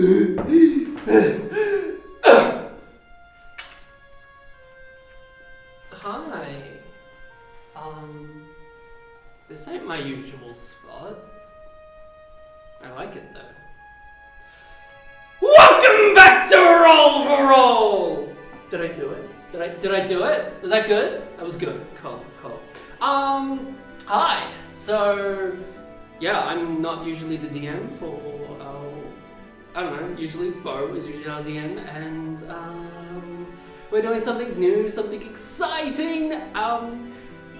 Hi. This ain't my usual spot. I like it though. Welcome back to Roll for Roll! Did I do it? Did I do it? Was that good? That was good. Cool. Hi. So, yeah, I'm not usually the DM for, I don't know, usually Bo is usually our DM, and, we're doing something new, something exciting.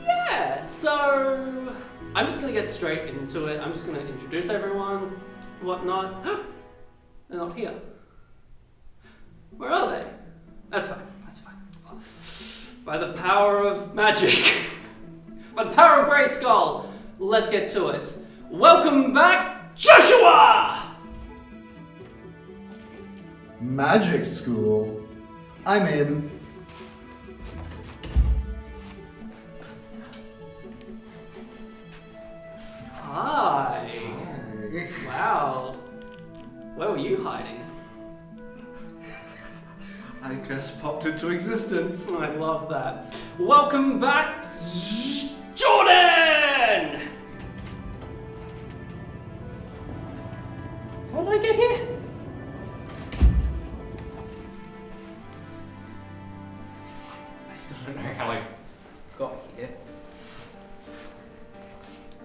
Yeah, so I'm just gonna get straight into it. I'm just gonna introduce everyone, whatnot. They're not here. Where are they? That's fine. By the power of magic, by the power of Grayskull, let's get to it. Welcome back, Joshua! Magic school? I'm in. Hi. Wow. Where were you hiding? I just popped into existence. I love that. Welcome back, Jordan! How did I get here? I still don't know how I got here.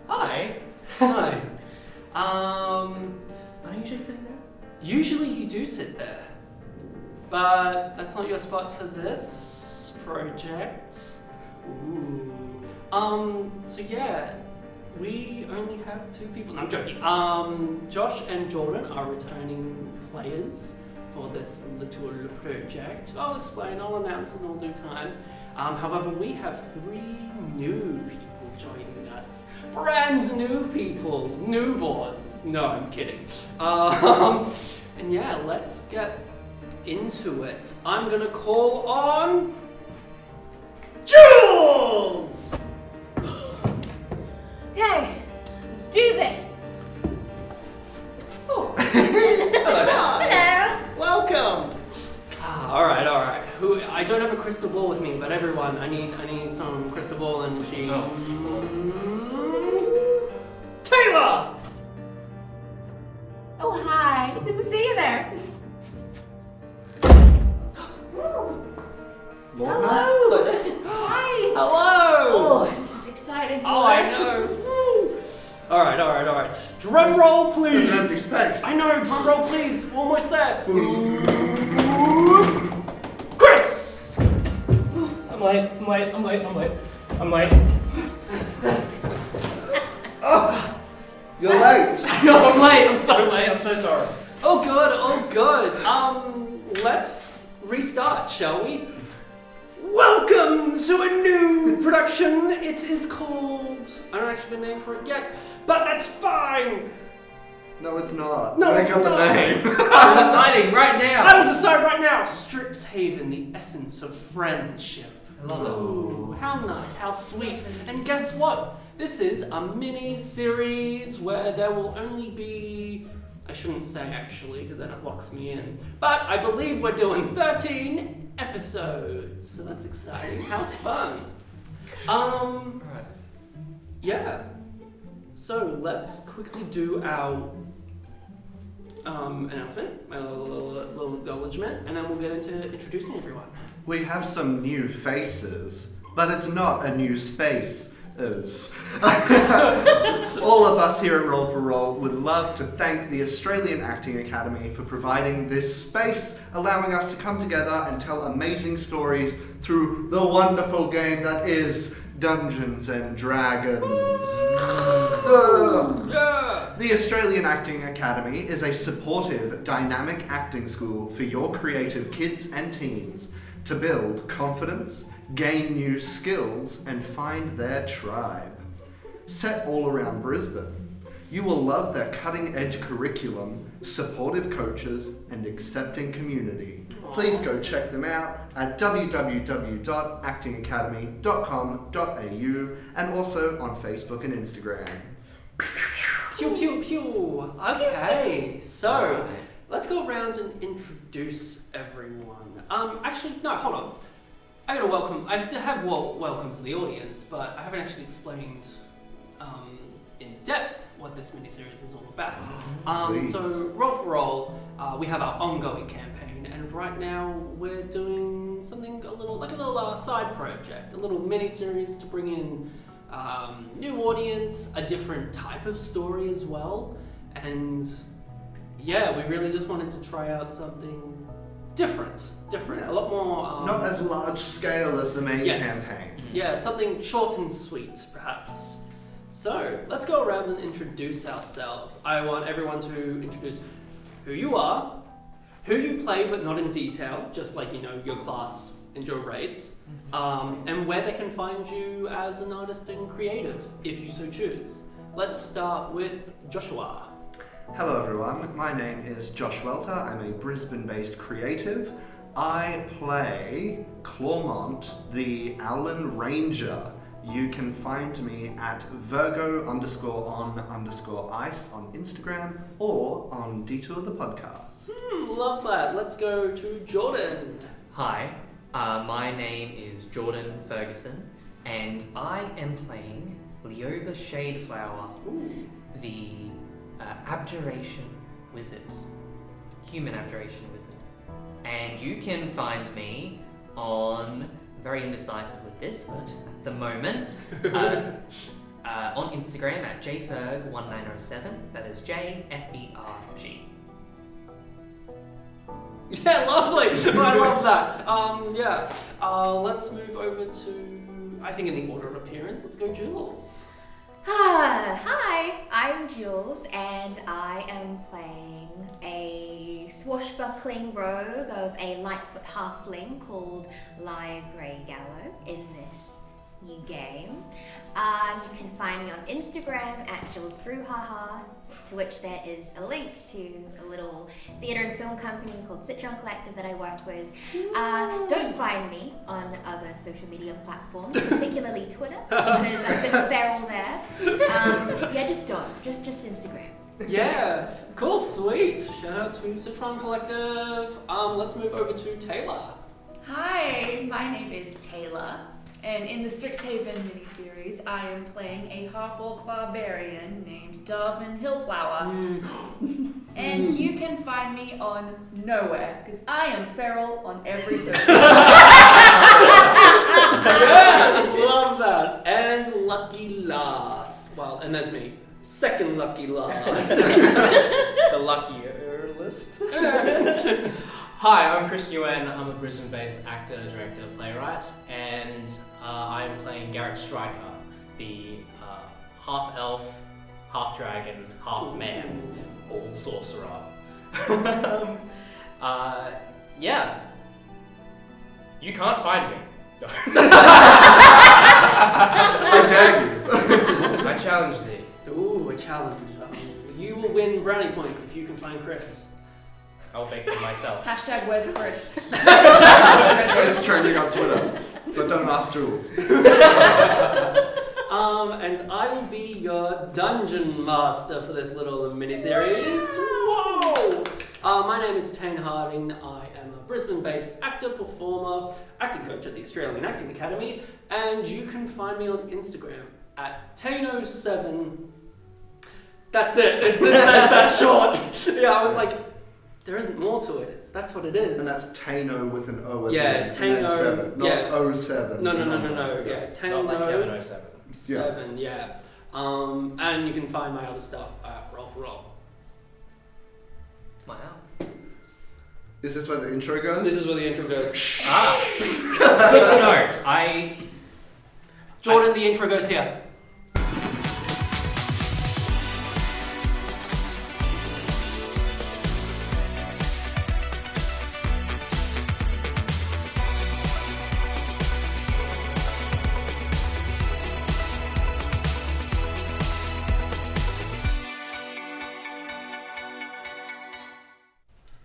Hi. I usually sit there. Usually you do sit there, but that's not your spot for this project. Ooh. So yeah, we only have 2 people. No, I'm joking. Josh and Jordan are returning players for this little project. I'll explain, I'll announce in all due time. However, we have 3 new people joining us. Brand new people, newborns. No, I'm kidding. And yeah, let's get into it. I'm gonna call on Jules! Okay, let's do this. Oh, hello there. Hello. Welcome. All right. I don't have a crystal ball with me, but everyone, I need some crystal ball energy. Taylor. Oh, hi. Didn't see you there. Hello. Hi. Hello. Oh, this is exciting. Oh, I know. Woo. All right. Drum roll, please. There's an empty space. I know. Drum roll, please. We're almost there. Chris. I'm late. Oh, you're late. No, I'm late. I'm so late. I'm so sorry. Oh, good. Let's restart, shall we? Welcome to a new production. It is called... I don't actually have a name for it yet, but that's fine. No, it's not. No, I it's got not. the name. I'm deciding right now. I will decide right now. Strixhaven, the essence of friendship. I love it. Ooh, how nice, how sweet. And guess what? This is a mini-series where there will only be... I shouldn't say actually, because then it locks me in. But I believe we're doing 13 episodes. So that's exciting. How fun. Right. Yeah. So let's quickly do our announcement, a little acknowledgement, and then we'll get into introducing everyone. We have some new faces, but it's not a new space. All of us here at Roll for Roll would love to thank the Australian Acting Academy for providing this space, allowing us to come together and tell amazing stories through the wonderful game that is Dungeons and Dragons. Yeah! The Australian Acting Academy is a supportive, dynamic acting school for your creative kids and teens to build confidence, gain new skills, and find their tribe. Set all around Brisbane, you will love their cutting-edge curriculum, supportive coaches, and accepting community. Please go check them out at www.actingacademy.com.au and also on Facebook and Instagram. Pew pew pew. Okay, so let's go around and introduce everyone. Actually, no, hold on. I have welcome to the audience, but I haven't actually explained in depth what this miniseries is all about. So, roll for roll, we have our ongoing campaign, and right now we're doing something a little side project, a little miniseries to bring in new audience, a different type of story as well, and yeah, we really just wanted to try out something different, a lot more... Not as large scale as the main campaign. Yeah, something short and sweet, perhaps. So, let's go around and introduce ourselves. I want everyone to introduce who you are, who you play but not in detail, just like, your class and your race, and where they can find you as an artist and creative, if you so choose. Let's start with Joshua. Hello everyone, my name is Josh Welter. I'm a Brisbane-based creative. I play Clawmont, the Owlin Ranger. You can find me at Virgo_on_ice on Instagram or on Detour the Podcast. Love that. Let's go to Jordan. Hi, my name is Jordan Ferguson, and I am playing Leoba Shadeflower, the Abjuration Wizard, human Abjuration Wizard. And you can find me on, very indecisive with this, but at the moment, on Instagram at jferg1907, that is JFERG. Yeah, lovely. I love that. Let's move over to, I think in the order of appearance, let's go Jules. Hi, I'm Jules, and I am playing a swashbuckling rogue of a Lightfoot halfling called Lyre Grey Gallo in this new game. You can find me on Instagram at Jules Brouhaha, to which there is a link to a little theatre and film company called Citron Collective that I work with. Don't find me on other social media platforms, particularly Twitter, because I've been feral there. Just don't. Just Instagram. Yeah, cool, sweet. Shout out to Citron Collective. Let's move over to Taylor. Hi, my name is Taylor, and in the Strixhaven miniseries, I am playing a half-orc barbarian named Darvin Hillflower. And you can find me on nowhere, because I am feral on every social. Yes, love that. And lucky last. Well, and there's me. Second lucky last. The luckier list. Hi, I'm Chris Nguyen. I'm a Brisbane-based actor, director, playwright, and I'm playing Garrett Stryker, the half-elf, half-dragon, half-man, all sorcerer. Yeah. You can't find me. I dare you. I challenge thee. Ooh, a challenge. You will win brownie points if you can find Chris. I'll bake them myself. Hashtag where's Chris? It's trending on Twitter, but don't ask Jules. And I will be your dungeon master for this little mini-series. Whoa! My name is Tane Harding. I am a Brisbane-based actor, performer, acting coach at the Australian Acting Academy, and you can find me on Instagram at Tano7. That's it. It's that short. Yeah, I was like, there isn't more to it. That's what it is. And that's Tano with an O at Yeah, the end. Tano, And then 7, not yeah. 07. No. Yeah, Tano Not like Kevin 07. 7. Yeah. And you can find my other stuff at Roll for Roll. Wow. Is this where the intro goes? This is where the intro goes. Good to know. Jordan, the intro goes here.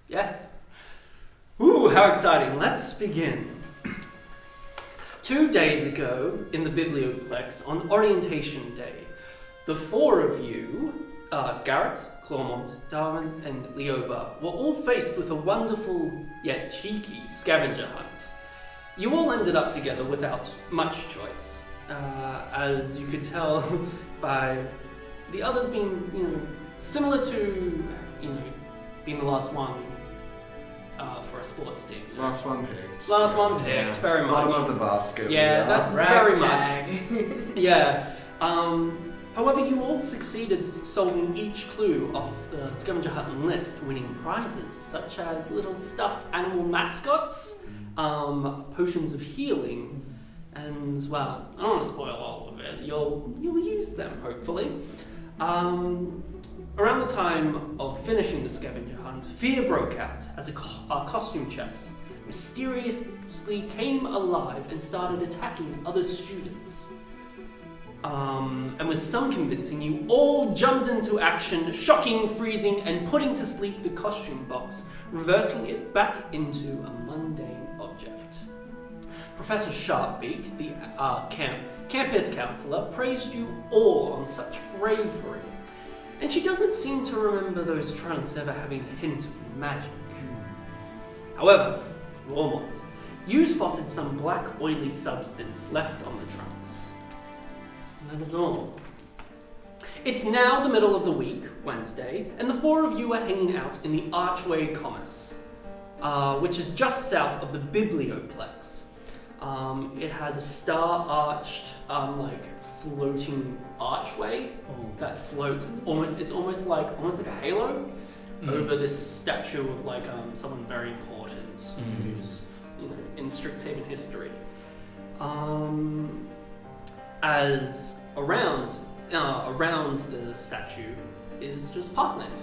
Yes. Ooh, how exciting. Let's begin. 2 days ago, in the Biblioplex, on Orientation Day, the four of you Garrett, Clawmont, Darwin, and Leoba were all faced with a wonderful yet cheeky scavenger hunt. You all ended up together without much choice, as you could tell by the others being, similar to, being the last one for a sports team. Last one picked. Last one picked, Yeah. very much. Bottom of the basket. Yeah, that's very much. Ragtag. Yeah. However, you all succeeded solving each clue of the scavenger hunt list, winning prizes such as little stuffed animal mascots, potions of healing, and well, I don't want to spoil all of it. You'll use them hopefully. Around the time of finishing the scavenger hunt, fear broke out as a costume chest mysteriously came alive and started attacking other students. And with some convincing, you all jumped into action, shocking, freezing, and putting to sleep the costume box, reverting it back into a mundane object. Professor Sharpbeak, the campus counselor, praised you all on such bravery, and she doesn't seem to remember those trunks ever having a hint of magic. However, Lormont, you spotted some black oily substance left on the trunks. And that is all. It's now the middle of the week, Wednesday, and the four of you are hanging out in the Archway Commerce, which is just south of the Biblioplex. It has a star-arched, floating archway that floats. It's almost like a halo over this statue of someone very important who's in Strixhaven history. As around the statue is just parkland.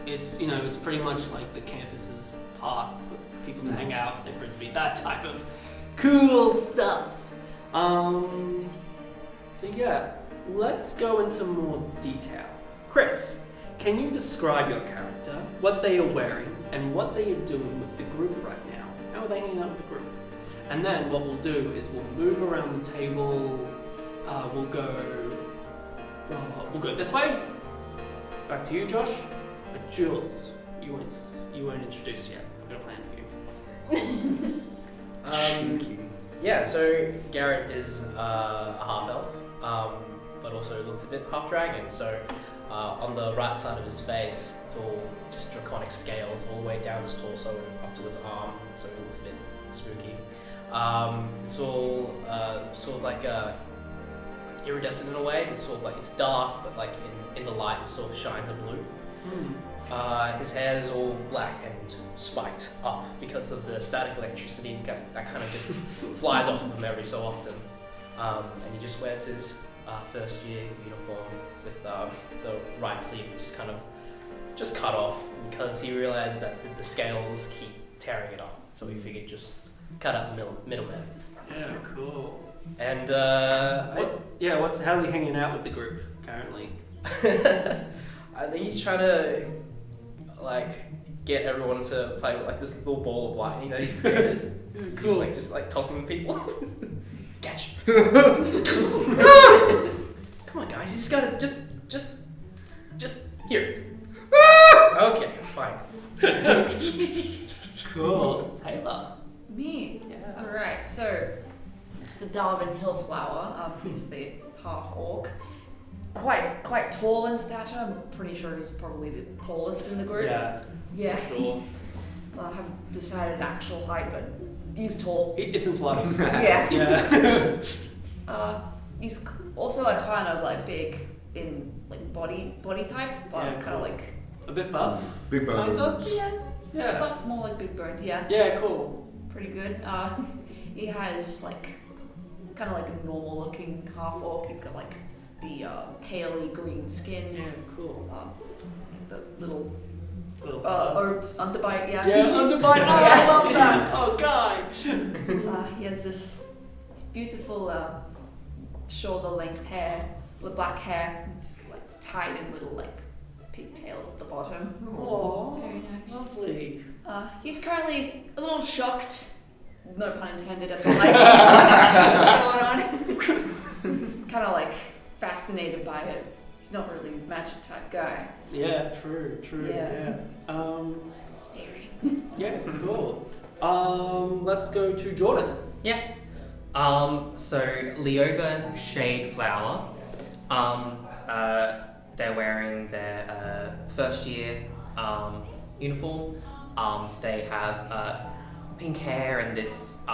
It's pretty much like the campus's park for people to hang out, play frisbee, that type of cool stuff. So yeah, let's go into more detail. Chris, can you describe your character, what they are wearing, and what they are doing with the group right now? How are they hanging out with the group? And then what we'll do is we'll move around the table. We'll go this way. Back to you, Josh. But Jules, you weren't introduced yet. I've got a plan for you. Cheeky. Yeah, so Garrett is a half-elf, but also looks a bit half-dragon. So on the right side of his face, it's all just draconic scales all the way down his torso and up to his arm, so it looks a bit spooky. It's all sort of like iridescent in a way. It's sort of it's dark, but in the light it sort of shines a blue. His hair is all black and spiked up because of the static electricity that kind of just flies off of him every so often. And he just wears his first year uniform with the right sleeve just cut off because he realized that the scales keep tearing it up. So he figured just cut out the middleman. Yeah, cool. And how's he hanging out with the group currently? I think he's trying to get everyone to play with this little ball of lightning that he's created. Cool. He's just tossing people. Catch. Come on, guys. You just gotta just here. Okay, fine. Cool. Taylor. Me? Yeah. Alright, so it's the Darwin Hillflower. He's the half-orc. Quite tall in stature. I'm pretty sure he's probably the tallest in the group. Yeah. For sure. I haven't decided actual height, but he's tall. It's in flux. Yeah. Yeah. He's also kind of big in body type, but Yeah, kind of cool. A bit buff. Big Kind bone. of. yeah, buff, more like big boned. Yeah. Yeah, cool. Pretty good. He has it's kind of like a normal looking half orc. He's got the paley green skin. Yeah, cool. The little Little or tusks. underbite. Yeah. Yeah, underbite. Oh, I love that. Oh, guy. He has this beautiful shoulder length hair, with black hair, just tied in little pigtails at the bottom. Oh, Very nice. lovely. He's currently a little shocked, no pun intended, at the what's going on. He's kind of fascinated by it, he's not really a magic type guy. Yeah, true. Yeah. Yeah. Staring. Yeah, cool. Let's go to Jordan. Yes. So Leoba Shade Flower. They're wearing their first year uniform. They have pink hair and this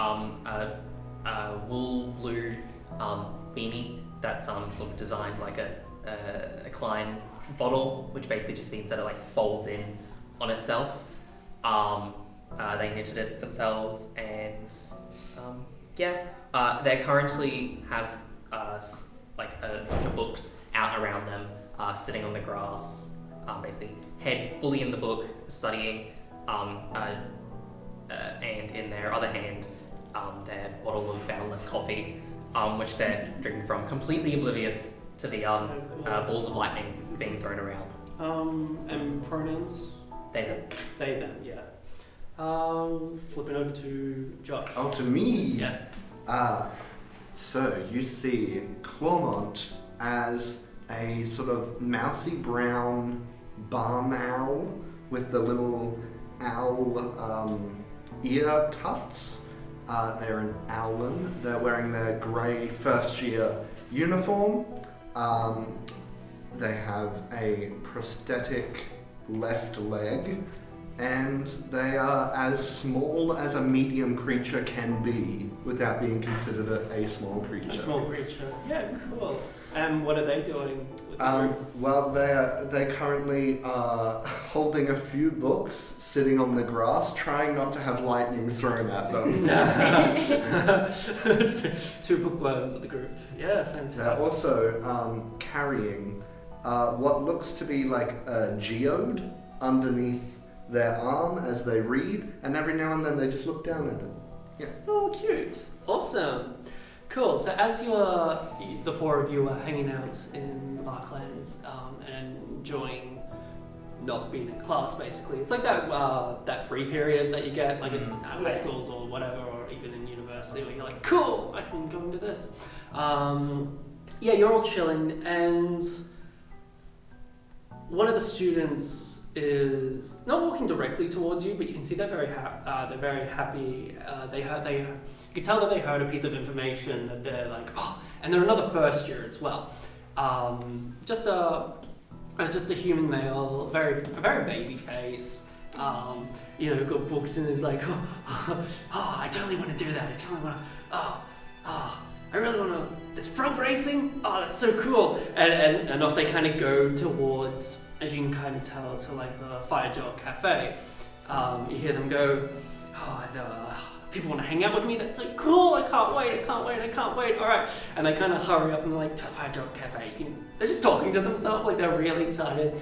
wool blue beanie that's sort of designed like a Klein bottle, which basically just means that it like folds in on itself. They knitted it themselves, and they currently have like a bunch of books out around them, sitting on the grass, basically head fully in the book, studying, and in their other hand, their bottle of boundless coffee, which they're drinking from, completely oblivious to the balls of lightning being thrown around. And pronouns? They them. They, them, yeah. Flipping over to Josh. Oh, to me? Yes. So you see Clawmont as a sort of mousy brown barn owl with the little owl ear tufts. They're an owlin. They're wearing their grey first year uniform. They have a prosthetic left leg, and they are as small as a medium creature can be without being considered a small creature. A small creature. Yeah, cool. And what are they doing with the group? Well, they currently are holding a few books, sitting on the grass, trying not to have lightning thrown at them. Two bookworms of the group. Yeah, fantastic. They're also carrying what looks to be like a geode underneath their arm as they read, and every now and then they just look down at it. Yeah. Oh, cute. Awesome. Cool. So as the four of you are hanging out in the Marklands and enjoying not being in class, basically, it's like that free period that you get like in high schools or whatever, or even in university, where you're like, cool, I can go into this. Yeah, you're all chilling, and one of the students is not walking directly towards you, but you can see they're very happy. You can tell that they heard a piece of information that they're like, oh, and they're another first year as well. Just a human male, a very baby face. Got books and is like, I totally want to do that. I totally want to. I really want to. There's frog racing. Oh, that's so cool. And off they kind of go towards, as you can kind of tell, to like the Fire Jar Cafe. You hear them go, people want to hang out with me. That's so cool. I can't wait. All right. And they kind of hurry up and like to the Fire Jar Cafe. They're just talking to themselves, like they're really excited.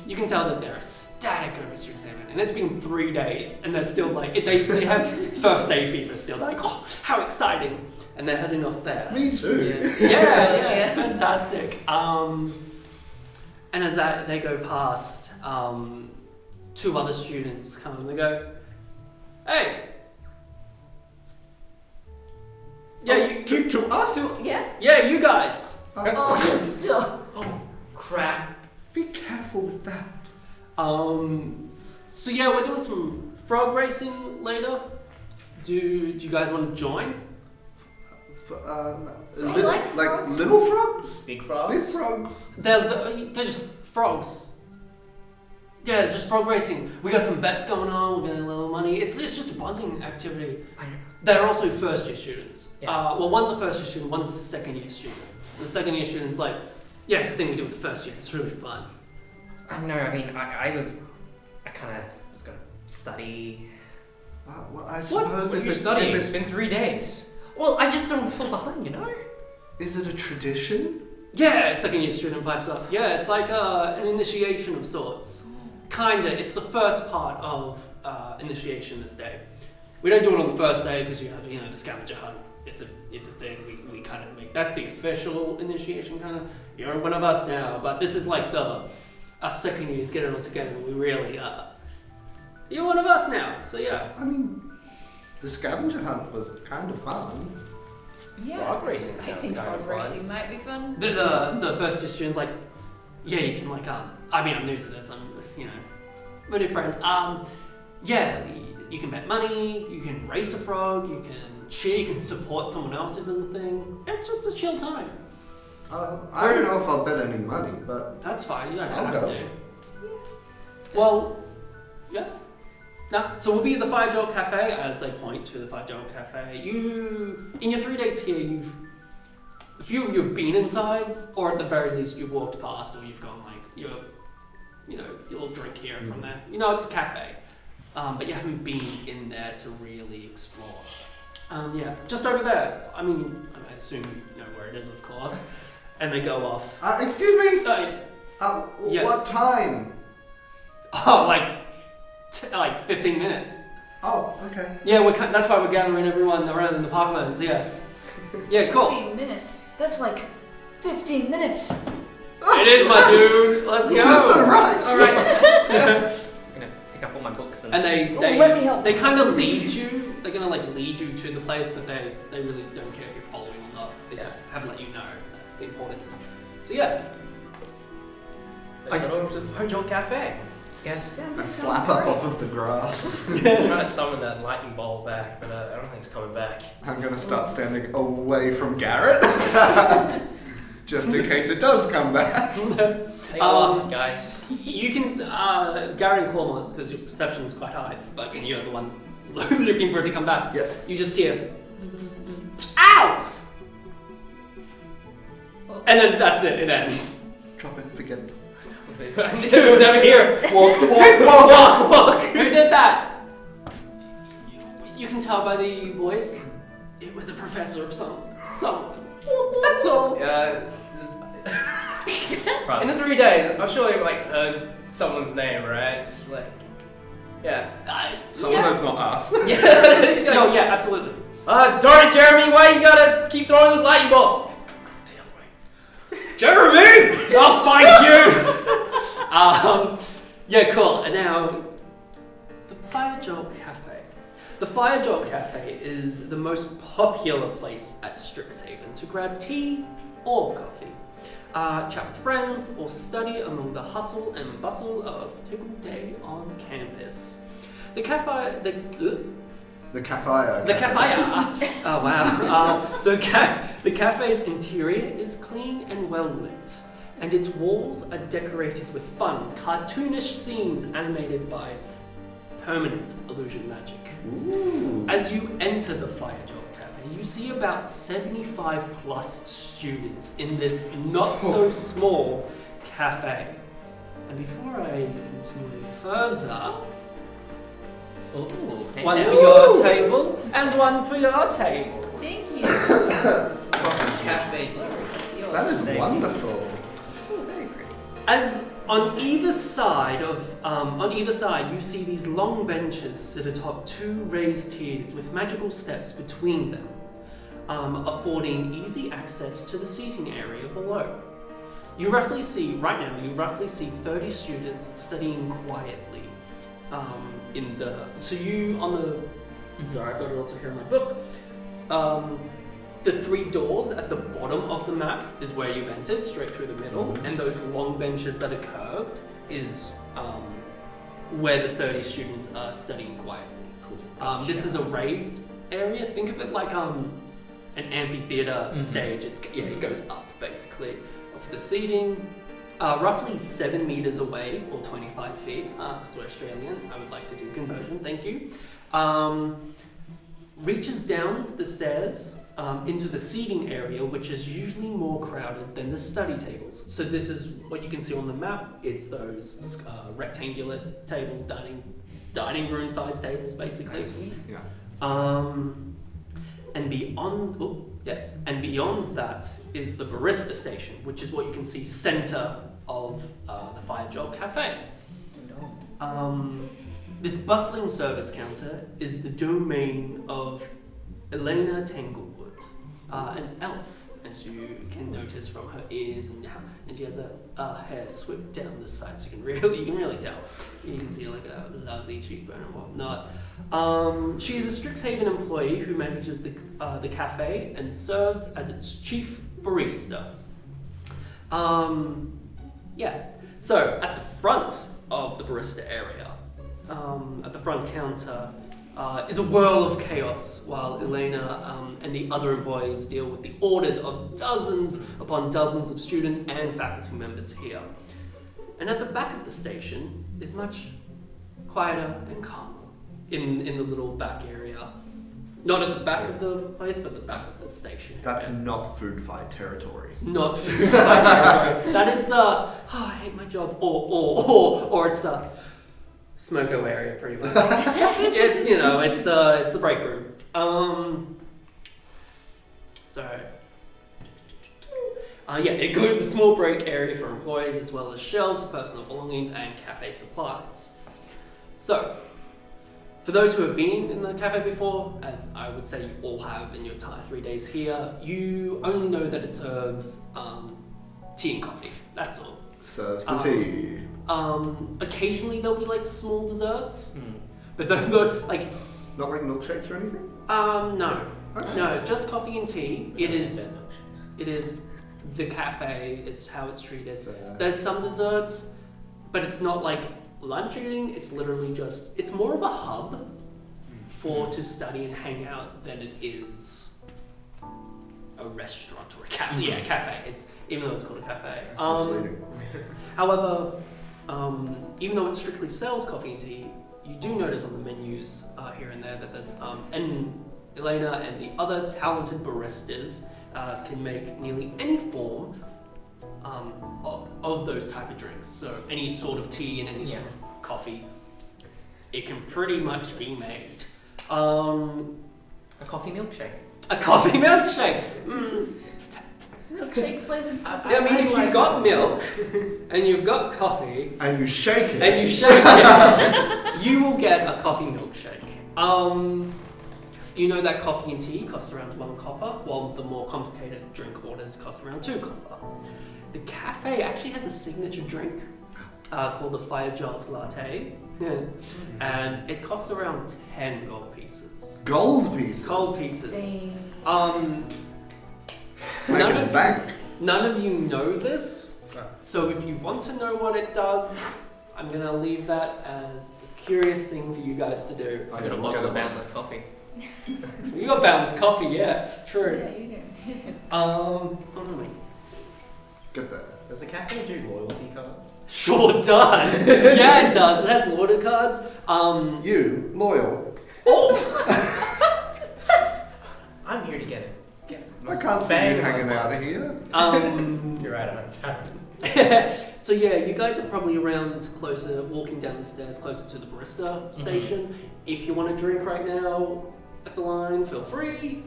You can tell that they're ecstatic over Strixhaven, and it's been 3 days, and they're still like, they have first day fever still. They're like, oh, how exciting. And they're heading off there. Me too. Yeah, fantastic. And as they go past, two other students come and they go, hey. Yeah, to us? Yeah, you guys. Oh, crap. Be careful with that. So yeah, we're doing some frog racing later. Do you guys want to join? Little frogs? Big frogs? Big frogs. They're just frogs. Yeah, just frog racing. We got some bets going on. We're getting a little money. It's just a bonding activity. They're also first year students. Yeah. One's a first year student, one's a second year student. The second year student's like, yeah, it's the thing we do with the first year. It's really fun. No, I mean, I kind of was going to study. Well, I suppose What are you studying? It's been 3 days. Well, I just don't fall behind, you know? Is it a tradition? Yeah, second year student pipes up. Yeah, it's like an initiation of sorts. Kinda. It's the first part of initiation this day. We don't do it on the first day because you have the scavenger hunt. It's a thing we kind of make. That's the official initiation kind of. You're one of us now, but this is like our second years get it all together. We really you're one of us now. So yeah. I mean, the scavenger hunt was kind of fun. Yeah. Frog racing I sounds think kind frog of fun. racing might be fun. The first year student's like, yeah, you can like I mean, I'm new to this. I'm a new friend. Yeah, you can bet money. You can race a frog. You can cheer. You can support someone else who's in the thing. It's just a chill time. I don't know if I'll bet any money, but That's fine. You don't I'll have go. to. Well, yeah. No, so we'll be at the Fire Jolt Cafe as they point to the Fire Jolt Cafe. In your 3 days here, a few of you have been inside, or at the very least you've walked past, or you've gone like your little drink here from there. It's a cafe, but you haven't been in there to really explore. Yeah, just over there. I mean, I assume you know where it is, of course. And they go off. Excuse me. Yes. What time? Oh, like 15 minutes. Oh, okay. Yeah, that's why we're gathering everyone around in the parklands. Yeah. Yeah, cool. 15 minutes? That's like 15 minutes. It is, my dude. Let's go. You're so right. All right. Just gonna pick up all my books And they let me help. They kind of lead you. They're gonna lead you to the place, but they really don't care if you're following or not. They just haven't let you know. That's the importance. So yeah. Let's head over to the Fire Jolt Cafe. Yes. I flap up off of the grass. I'm trying to summon that lightning ball back, but I don't think it's coming back. I'm gonna start standing away from Garrett, just in case it does come back. I think I lost it, guys. You can Gary and Clawmont, because your perception's quite high, but you're the one looking for it to come back. Yes. You just hear ow! And then that's it, it ends. Drop it, forget it. It was never here. Walk. Who did that? You can tell by the voice. It was a professor of someone. That's all. Yeah. In the 3 days, I'm sure you've heard someone's name, right? It's yeah. Someone that's not us. Yeah. No, yeah, absolutely. Darn it, Jeremy! Why you gotta keep throwing those lightning bolts? Jeremy! I'll find you! Yeah, cool. And now, the Fire Jolt Cafe. The Fire Jolt Cafe is the most popular place at Strixhaven to grab tea or coffee, chat with friends, or study among the hustle and bustle of a typical day on campus. The cafe... The cafe. The cafe. Oh wow. The cafe's interior is clean and well lit, and its walls are decorated with fun, cartoonish scenes animated by permanent illusion magic. Ooh. As you enter the Fire Jolt Cafe, you see about 75 plus students in this not so small cafe. And before I continue any further, one for your table and one for your table. Thank you. Cafe tea. That's yours. That is wonderful. Oh, very pretty. As on either side you see these long benches sit atop 2 raised tiers with magical steps between them, affording easy access to the seating area below. You roughly see 30 students studying quietly. Sorry, I've got it also here in my book. The 3 doors at the bottom of the map is where you've entered, straight through the middle, and those long benches that are curved is where the 30 students are studying quietly. Cool. This is a raised area. Think of it like an amphitheater stage. It goes up basically. For the seating, roughly 7 meters away, or 25 feet, because we're Australian, I would like to do conversion, thank you, reaches down the stairs into the seating area, which is usually more crowded than the study tables. So this is what you can see on the map. It's those rectangular tables, dining room size tables, basically. Yeah. And beyond that is the Barista Station, which is what you can see center of the Fire Jolt Cafe. This bustling service counter is the domain of Elena Tanglewood, an elf, as you can notice from her ears, and she has a hair swept down the side, so you can really tell. You can see like a lovely cheekbone and whatnot. She is a Strixhaven employee who manages the cafe and serves as its chief barista. Yeah. So at the front of the barista area, at the front counter, is a whirl of chaos while Elena and the other employees deal with the orders of dozens upon dozens of students and faculty members here. And at the back of the station is much quieter and calmer in the little back area. Not at the back of the place, but the back of the station. That's not food fight territory. It's not food fight territory. That is the, I hate my job, or it's the smoko area, pretty much. It's, it's the break room. It goes a small break area for employees as well as shelves, personal belongings, and cafe supplies. So, for those who have been in the cafe before, as I would say you all have in your entire 3 days here, you only know that it serves tea and coffee. That's all. Serves the tea. Occasionally there'll be like small desserts, but they're like. Not like milkshakes or anything? No, Okay. no, just coffee and tea. It is the cafe. It's how it's treated. Fair. There's some desserts, but it's not like lunch eating. It's literally just. It's more of a hub to study and hang out than it is a restaurant or a cafe. Yeah, cafe. It's even though it's called a cafe. That's misleading. However, even though it strictly sells coffee and tea, you do notice on the menus here and there that there's and Elena and the other talented baristas can make nearly any form of those type of drinks. So any sort of tea and any sort of coffee, it can pretty much be made. A coffee milkshake. A coffee milkshake. Milkshake flavored. I mean, if you've got milk and you've got coffee And you shake it. and you shake it, you will get a coffee milkshake. You know that coffee and tea cost around 1 copper, while the more complicated drink orders cost around 2 copper. The cafe actually has a signature drink called the Fire Jars Latte, and it costs around 10 gold pieces. Gold pieces. Gold pieces. Dang. None of you know this, so if you want to know what it does, I'm going to leave that as a curious thing for you guys to do. I got a bottle of boundless coffee. You got balanced coffee, yeah, true. Yeah, you do. Oh no, Get that. Does the cafe do loyalty cards? sure does. Yeah, it does. It has loyalty cards. You, loyal. I'm here to get it. I can't see you hanging out of here. You're right, I'm at the tavern. So yeah, you guys are probably around closer, walking down the stairs closer to the Barista Station. If you want a drink right now at the line, feel free.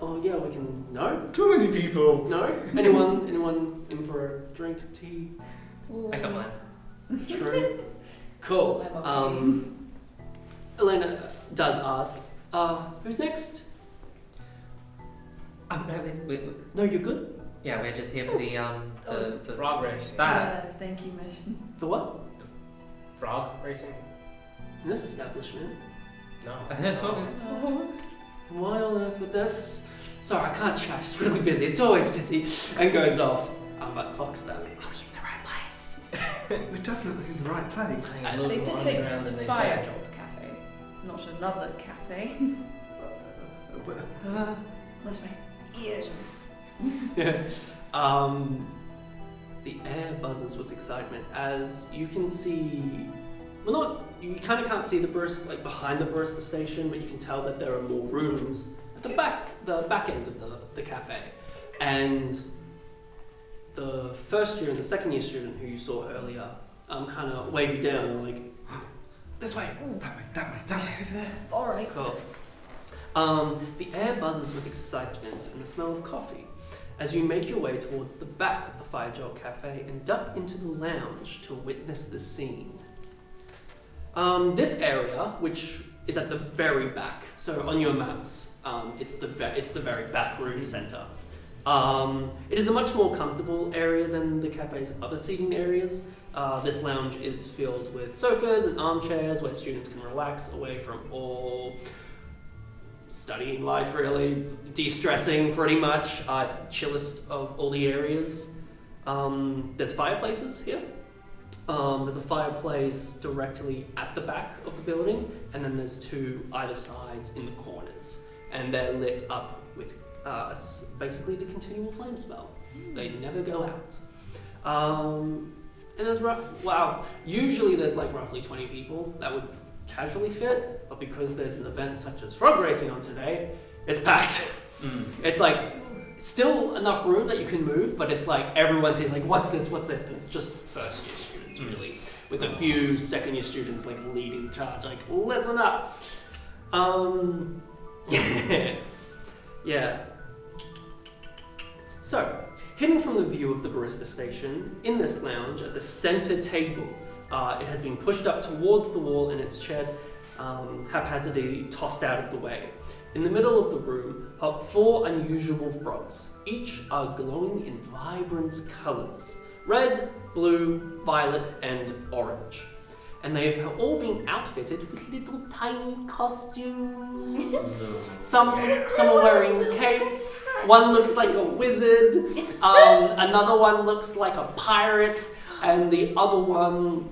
Oh yeah, we can. No, Too many people. no. Anyone in for a drink, tea? I got mine. True. Cool. Elena does ask, who's next? No, you're good. Yeah, we're just here for the Frog racing. that. Thank you, mission. The what? Frog racing? In this establishment. No. That's what Why on earth with this? Sorry, I can't chat. It's really busy. It's always busy. And goes off. But clocks that. Are we in the right place? We're definitely in the right place. I think it's a little They bit did more say underground than they Fire said. Jolt Cafe, not another cafe. Unless my ears are... The air buzzes with excitement as you can see. Well, you kind of can't see the burst like behind the Barista Station, but you can tell that there are more rooms at the back end of the cafe. And the first year and the second year student who you saw earlier kind of wave you down and like, this way, that way. Alright. Cool. The air buzzes with excitement and the smell of coffee as you make your way towards the back of the Fire Jolt Cafe and duck into the lounge to witness the scene. This area, which is at the very back, so on your maps, it's the very back room center. It is a much more comfortable area than the cafe's other seating areas. This lounge is filled with sofas and armchairs where students can relax away from all studying life, really, de-stressing pretty much. It's the chillest of all the areas. There's fireplaces here. There's a fireplace directly at the back of the building, and then there's two either sides in the corners, and they're lit up with basically the continual flame spell. They never go out. And there's usually there's like roughly 20 people that would casually fit, but because there's an event such as frog racing on today, it's packed. It's like still enough room that you can move, but it's like everyone's here like, what's this, and it's just first year students really, with a few second year students like leading the charge, like listen up. Yeah. So, hidden from the view of the Barista Station, in this lounge at the center table, it has been pushed up towards the wall and its chairs haphazardly tossed out of the way. In the middle of the room hop 4 unusual frogs. Each are glowing in vibrant colors: red, blue, violet, and orange. And they have all been outfitted with little tiny costumes. Some are wearing capes. One looks like a wizard. Another one looks like a pirate, and the other one.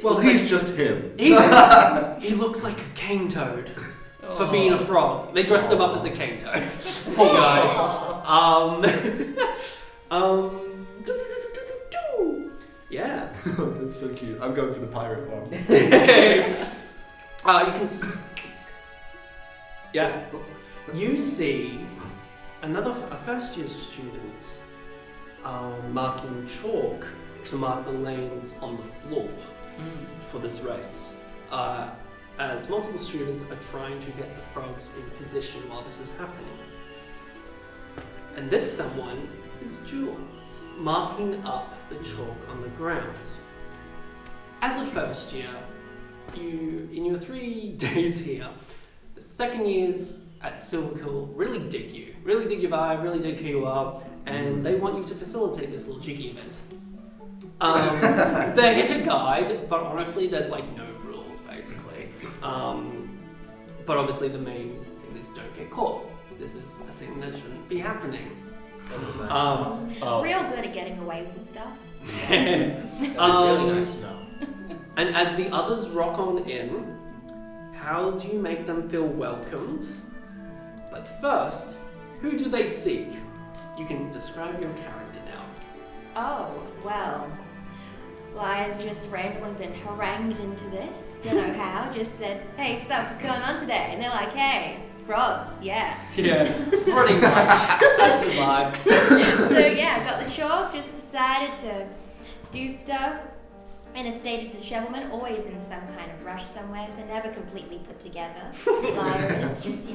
Well, he's just him. He looks like a cane toad for being a frog. They dressed him up as a cane toad. Poor guy. Yeah. That's so cute. I'm going for the pirate one. You can see. Yeah. You see a first year student marking chalk to mark the lanes on the floor for this race. As multiple students are trying to get the frogs in position while this is happening. And this someone is Jules, marking up the chalk on the ground. As a first year, in your 3 days here, the second years at Silverkill really dig you your vibe, really dig who you are, and they want you to facilitate this little cheeky event. They're here to guide, but honestly, there's like no rules basically. But obviously, the main thing is don't get caught. This is a thing that shouldn't be happening. Real good at getting away with stuff. Really nice to know. And as the others rock on in, how do you make them feel welcomed? But first, who do they seek? You can describe your character now. Oh, well, Lia's just randomly been harangued into this. Don't know how, just said, hey, what's going on today? And they're like, hey, frogs, yeah. Yeah, pretty much. That's the vibe. So yeah, I got the chalk, just decided to do stuff in a state of dishevelment, always in some kind of rush somewhere, so never completely put together. Lyra is just,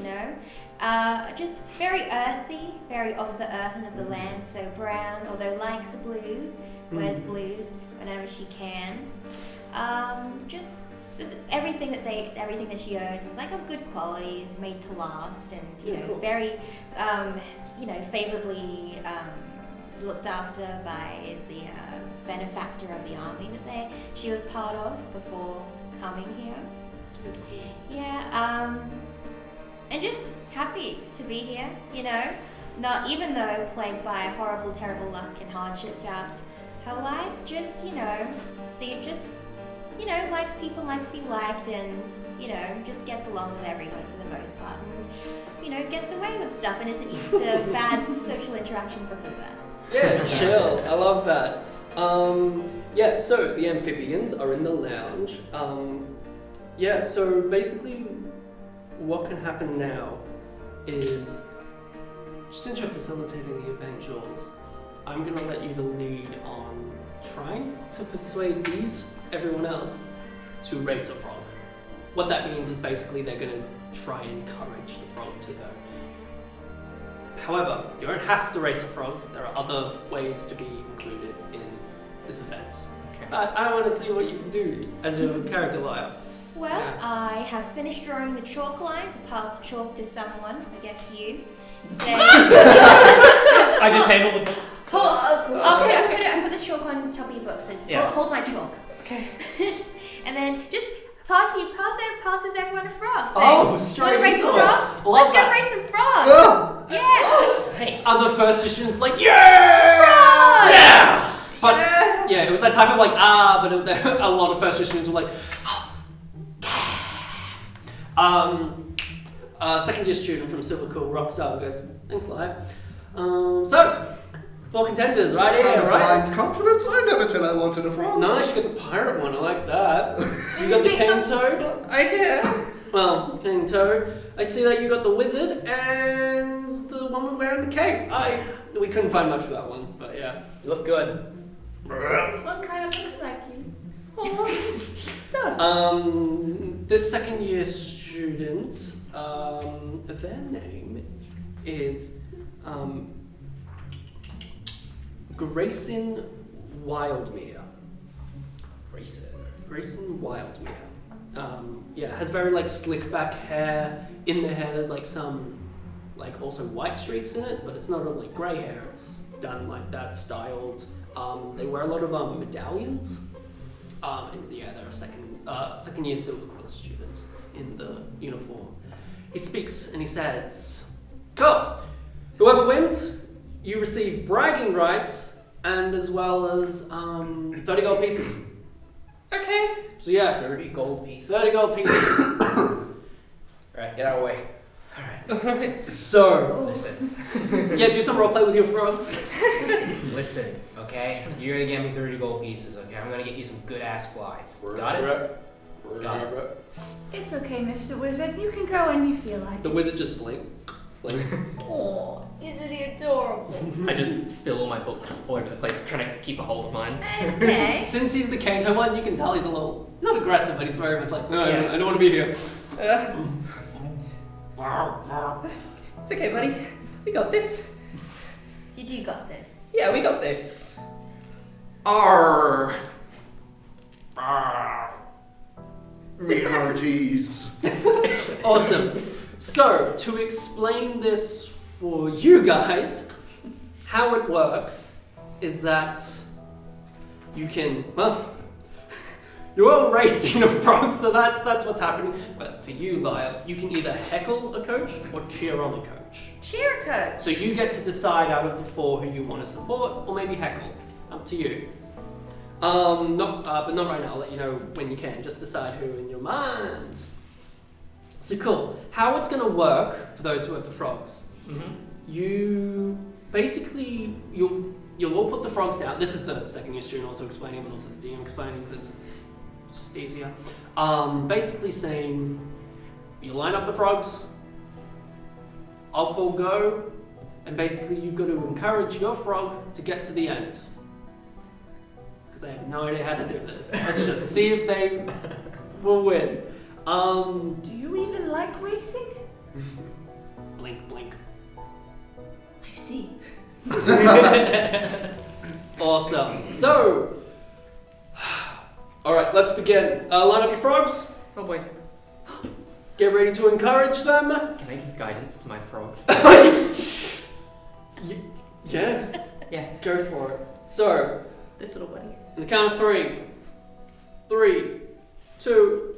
just very earthy, very of the earth and of the land, so brown, although likes blues, wears blues whenever she can. Just everything that she owns is like of good quality, made to last, and cool. very favorably looked after by the benefactor of the army that she was part of before coming here. Yeah, and just happy to be here, not even though plagued by horrible, terrible luck and hardship throughout her life, just, likes people, likes to be liked, and, just gets along with everyone for the most part, and, gets away with stuff and isn't used to bad social interactions because of that. Yeah, chill. I love that. So the amphibians are in the lounge. So basically what can happen now is, since you're facilitating the event, Jules, I'm going to let you to lead on trying to persuade everyone else, to race a frog. What that means is basically they're going to try and encourage the frog to go. However, you don't have to race a frog. There are other ways to be included in this event. Okay. But I want to see what you can do as your character, Lyra. Well, I have finished drawing the chalk line to pass chalk to someone, I guess you. I just handle the books. I put the chalk on top of your book, so just hold my chalk. Okay. And then just passes everyone a frog. So, straight race into a frog? it. Let's go race some frogs. Yeah. Great. Other first students like, yeah! Frogs! Yeah! Yeah, it was that type of like, but a lot of first year students were like, second year student from Silver Cool rocks up and goes, thanks, Lai. So, 4 contenders right here, right? Blind confidence? I never said I wanted a frog. Nice, you got the pirate one, I like that. So you got the Cane Toad? I hear. Well, Cane Toad. I see that you got the wizard and the one wearing the cape. We couldn't find much for that one, but yeah. You look good. This one kind of looks like you. Oh, it does. This second year student, their name is Grayson Wildmere. Grayson Wildmere. Has very like slick back hair. In the hair there's like some like also white streaks in it, but it's not all like grey hair, it's done like that, styled. They wear a lot of medallions. And yeah, they're a second year Silver Cross students in the uniform. He speaks and he says, cool, whoever wins, you receive bragging rights and as well as 30 gold pieces. Okay. So yeah, 30 gold pieces. 30 gold pieces. Alright, get out of the way. Alright. So, Listen. yeah, do some roleplay with your frogs. Listen, okay? You're gonna get me 30 gold pieces, okay? I'm gonna get you some good ass flies. Got it? Got it. It's okay, Mr. Wizard. You can go when you feel like The it. wizard just blinks. Oh, isn't he adorable? I just spill all my books all over the place, trying to keep a hold of mine. Okay. Since he's the Kanto one, you can tell he's a little, not aggressive, but he's very much like, no, Yeah. I don't want to be here. It's okay, buddy. We got this. You do got this. Yeah, we got this. Arr! Me hearties. Awesome. So, to explain this for you guys, how it works is that you can, well, you're all racing a frog, so that's what's happening. But for you, Lyle, you can either heckle a coach or cheer on a coach. Cheer coach. So you get to decide out of the 4 who you want to support, or maybe heckle. Up to you. But not right now. I'll let you know when you can. Just decide who in your mind. So cool. How it's gonna work for those who have the frogs? Mm-hmm. You basically you'll all put the frogs down. This is the second year student also explaining, but also the DM explaining because it's just easier. Basically saying you line up the frogs. I'll call go, and basically you've got to encourage your frog to get to the end. Because they have no idea how to do this. Let's just see if they will win. Do you even like racing? Blink, blink. I see. Awesome. So, alright, let's begin. Line up your frogs. Oh boy. Get ready to encourage them. Can I give guidance to my frog? Yeah, Yeah. go for it. So, This little buddy. on the count of 3. 3, 2,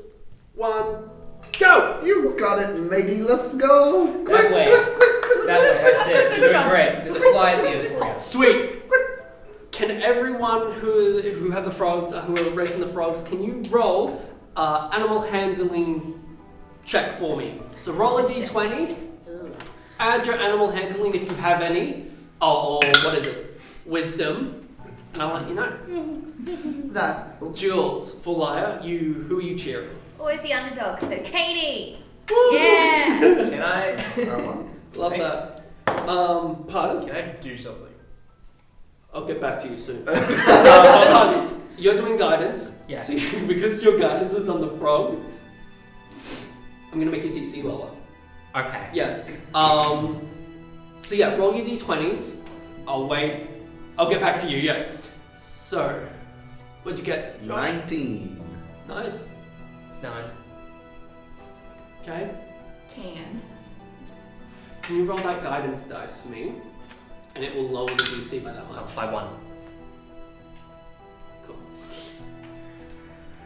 1, go! You got it, matey. Let's go. That way. That way, that's it. You're doing great. There's a fly at the end for you. Sweet. Can everyone who have the frogs, who are racing the frogs, can you roll animal handling check for me? So roll a d20. Add your animal handling if you have any. Or what is it? Wisdom. And I'll let you know. That. Jules, full liar, who are you cheering? Always the underdog, so Katie. Woo! Yeah. Can I? Love that. Pardon? Can I do something? I'll get back to you soon. Hold on. You're doing guidance. Yeah. So because your guidance is on the frog, I'm gonna make your DC lower. Okay. Yeah. So yeah, roll your d20s. I'll wait. I'll get back to you. Yeah. So, what'd you get, Josh? 19. Nice. 9. Okay. 10. Can you roll that guidance dice for me? And it will lower the DC by that Oh, much. by 1. Cool.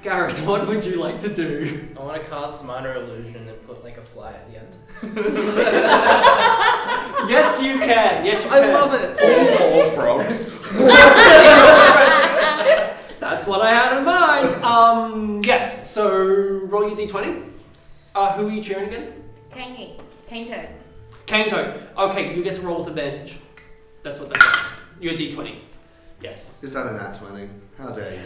Garrett, what would you like to do? I want to cast minor illusion and put like a fly at the end. Yes, you can. Yes, you can. I love it. All 4 frogs. That's what I had in mind. Yes. So roll your d20. Who are you cheering again? Cane Toad. Cane Toad. Okay, you get to roll with advantage. That's what that does. You're d20. Yes. Is that a nat 20? How dare you?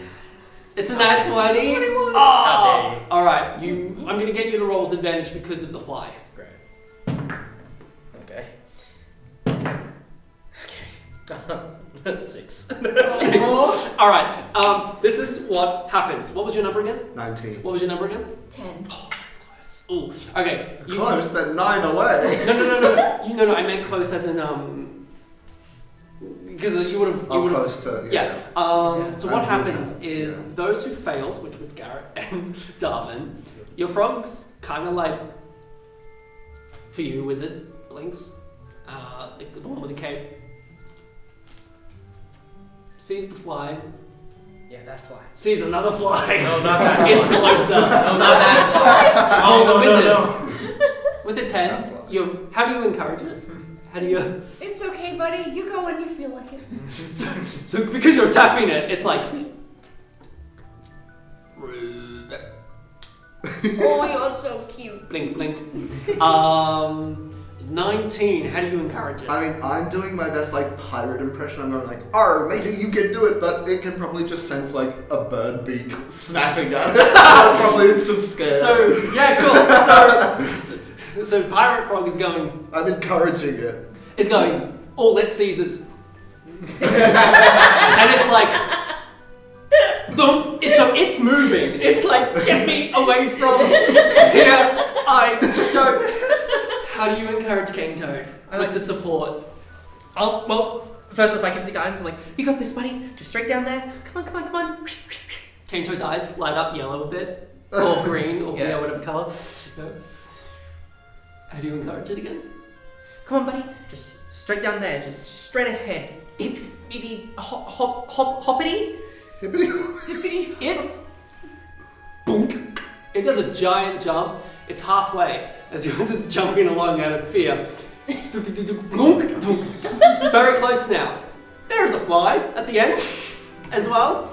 It's a nat 20. 21. Oh! How dare you. All right. I'm gonna get you to roll with advantage because of the fly. Great. Okay. Okay. 6. 6. All right. This is what happens. What was your number again? 19. What was your number again? 10. Oh, close. Ooh. Okay. You Close, then 9 away. No. I meant close as in because you would have. Close to. Yeah. So what I happens would have, is those who failed, which was Garrett and Darwin, your frogs kind of like, for you, wizard, blinks, the one with the cape, sees the fly, Yeah, that fly. sees another fly. No, not that fly. It's closer. No, not that fly. Oh, the wizard. No. With a That 10, fly. how do you encourage it? How do you? It's okay, buddy. You go when you feel like it. So because you're tapping it, it's like. Oh, you're so cute. Blink, blink. 19. How do you encourage it? I mean, I'm doing my best like pirate impression. I'm going like, "Arr, matey, you can do it," but it can probably just sense like a bird beak snapping at it. So probably it's just scared. So yeah, cool. So Pirate Frog is going. I'm encouraging it. Is going. All it sees is. And it's like. So it's moving. It's like, get me away from here. I don't. How do you encourage Cane Toad? I With like the support. Well, first off, I give the guidance. I'm like, you got this, buddy. Just straight down there. Come on. Cane Toad's eyes light up yellow a bit. Or green, or Yeah. whatever colour. How do you encourage it again? Come on, buddy. Just straight down there. Just straight ahead. Maybe hoppity. Hippity. Hippity. It. Boonk. It does a giant jump. It's halfway as yours is jumping along out of fear. Boonk, boonk. It's very close now. There is a fly at the end as well.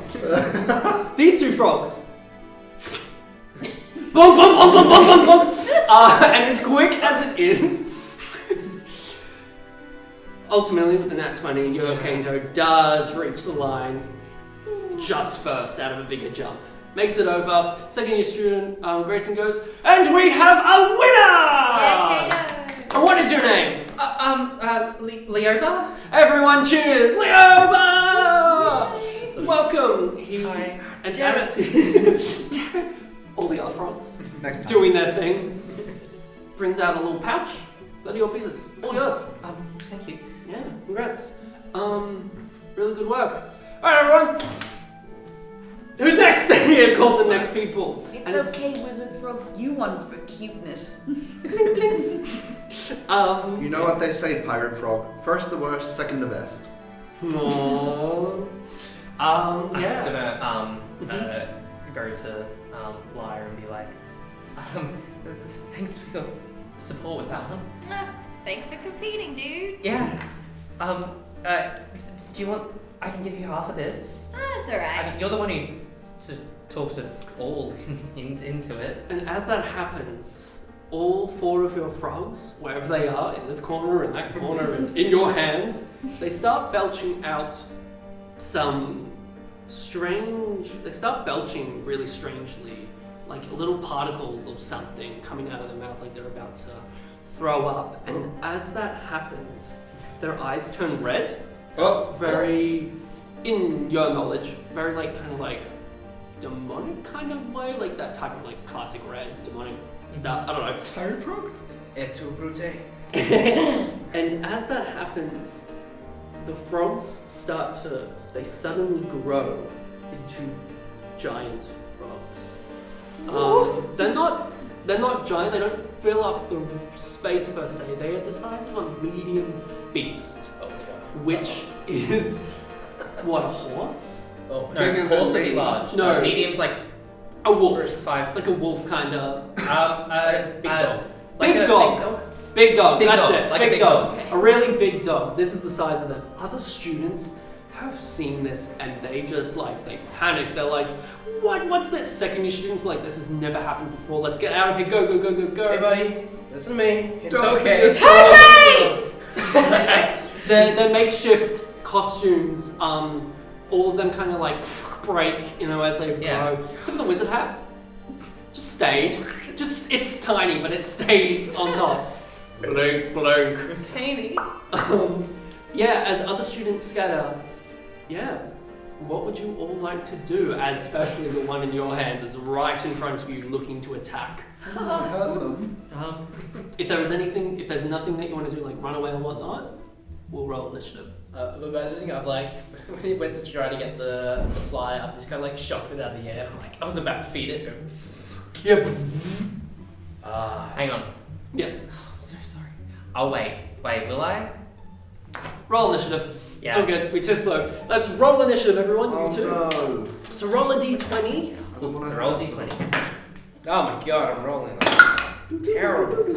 These two frogs. Boom, boom, boom, boom, boom, boom, boom. And as quick as it is, ultimately with the nat 20, your Cane Toad does reach the line just first out of a bigger jump. Makes it over. Second year student, Grayson goes, and we have a winner! And what is your name? Leoba? Everyone cheers! Leoba! Welcome! Hi. And Damn as damn it! All the other frogs Next time. doing their thing. Brings out a little pouch. That are your pieces. All yours. Thank you. Yeah, congrats. Really good work. Alright, everyone. Who's next? He calls the next people. It's And okay, Wizard Frog. You won for cuteness. You know what they say, Pirate Frog? First the worst, second the best. Aww. I'm just Yeah. gonna go to Lyra and be like, thanks for your support with that one. Thanks for competing, dude. Yeah. Do you want? I can give you half of this. That's I alright. mean, you're the one who talked us all into it. And as that happens, all 4 of your frogs, wherever they are, in this corner, in that corner, and in your hands, they start belching out some they start belching really strangely, like little particles of something coming out of their mouth like they're about to throw up. And as that happens, their eyes turn red, very, in your knowledge, very like kind of like demonic kind of way, like that type of like classic red demonic stuff. I don't know. Pirate Frog? Et tu, Brute? And as that happens, the frogs they suddenly grow into giant frogs. They're not giant, they don't fill up the space per se, they are the size of a medium beast, which is, what, a horse? Oh, Bigger No, than also me. large. No. Medium's like A wolf. first 5. Like a wolf kind of. big dog. Like Big a dog. Big dog. Big dog, Big that's dog, it. like a big big dog. dog. A really big dog. This is the size of them. Other students have seen this and they just like, they panic. They're like, what's this? Second year students like, this has never happened before. Let's get out of here. Go, go, go, go, go. Hey, buddy, listen to me. It's Don't okay. be a Their makeshift costumes, all of them kind of like break, as they grow. Except for the wizard hat, just stayed. It's tiny, but it stays on top. Blink, blink. Tiny. As other students scatter, what would you all like to do? Especially the one in your hands is right in front of you, looking to attack. If there's nothing that you want to do, like run away or whatnot, we'll roll initiative. I'm imagining when he went to try to get the fly, I've just kind of like shot it out of the air. I'm like, I was about to feed it. Go. Yep. Hang on. Yes. I'm so sorry. Oh, wait, will I? Roll initiative. Yeah. It's all good. We're too slow. Let's roll initiative, everyone. Oh, You two. no. So roll a d20. So roll d20. Oh my god, I'm rolling. Terrible.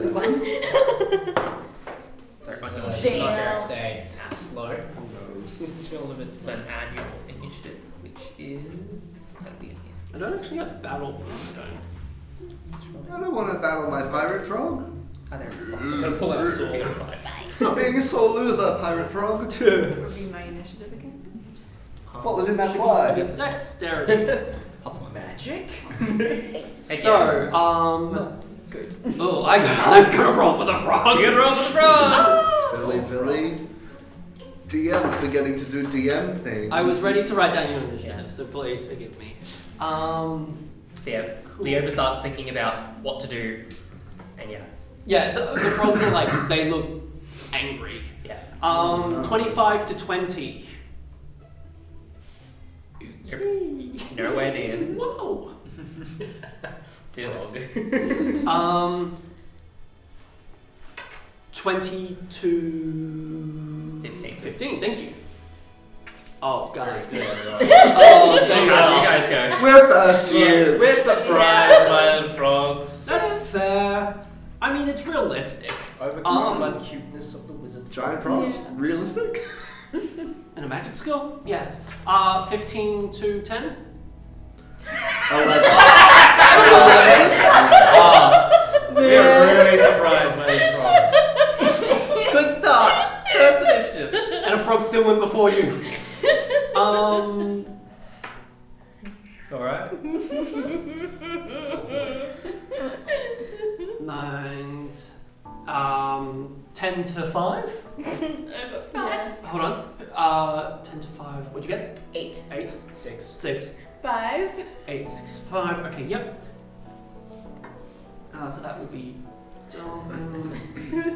Sorry, So, my it's Damn. not stay. It's slow. It's feeling a bit slow. Then add your initiative, which is... That'll be in here. I don't actually have battle. I don't want to battle my pirate frog. Oh, there it is. It's gonna pull out a sword. You got a 5. Stop being a sore loser, pirate frog. What would be my initiative again? What was in that fly? Dexterity. Plus my magic. So, Good. oh, I've got to roll for the frogs. You gotta roll for the frogs! Silly Billy. DM forgetting to do DM things. I was ready to write down your initiative, Yeah. so please forgive me. So Leoba starts thinking about what to do, and the frogs are like, they look angry. 25 to 20. You're nowhere near. Whoa. This. 20 to 15. Thank you. Oh, guys. Very good. Oh, damn. How'd you guys go? We're first years. We're surprised by the frogs. That's fair. I mean, it's realistic. Overcome by the cuteness of the wizard. Giant frogs? Realistic? And a magic skill? Yes. 15 to 10? We're really surprised by these frogs. Good start. First initiative. And a frog still went before you. Alright. 9. 10 to 5? Hold on. 10 to 5. What'd you get? 8. 8. 6. 6. 5. 8, 6, 5. Okay, yep. So that will be.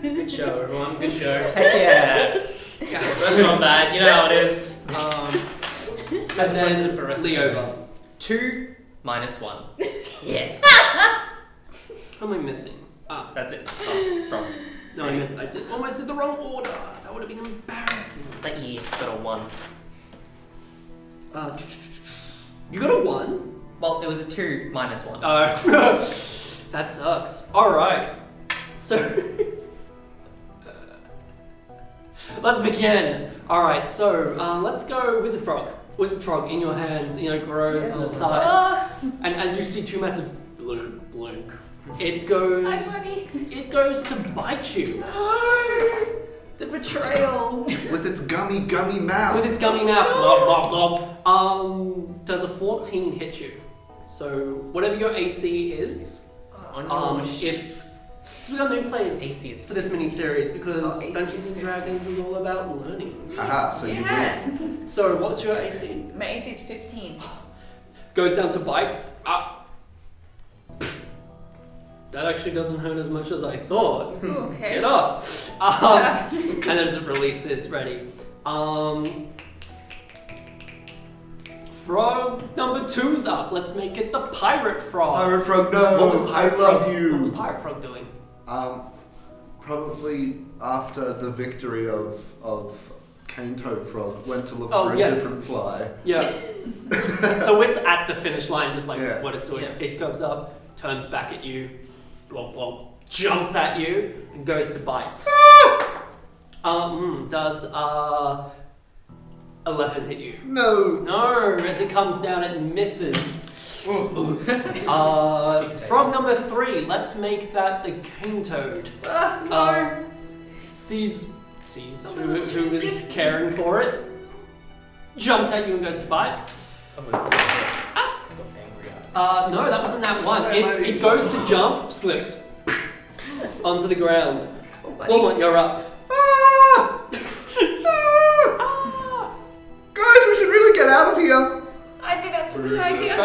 Good show, everyone. Good show. Heck yeah. That's not bad. You know how it is. And then for rest Leoba. 2 minus 1. Yeah. What am I missing? That's it. Oh, from. No, I missed. I almost did the wrong order. That would have been embarrassing. That you got a 1. You got a 1? Well, it was a 2 minus 1. Oh, that sucks. All right. So let's begin. All right. So let's go, Wizard Frog. Wizard Frog in your hands. Grows in the size, and as you see 2 massive blink. It goes. Hi, buddy. It goes to bite you. The betrayal. With its gummy mouth. With its gummy mouth. Glop, glop, glop. Does a 14 hit you? So whatever your AC is, if we got new players AC is for this mini series because AC Dungeons and Dragons is all about learning. Haha, so you win. So what's your AC? My AC is 15. Goes down to bite. That actually doesn't hurt as much as I thought. Okay. Get off. And then as it releases, ready. Frog number 2's up. Let's make it the Pirate Frog. Pirate frog, no. What was Pirate I love Frog? you. What was Pirate Frog doing? Probably after the victory of Cane Toad Frog, went to look Oh, for a yes. different fly. Yeah. So it's at the finish line, just like Yeah. what it's doing. Yeah. It goes up, turns back at you, blop, blop, jumps at you, and goes to bite. Does 11 hit you. No. No, as it comes down, it misses. Oh. Frog number 3, let's make that the cane toad. Sees who is caring for it, jumps at you and goes to bite. It's got angry No, that wasn't that one. It goes to jump, slips onto the ground. Clawmont, you're up. Guys, we should really get out of here. I think that's a good idea.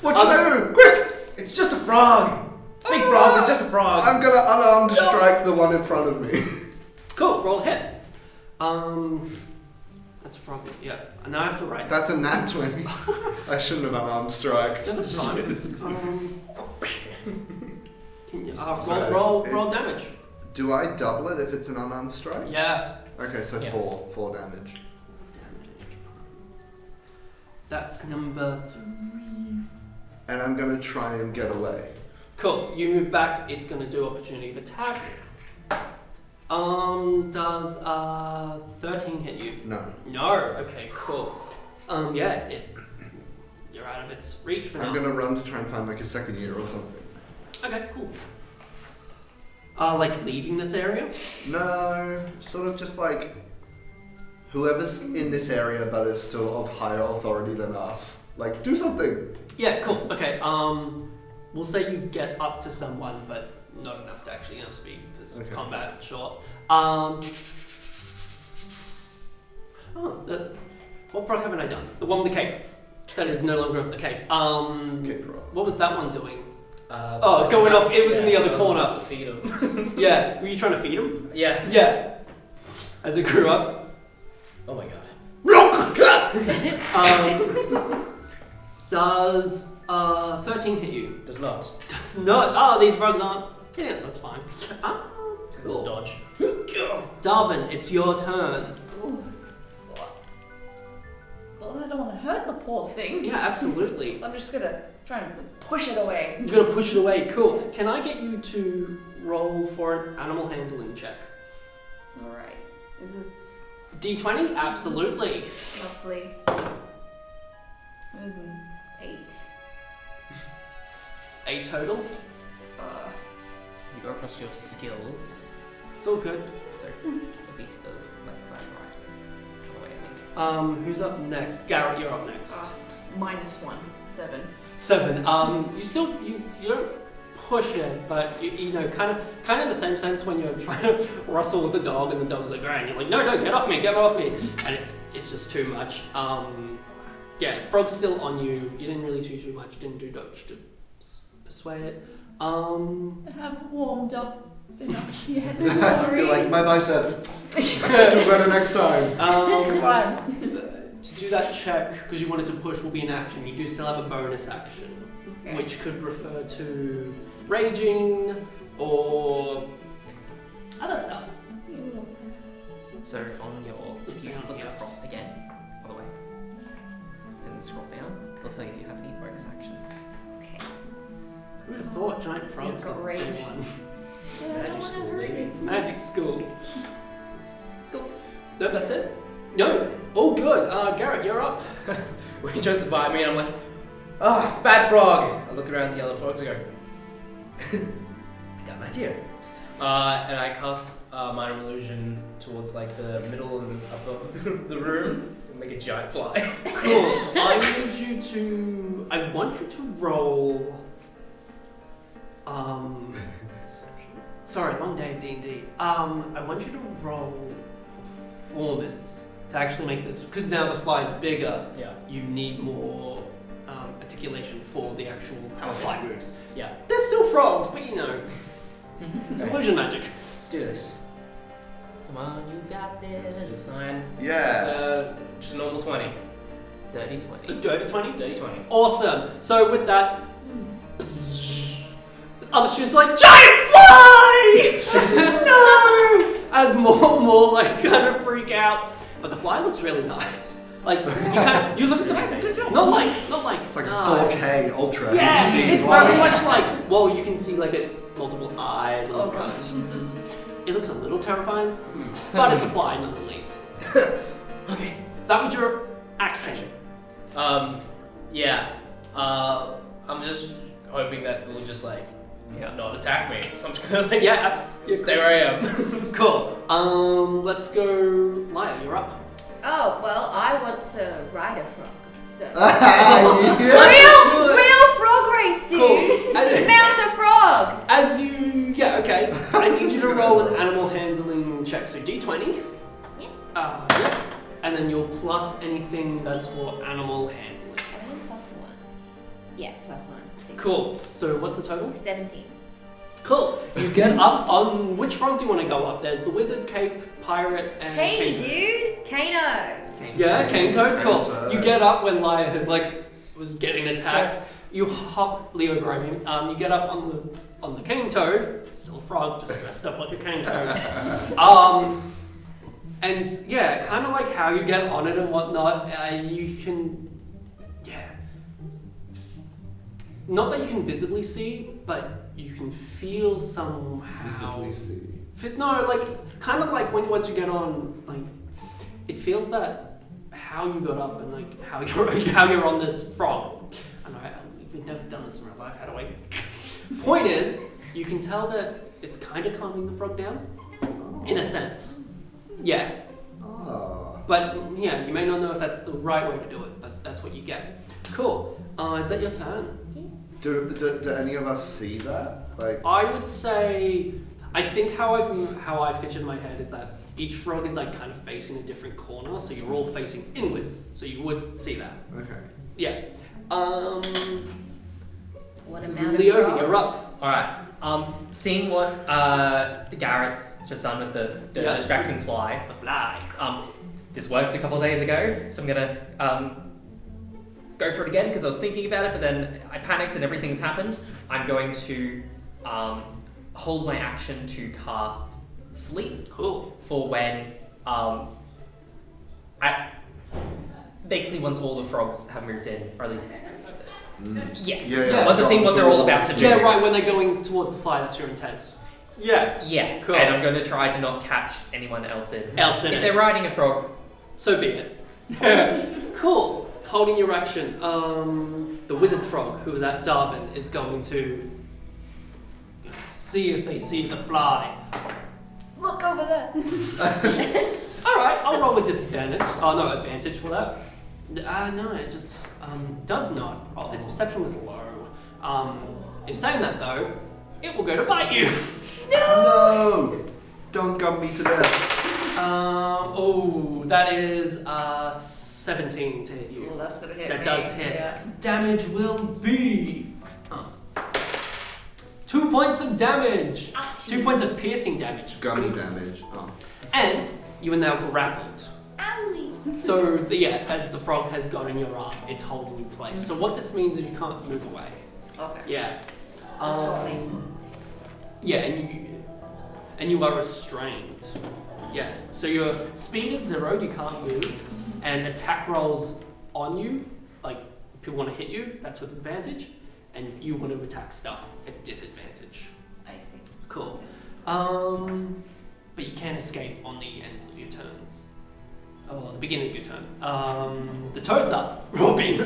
What should I do? Quick! It's just a frog. Big frog. It's just a frog. I'm gonna unarmed strike the one in front of me. Cool, roll hit. That's a frog. Yeah, and now I have to write. That's a nat 20. I shouldn't have unarmed striked. That's fine. Can you, So roll damage. Do I double it if it's an unarmed strike? Yeah. Okay, so Yeah. 4 damage. That's number 3. And I'm gonna try and get away. Cool. You move back. It's gonna do opportunity of attack. Does 13 hit you? No. No. Okay. Cool. Yeah. You're out of its reach for now. I'm gonna run to try and find like a second year or something. Okay. Cool. Like leaving this area? No, sort of just like whoever's in this area but is still of higher authority than us. Like, do something. Yeah. Cool. Okay. We'll say you get up to someone, but not enough to actually speak because Okay. combat. Sure. What frog haven't I done? The one with the cape. That is no longer the cape. Cape frog. What was that one doing? Going off. It was in the other corner. Feed him. Yeah. Were you trying to feed him? Yeah. Yeah. As it grew up. Oh my god. Does 13 hit you? Does not. Does not. Oh, these frogs aren't hitting. That's fine. This Cool. dodge. Darwin, it's your turn. Ooh. Well, I don't want to hurt the poor thing. Yeah, absolutely. I'm just gonna try and push it away. You're gonna push it away. Cool. Can I get you to roll for an animal handling check? Alright. Is it D20? Absolutely. roughly? It is an 8. 8 total. You go across your skills. It's all good. So it'll be to the left, right, all the way, I think. Who's up next? Garrett, you're up next. -1, 7. 7. You don't push it, but you know, kind of in the same sense when you're trying to wrestle with a dog and the dog's like, "Right," and you're like, "No, get off me, and it's just too much. Yeah, frog's still on you. You didn't really do too much. You didn't do much to persuade it. I haven't warmed up enough yet. You're like, my bicep. Do better next time. Come on. To do that check, because you wanted to push, will be an action. You do still have a bonus action, Okay. which could refer to raging or other stuff. So on your, It's if you down flip here. across again, all the way, and then scroll down, it'll tell you if you have any bonus actions. Okay. Who would have thought giant frogs You've got would rage. do one? Magic school, baby. Magic school. Cool. No, that's it? No. All good. Garrett, you're up. When he tries to bite me, I'm like, bad frog. I look around the other frogs and go, I got an idea. And I cast minor illusion towards like the middle and upper of the room and make a giant fly. Cool. I want you to roll. Sorry, long day of D&D. I want you to roll performance to actually make this, because now the fly is bigger. Yeah. You need more articulation for the actual how a fly moves. Yeah. They're still frogs, but you know, it's illusion magic. Let's do this. Come on, you got Let's put the this. sign. Yeah. It's just a normal 20. Dirty A 20. dirty 20. Dirty 20. Awesome. So with that, other students are like, giant fly! No! As more like kind of freak out. But the fly looks really nice. Like you look at the not like It's like nice. 4K Ultra Yeah, HD. it's very much like, well, you can see like its multiple eyes on the Oh, front. It looks a little terrifying, but it's a fly nonetheless. Okay. That was your action. Yeah. I'm just hoping that it will just like not attack me. So I'm just gonna like stay where I am. Cool. Let's go. Lyra, you're up. Oh, well, I want to ride a frog. So. Yeah. Real frog race, dude! Cool. Mount a frog! As you, okay. I need you to roll an animal handling check. So D20s. Yeah. And then you'll plus anything that's for animal handling. Everything +1. Yeah, +1. Cool. So what's the total? 17. Cool. You get up on which frog do you want to go up? There's the wizard, cape, pirate, and Hey, cane toad. dude! Kano! Yeah, cane toad. Cool. Cane toad. You get up when Lyra was getting attacked. You hop, Leo grabbing. You get up on the cane toad. It's still a frog, just dressed up like a cane toad. And yeah, kind of like how you get on it and whatnot. You can, not that you can visibly see, but you can feel somehow. Visibly see. No, like kind of like once you get on, like it feels that how you got up and like how you're on this frog. I know we've never done this in real life. How do I? Point is, you can tell that it's kind of calming the frog down, in a sense. Yeah. Oh. But yeah, you may not know if that's the right way to do it, but that's what you get. Cool. Is that your turn? Do any of us see that? Like. I would say, I think how I pictured in my head is that each frog is like kind of facing a different corner, so you're all facing inwards, so you would see that. Okay. Yeah. What amount Leo, of frog? you're up. Alright. Seeing what Garrett's just done with the Yes. distracting fly. The fly. This worked a couple of days ago, so I'm gonna go for it again because I was thinking about it, but then I panicked and everything's happened. I'm going to hold my action to cast Sleep Cool. for when basically once all the frogs have moved in, or at least Yeah. Once I've seen what they're all about to do. Yeah, right. When they're going towards the fly, that's your intent. Yeah. Yeah, Cool. and I'm going to try to not catch anyone else in. Else in If it. they're riding a frog, So be it. Cool. Holding your action. The wizard frog who was at Darwin is going to see if they see the fly. Look over there. Alright, I'll roll with disadvantage. Oh, no, advantage for that. No, it just does not roll. Its perception was low. In saying that, though, it will go to bite you. No! Don't gum me to death. That is 17 to hit you. Well, that's gonna hit That me. does hit. Yeah. Damage will be 2 points of damage. 2 points of piercing damage. Gummy damage. Oh. And you are now grappled. Owie. So as the frog has got in your arm, it's holding you in place. So what this means is you can't move away. Okay. Yeah. That's lovely. Yeah, and you are restrained. Yes. So your speed is 0, you can't move, and attack rolls on you, like if people want to hit you, that's with advantage, and if you want to attack stuff at disadvantage. I see. Cool. But you can escape on the ends of your turns. Oh, the beginning of your turn. The toad's up. Robin.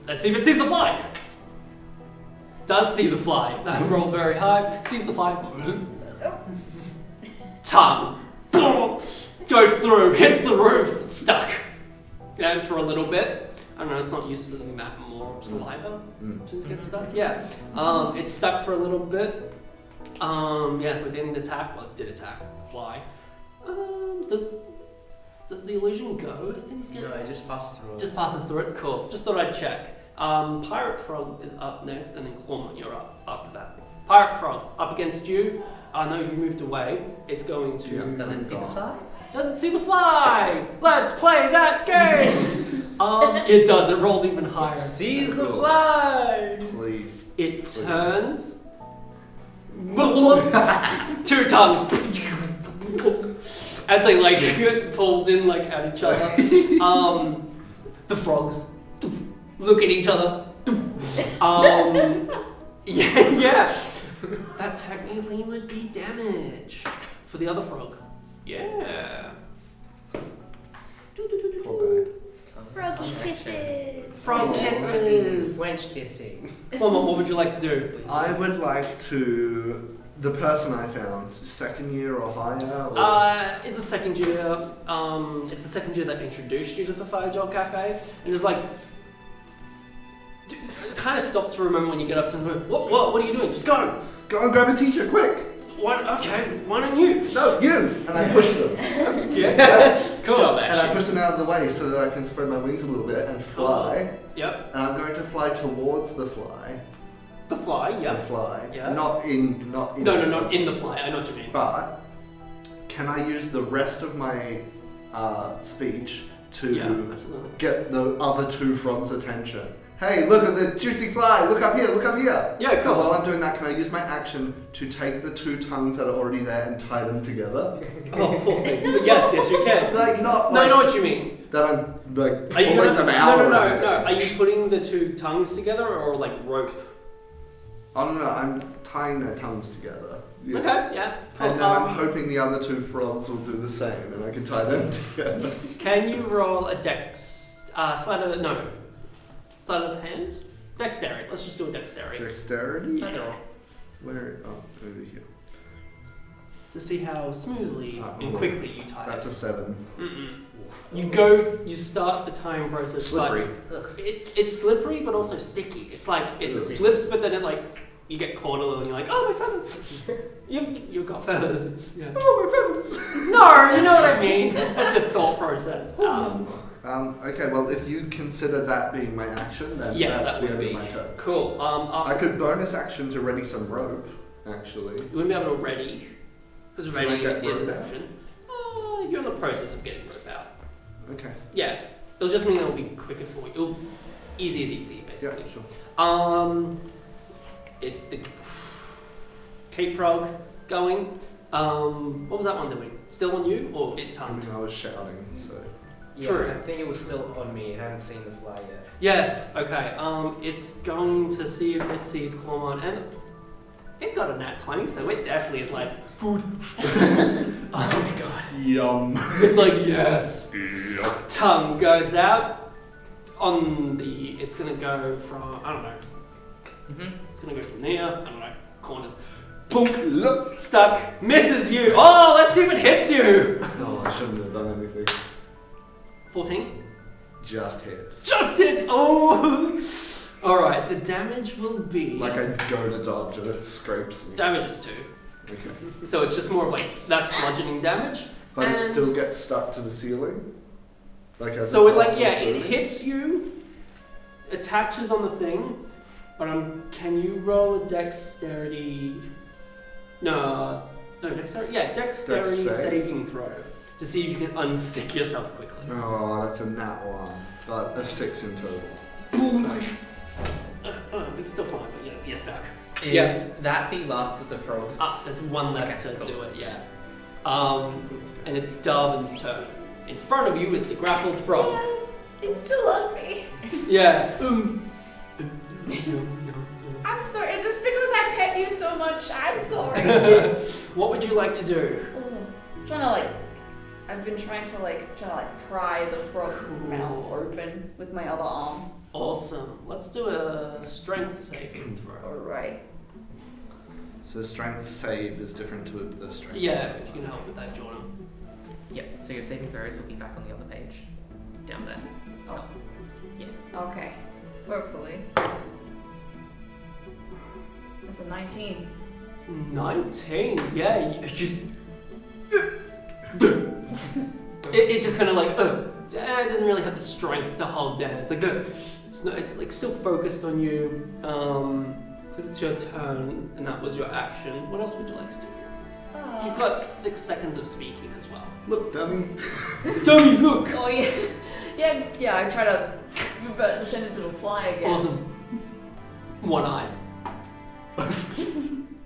Let's see if it sees the fly. Does see the fly. Roll very high. Sees the fly. Tongue. Boom. Goes through. Hits the roof. Stuck. And for a little bit. I don't know. It's not used to the map more saliva to get stuck. Yeah. It's stuck for a little bit. So it didn't attack. Well, it did attack. Fly. Does the illusion go if things get... No, it just passes through. Just passes through it? Cool. Just thought I'd check. Pirate Frog is up next, and then Clawmont, you're up after that. Pirate Frog, up against you. No, you moved away. It's going to... does it see the fly? Does it see the fly? Let's play that game! It does. It rolled even higher. Sees the Cool. fly. Please. It turns... 2 tongues. As they pulled in at each other. The frogs look at each other. Yeah. That technically would be damage for the other frog. Yeah. Poor guy. Froggy kisses. Frog kisses. French kissing. What would you like to do? I would like to. The person I found, second year or higher? Or? It's the second year. It's the second year that introduced you to the Fire Joel Cafe, and it's like, it kind of stops for a moment when you get up to him. And go, what are you doing? Just go. Go and grab a teacher, quick! Okay, why don't you? No, you! And I push them. Yeah. Cool. And I push them out of the way so that I can spread my wings a little bit and fly. Yep. And I'm going to fly towards the fly. The fly, yeah. The fly. Yeah. Not in. No, not in the fly. I know what you mean. But can I use the rest of my speech to absolutely. get the other two frogs' attention? Hey, look at the juicy fly! Look up here! Look up here! Yeah, cool. And while I'm doing that, can I use my action to take the two tongues that are already there and tie them together? Oh, poor things. But yes, you can. Like not. No, Like, I know what you mean. That I'm like Are you pulling them out. No. or anything. Are you putting the two tongues together or like rope? Oh no, I'm tying their tongues together. Yeah. Okay, yeah. Cool. And then I'm hoping the other two frogs will do the same, and I can tie them together. Can you roll a sleight of hand? Dexterity. Let's just do a dexterity. Dexterity? Either. Where? Oh, over here. To see how smoothly and quickly you tie That's it. a 7. You start the tying process. Slippery. But it's slippery, but also sticky. It's like it Slippery. slips, but then it like you get caught a little, and you're like, oh my feathers. You've got feathers. It's yeah. Oh, my feathers! No, you know what I mean. That's your thought process. Okay, well, if you consider that being my action, then Yes, that's that the would end be. of my turn. Cool. I After could bonus action to ready some rope, actually. you wouldn't be able to ready, because Can I ready get is an rope out? action. You're in the process of getting rope out. Okay. Yeah, it'll just mean it'll be quicker for you. It'll easier DC basically. Yeah, sure. It's the Cape Frog going. What was that one doing? Still on you or it I tongued? mean, I was shouting, so. Yeah, True. I think it was still on me. I hadn't seen the fly yet. Yes. Okay. It's going to see if it sees Clawmon, and it got a nat 20, so it definitely is like food. Oh my god. Yum. It's like yes. Tongue goes out on the. It's gonna go from I don't know. It's gonna go from there. I don't know. Corners. Boom. Look. Stuck. Misses you. Oh, let's see if it hits you. Oh, I shouldn't have done anything. 14. Just hits. Just hits. Oh. All right. The damage will be. Like I go to dodge and it scrapes me. Damage is 2. Okay. So it's just more of like that's bludgeoning damage. But it And- still gets stuck to the ceiling? Like as So it passes it through? hits you, attaches on the thing, but can you roll a dexterity? No, dexterity. Yeah, dexterity Dex save. saving throw to see if you can unstick yourself quickly. Oh, that's a nat 1. But a 6 in total. Boom! It's still fine, but yeah, you're stuck. Is Yes. that the last of the frogs? There's one left Okay, to cool. do it. Yeah. And it's Darwin's turn. In front of you is the grappled frog. It's still on me. Yeah. I'm sorry. It's just because I pet you so much. I'm sorry. What would you like to do? I've been trying to pry the frog's Cool. mouth open with my other arm. Awesome. Let's do a strength saving throw. Alright. So strength save is different to the strength. Yeah, if you can help with that, Jordan. Yep, so your saving throws will be back on the other page. Down there. Oh. Yeah. Okay. Hopefully. That's a 19. 19. Yeah, you just. it just kind of like it doesn't really have the strength to hold down. It's like it's like still focused on you because it's your turn and that was your action. What else would you like to do? You've got 6 seconds of speaking as well. Look, dummy. Dummy, look. Oh yeah. Yeah, I try to send it to a fly again. Awesome. One eye.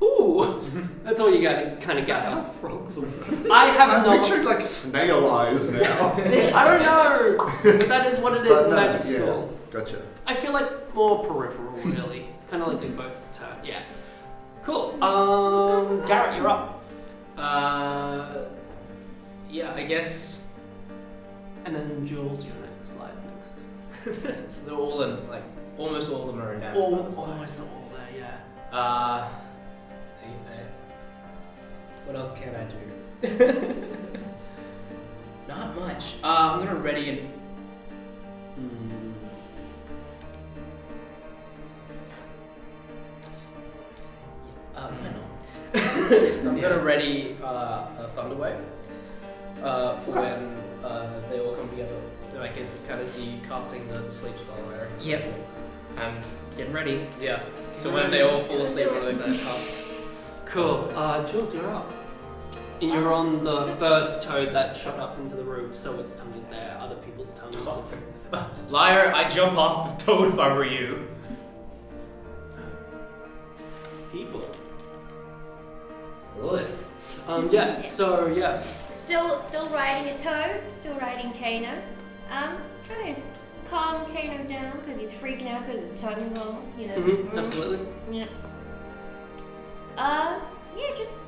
Ooh, that's all you gotta kind of get. How frogs are. I have I'm no. picturing like snail eyes now. I don't know, but that is what it is But in no, magic yeah, school. Gotcha. I feel like more peripheral, really. It's kind of like they both turn. Yeah. Cool. Garrett, you're up. Yeah, I guess. And then Jules, you're next. Lies next. So they're all in, like, almost all of them are in damage. Almost not all there, yeah. What else can I do? Not much. I'm gonna ready and. Why not? I'm gonna ready a thunder wave for when they all come together. And I can kind of see you casting the sleep spell there. Yep. I'm getting ready. Yeah. So when they all fall asleep, what are they gonna cast? Cool. Jules, you're up. And you're on the first toad that shot up into the roof, so its tongue is there. Other people's tongues. Liar, I'd jump off the toad if I were you. People. Good. Yeah. So yeah. Still riding a toad, still riding Kano. Trying to calm Kano down because he's freaking out because his tongue is all, Absolutely. Yeah. Yeah, just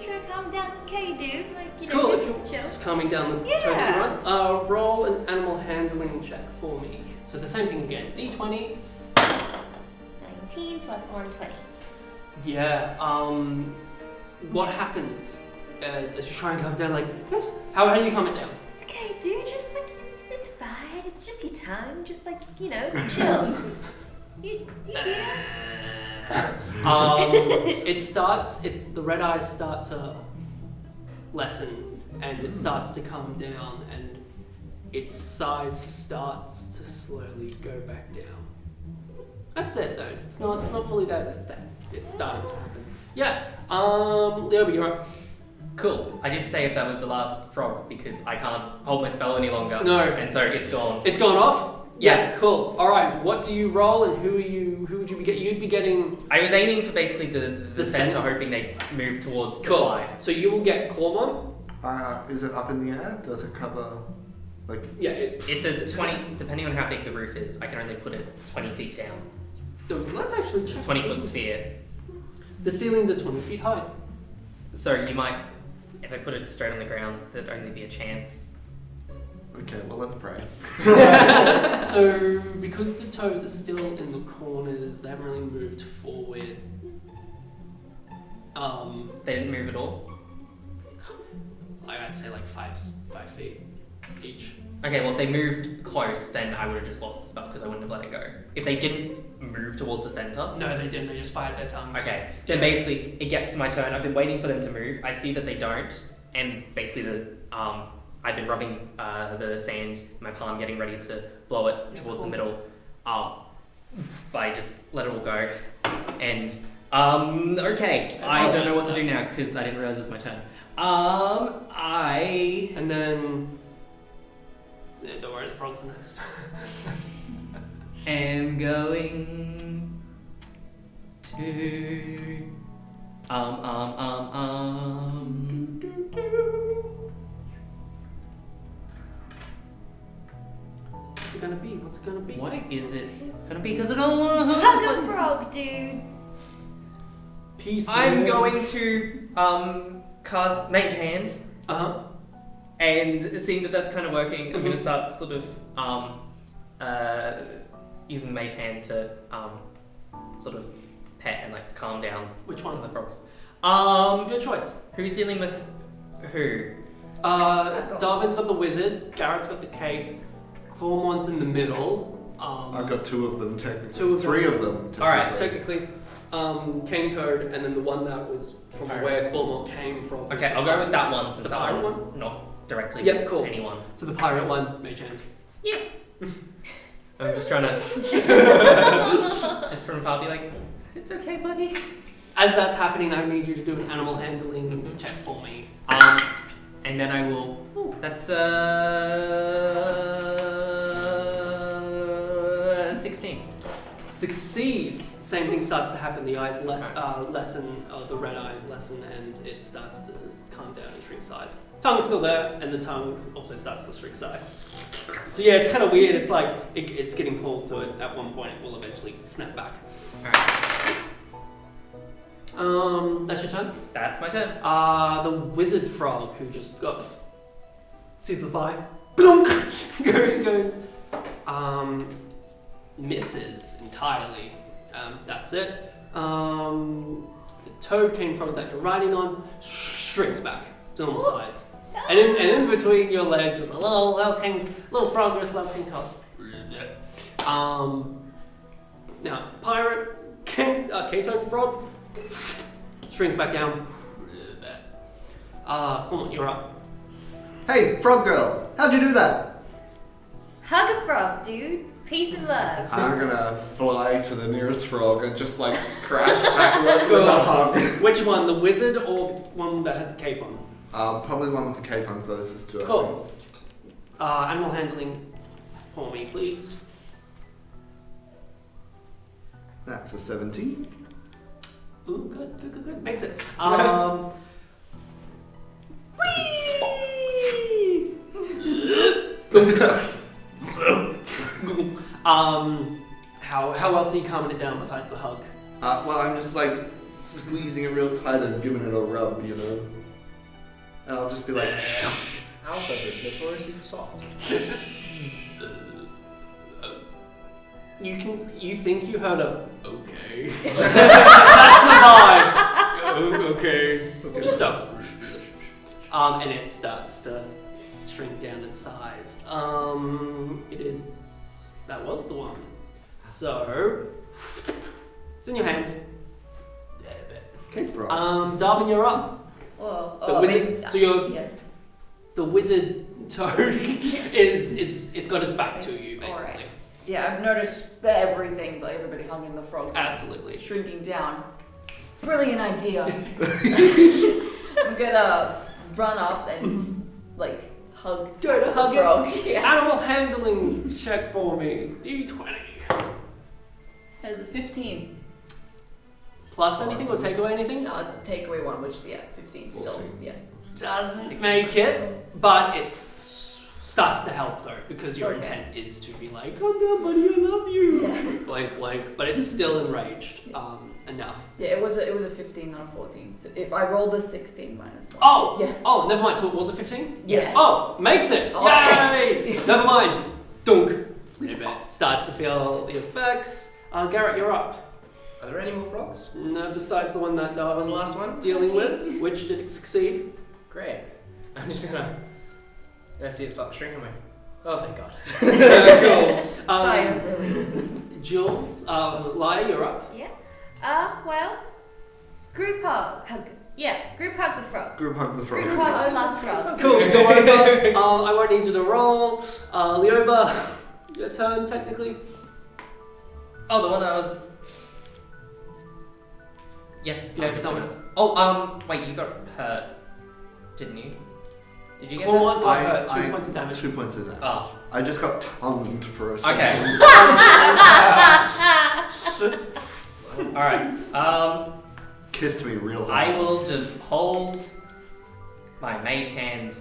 try to calm him down. It's okay, dude. Like, Cool. just If you're chill. just calming down the toad Yeah. run. Roll an animal handling check for me. So the same thing again. D20. 19 plus 120. Yeah. What happens as you try and calm down? Like, what? How do you calm it down? It's okay, dude. Just like it's fine. It's just your tongue. Just like just chill. you It starts. The red eyes start to lessen, and it starts to calm down, and its size starts to slowly go back down. That's it, though. It's not fully there, but it's there. It's starting to happen. Yeah. Leo, you're up. Cool. I did say if that was the last frog because I can't hold my spell any longer. No. And so it's gone. It's gone off. Yeah. Cool. All right. What do you roll, and who would you be getting? You'd be getting. I was aiming for basically the The center, center. hoping they move towards the Cool. fly. So you will get Clawmon. Is it up in the air? Does it cover, like... Yeah. It's a 20, depending on how big the roof is, I can only put it 20 feet down. Let's actually It's a check. 20-foot sphere. The ceilings are 20 feet high. So you might, if I put it straight on the ground, there'd only be a chance. Okay, well, let's pray. So, because the toads are still in the corners, they haven't really moved forward. They didn't move at all? I'd say like 5 feet each. Okay, well if they moved close, then I would have just lost the spell because I wouldn't have let it go. If they didn't move towards the center... No, they didn't. They just fired their tongues. Okay, then basically it gets to my turn. I've been waiting for them to move. I see that they don't, and basically I've been rubbing the sand in my palm, getting ready to blow it towards the middle. But I just let it all go. And okay, I don't know what to do now because I didn't realize it was my turn. And then... Yeah, don't worry, the frogs are next. am going to What's it gonna be? What's it gonna be? What is it gonna be? Because I don't want to Hug a frog, dude. Peace. I'm going to cast Mage Hand, and seeing that that's kind of working, I'm going to start sort of using Mage Hand to sort of pet and like calm down. Which one? The frogs. Your choice. Who's dealing with who? Darvin's got the wizard. Garrett's got the cape. Clawmon's in the middle. I've got two of them, technically. Two of them. Three of them, technically. Alright, technically, Cane Toad, and then the one that was from where Clawmon came from. Okay, I'll go with that one since The that pirate one's one? not directly Yep, with cool. anyone. So the pirate one, Mage Hand. I'm just trying to just from afar be like, it's okay, buddy. As that's happening, I need you to do an animal handling check for me. And then I will. That's 16. Succeeds. Same thing starts to happen. The eyes lessen, the red eyes lessen, and it starts to calm down and shrink size. Tongue's still there, and the tongue also starts to shrink size. So yeah, it's kind of weird. It's like it's getting pulled, so at one point it will eventually snap back. Alright. That's your turn. That's my turn. The wizard frog who just got sees the fly. Blunk! Goes. Misses entirely. That's it. The toe came from that you're riding on, shrinks back to normal size. And in between your legs is a little frog with little pink top. Now it's the pirate, K-toed frog, shrinks back down. Clement, you're up. Hey, frog girl, how'd you do that? Hug a frog, dude. Peace and love. I'm gonna fly to the nearest frog and just like crash tackle it with a hug. Which one, the wizard or the one that had the cape on? Probably one with the cape on closest to it. Cool. Animal handling for me, please. That's a 17. Ooh, good. Makes it. How else are you calming it down besides the hug? Well, I'm just like squeezing it real tight and giving it a rub, you know. And I'll just be like, shh. Alpha is notoriously soft. You think you heard a okay. That's the vibe. Okay. Just stop. And it starts to shrink down in size. That was the one. So it's in your hands. Okay, bro. Darwin, you're up. Well, The wizard. The wizard toad it's got its back to you basically. Alright. Yeah, I've noticed that everything, like everybody hugging the frogs, Absolutely. is shrinking down. Brilliant idea. I'm gonna run up and like hug Go to the hug frog. it. Yeah. Animal handling check for me. D20. There's a 15. Plus anything or take away anything? No, take away one, which 15 still. 14. Yeah. Doesn't make it, but it starts to help though, because your intent is to be like, calm down buddy, I love you. Yeah. Blank, but it's still enraged enough. Yeah, it was a 15, not a 14. So if I rolled a 16 minus 1. Oh! Yeah. Oh, never mind, so it was a 15? Yeah. Oh, makes it! Okay. Yay! Never mind. Dunk. Starts to feel the effects. Garrett, you're up. Are there any more frogs? No, besides the one that I was the last one? dealing with, which did succeed. Great. I'm just gonna see it start shrinking away. Oh, thank God. Cool. Sigh of relief. Jules, Laia, you're up. Yeah. Well, group hug. Group hug the frog. Group hug the frog. Group hug the last frog. Cool, go over. I won't need you to roll. Leoba, your turn technically. Oh, the one that was. Yeah. Yeah, Dominic. Oh, wait, you got hurt, didn't you? Did you get Cool, hurt? one got hurt, 2 points of damage. 2 points of damage. Oh. I just got tongued for a Okay. second. Alright. Kissed me real hard. I will just hold my mage hand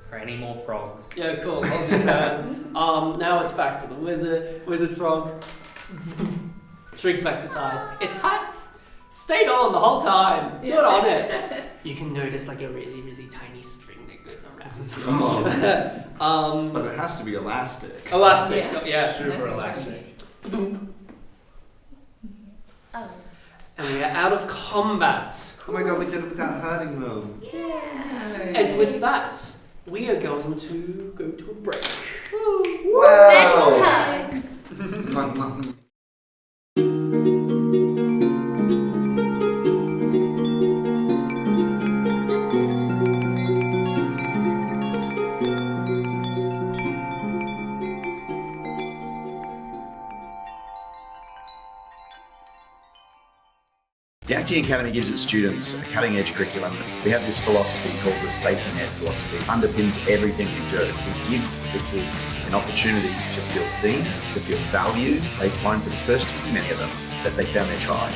for any more frogs. Yeah, cool. Hold your turn. Now it's back to the wizard frog. Shrinks back to size. It's hot. Stayed on the whole time. Good on it. You can notice like a really, really tiny string that goes around. But it has to be elastic. Elastic. Yeah. Super elastic. Oh. And we are out of combat. Oh my god, we did it without hurting them. Yeah. And with that, we are going to go to a break. Magical hugs. The Acting Academy gives its students a cutting-edge curriculum. We have this philosophy called the safety net philosophy. It underpins everything we do. We give the kids an opportunity to feel seen, to feel valued. They find for the first time, many of them, that they found their tribe.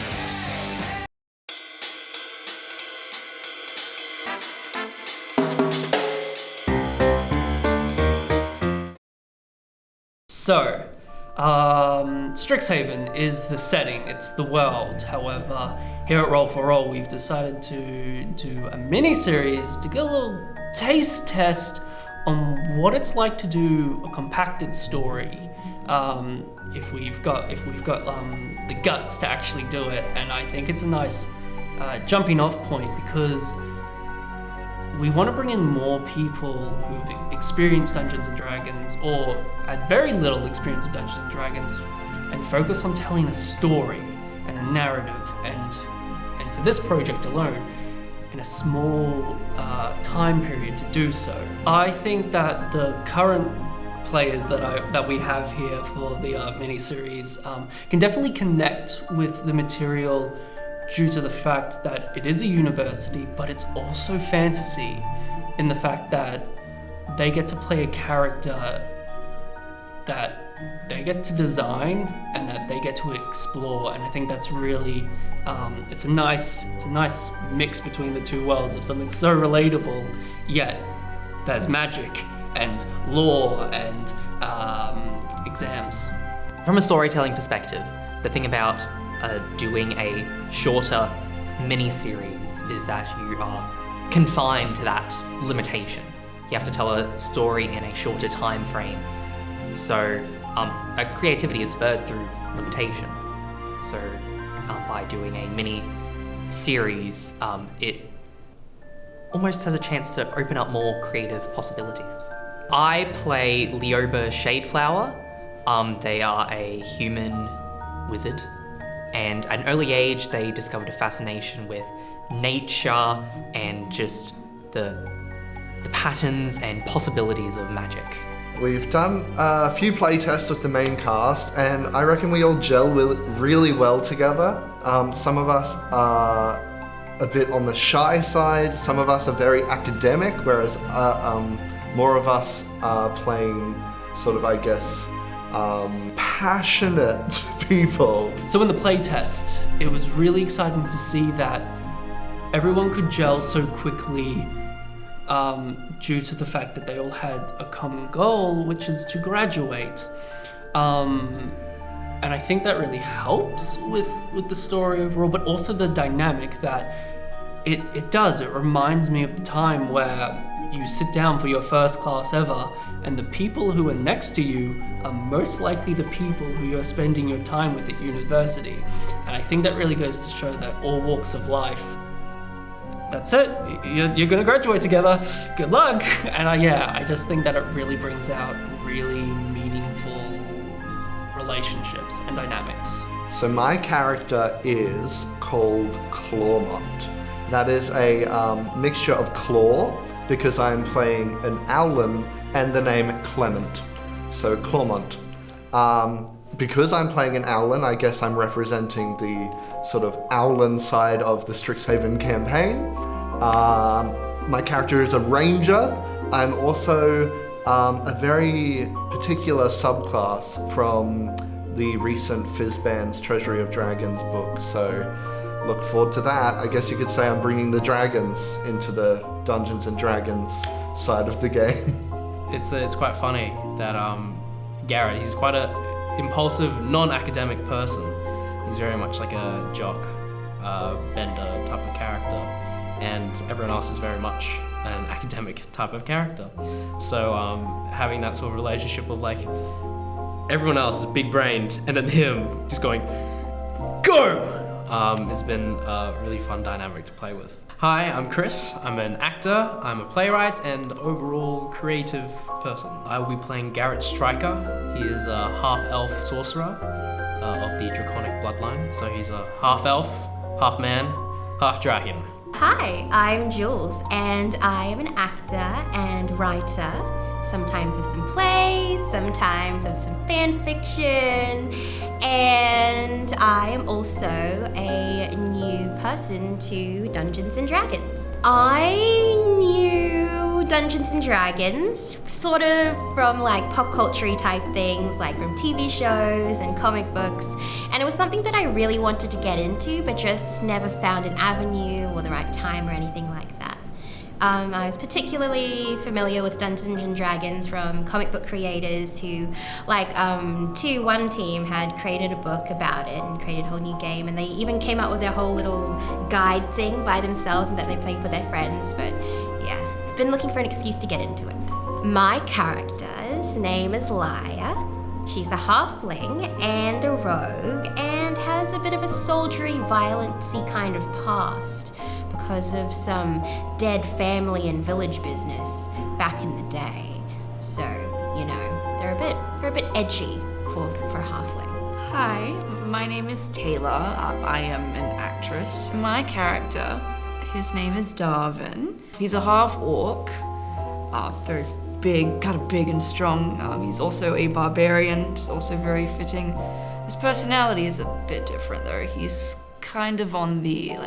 So, Strixhaven is the setting, it's the world. However, here at Roll for Roll, we've decided to do a mini-series to get a little taste test on what it's like to do a compacted story. If we've got the guts to actually do it, and I think it's a nice jumping off point because we want to bring in more people who've experienced Dungeons and Dragons or had very little experience of Dungeons and Dragons, and focus on telling a story and a narrative, and for this project alone, in a small time period to do so. I think that the current players that we have here for the miniseries can definitely connect with the material due to the fact that it is a university, but it's also fantasy in the fact that they get to play a character that they get to design and that they get to explore, and I think that's really it's a nice mix between the two worlds of something so relatable, yet there's magic and lore and exams. From a storytelling perspective, the thing about doing a shorter mini-series is that you are confined to that limitation. You have to tell a story in a shorter time frame. So creativity is spurred through limitation. So by doing a mini-series, it almost has a chance to open up more creative possibilities. I play Leoba Shadeflower. They are a human wizard, and at an early age they discovered a fascination with nature and just the patterns and possibilities of magic. We've done a few playtests with the main cast, and I reckon we all gel really well together. Some of us are a bit on the shy side, some of us are very academic, whereas more of us are playing sort of, I guess, passionate people. So in the playtest, it was really exciting to see that everyone could gel so quickly due to the fact that they all had a common goal, which is to graduate. And I think that really helps with the story overall, but also the dynamic that it does. It reminds me of the time where you sit down for your first class ever, and the people who are next to you are most likely the people who you're spending your time with at university. And I think that really goes to show that all walks of life, that's it, you're gonna graduate together, good luck. And I just think that it really brings out really meaningful relationships and dynamics. So my character is called Clawmont. That is a mixture of claw, because I'm playing an Owlin, and the name Clement. So Clawmont. Because I'm playing an Owlin, I guess I'm representing the sort of Owlin side of the Strixhaven campaign. My character is a ranger. I'm also a very particular subclass from the recent Fizzband's Treasury of Dragons book, so look forward to that. I guess you could say I'm bringing the dragons into the Dungeons and Dragons side of the game. It's quite funny that Garrett, he's quite a impulsive, non-academic person. He's very much like a jock, bender type of character, and everyone else is very much an academic type of character. So having that sort of relationship with like everyone else is big-brained, and then him just going, go! Has been a really fun dynamic to play with. Hi, I'm Chris. I'm an actor, I'm a playwright, and overall creative person. I will be playing Garrett Stryker. He is a half-elf sorcerer of the Draconic bloodline. So he's a half-elf, half-man, half-dragon. Hi, I'm Jules, and I am an actor and writer. Sometimes of some plays, sometimes of some fan fiction, and I am also a new person to Dungeons and Dragons. I knew Dungeons and Dragons sort of from like pop culture-y type things, like from TV shows and comic books, and it was something that I really wanted to get into, but just never found an avenue or the right time or anything like that. I was particularly familiar with Dungeons and Dragons from comic book creators who, like, one team had created a book about it and created a whole new game, and they even came up with their whole little guide thing by themselves and that they played with their friends. But yeah, I've been looking for an excuse to get into it. My character's name is Lyra. She's a halfling and a rogue and has a bit of a soldiery, violency kind of past because of some dead family and village business back in the day. So, you know, they're a bit edgy for a halfling. Hi, my name is Taylor. I am an actress. My character, his name is Darvin. He's a half-orc, very big, kind of big and strong. He's also a barbarian, which is also very fitting. His personality is a bit different though. He's kind of on the,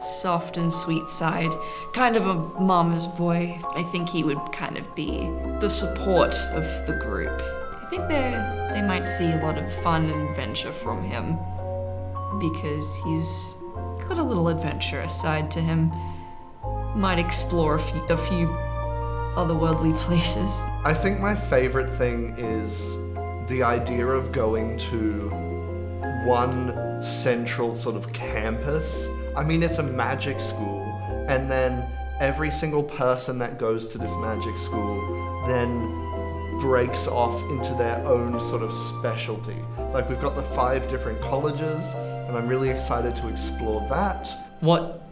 soft and sweet side, kind of a mama's boy. I think he would kind of be the support of the group. I think they might see a lot of fun and adventure from him because he's got a little adventurous side to him. Might explore a few otherworldly places. I think my favorite thing is the idea of going to one central sort of campus. I mean, it's a magic school, and then every single person that goes to this magic school then breaks off into their own sort of specialty. Like, we've got the 5 different colleges, and I'm really excited to explore that. What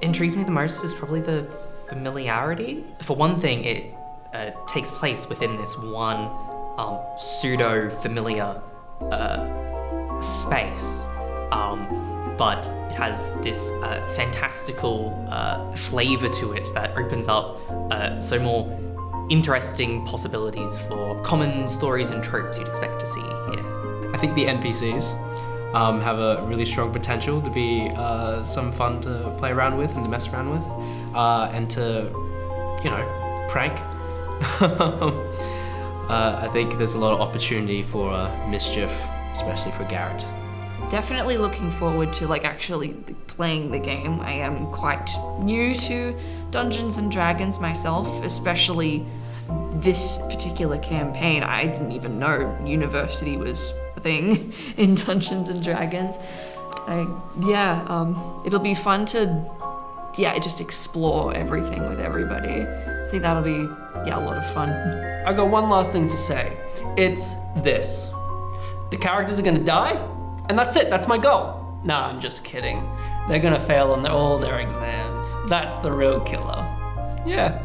intrigues me the most is probably the familiarity. For one thing, it takes place within this one pseudo-familiar space, but it has this fantastical flavor to it that opens up so more interesting possibilities for common stories and tropes you'd expect to see here. I think the NPCs have a really strong potential to be some fun to play around with and to mess around with, and to, prank. I think there's a lot of opportunity for mischief, especially for Garrett. Definitely looking forward to actually playing the game. I am quite new to Dungeons and Dragons myself, especially this particular campaign. I didn't even know university was a thing in Dungeons and Dragons. It'll be fun to just explore everything with everybody. I think that'll be a lot of fun. I got one last thing to say. It's this. The characters are gonna die, and that's it, that's my goal. Nah, I'm just kidding. They're gonna fail on all their exams. That's the real killer. Yeah.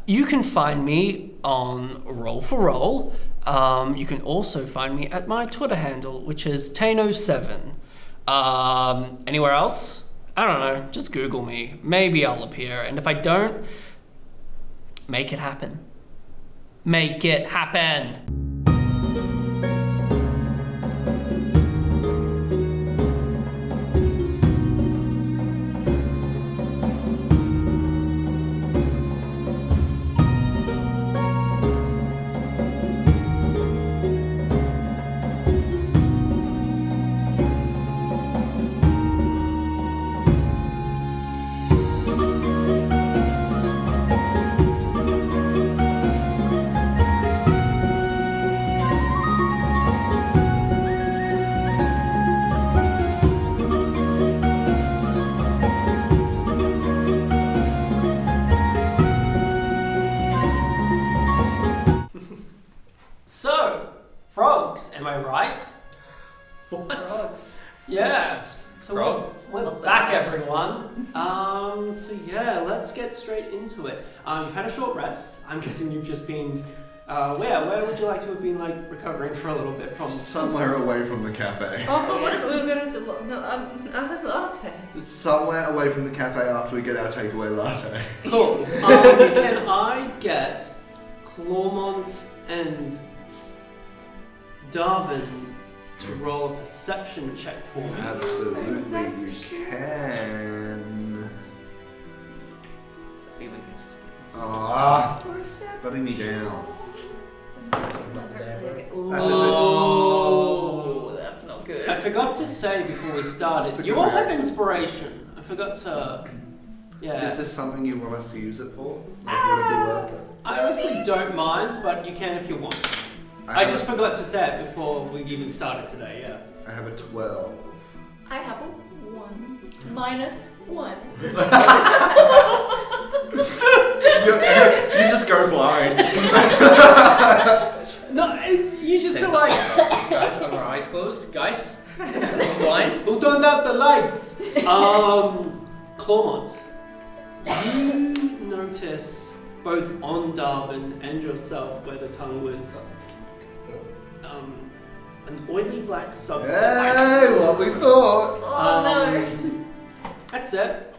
You can find me on Roll for Roll. You can also find me at my Twitter handle, which is Tano7. Anywhere else? I don't know, just Google me. Maybe I'll appear, and if I don't, make it happen. Make it happen! So, frogs, am I right? What? Frogs. Yeah. So Frogs. we're back, everyone. Let's get straight into it. You've had a short rest. I'm guessing you've just been, where would you like to have been, recovering for a little bit from? Somewhere away from the cafe. Oh, what we were going to I had latte. Somewhere away from the cafe after we get our takeaway latte. Cool. Can I get Clawmont and Darvin to roll a perception check for me? Absolutely, you can. Putting me down. Oh, that's not good. I forgot to say before we started, That's a you good all have reaction. inspiration. I forgot to, Is this something you want us to use it for? Would it be worth it? I honestly don't mind, but you can if you want. I just forgot to say it before we even started today, yeah. I have a 12. I have a 1. -1. You just go blind. No, you just are like, Guys, have our eyes closed. Guys, blind. who turned out the lights? Clawmont, you notice both on Darwin and yourself where the tongue was an oily black substance. Hey, what we thought. Oh no. That's it.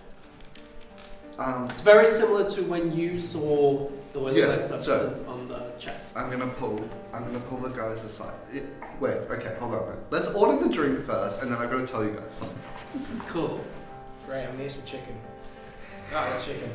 It's very similar to when you saw the oily black substance on the chest. I'm gonna pull the guys aside. Wait, okay, hold on. Let's order the drink first, and then I'm gonna tell you guys something. Cool. Great, I'm eating some chicken. Oh, chicken.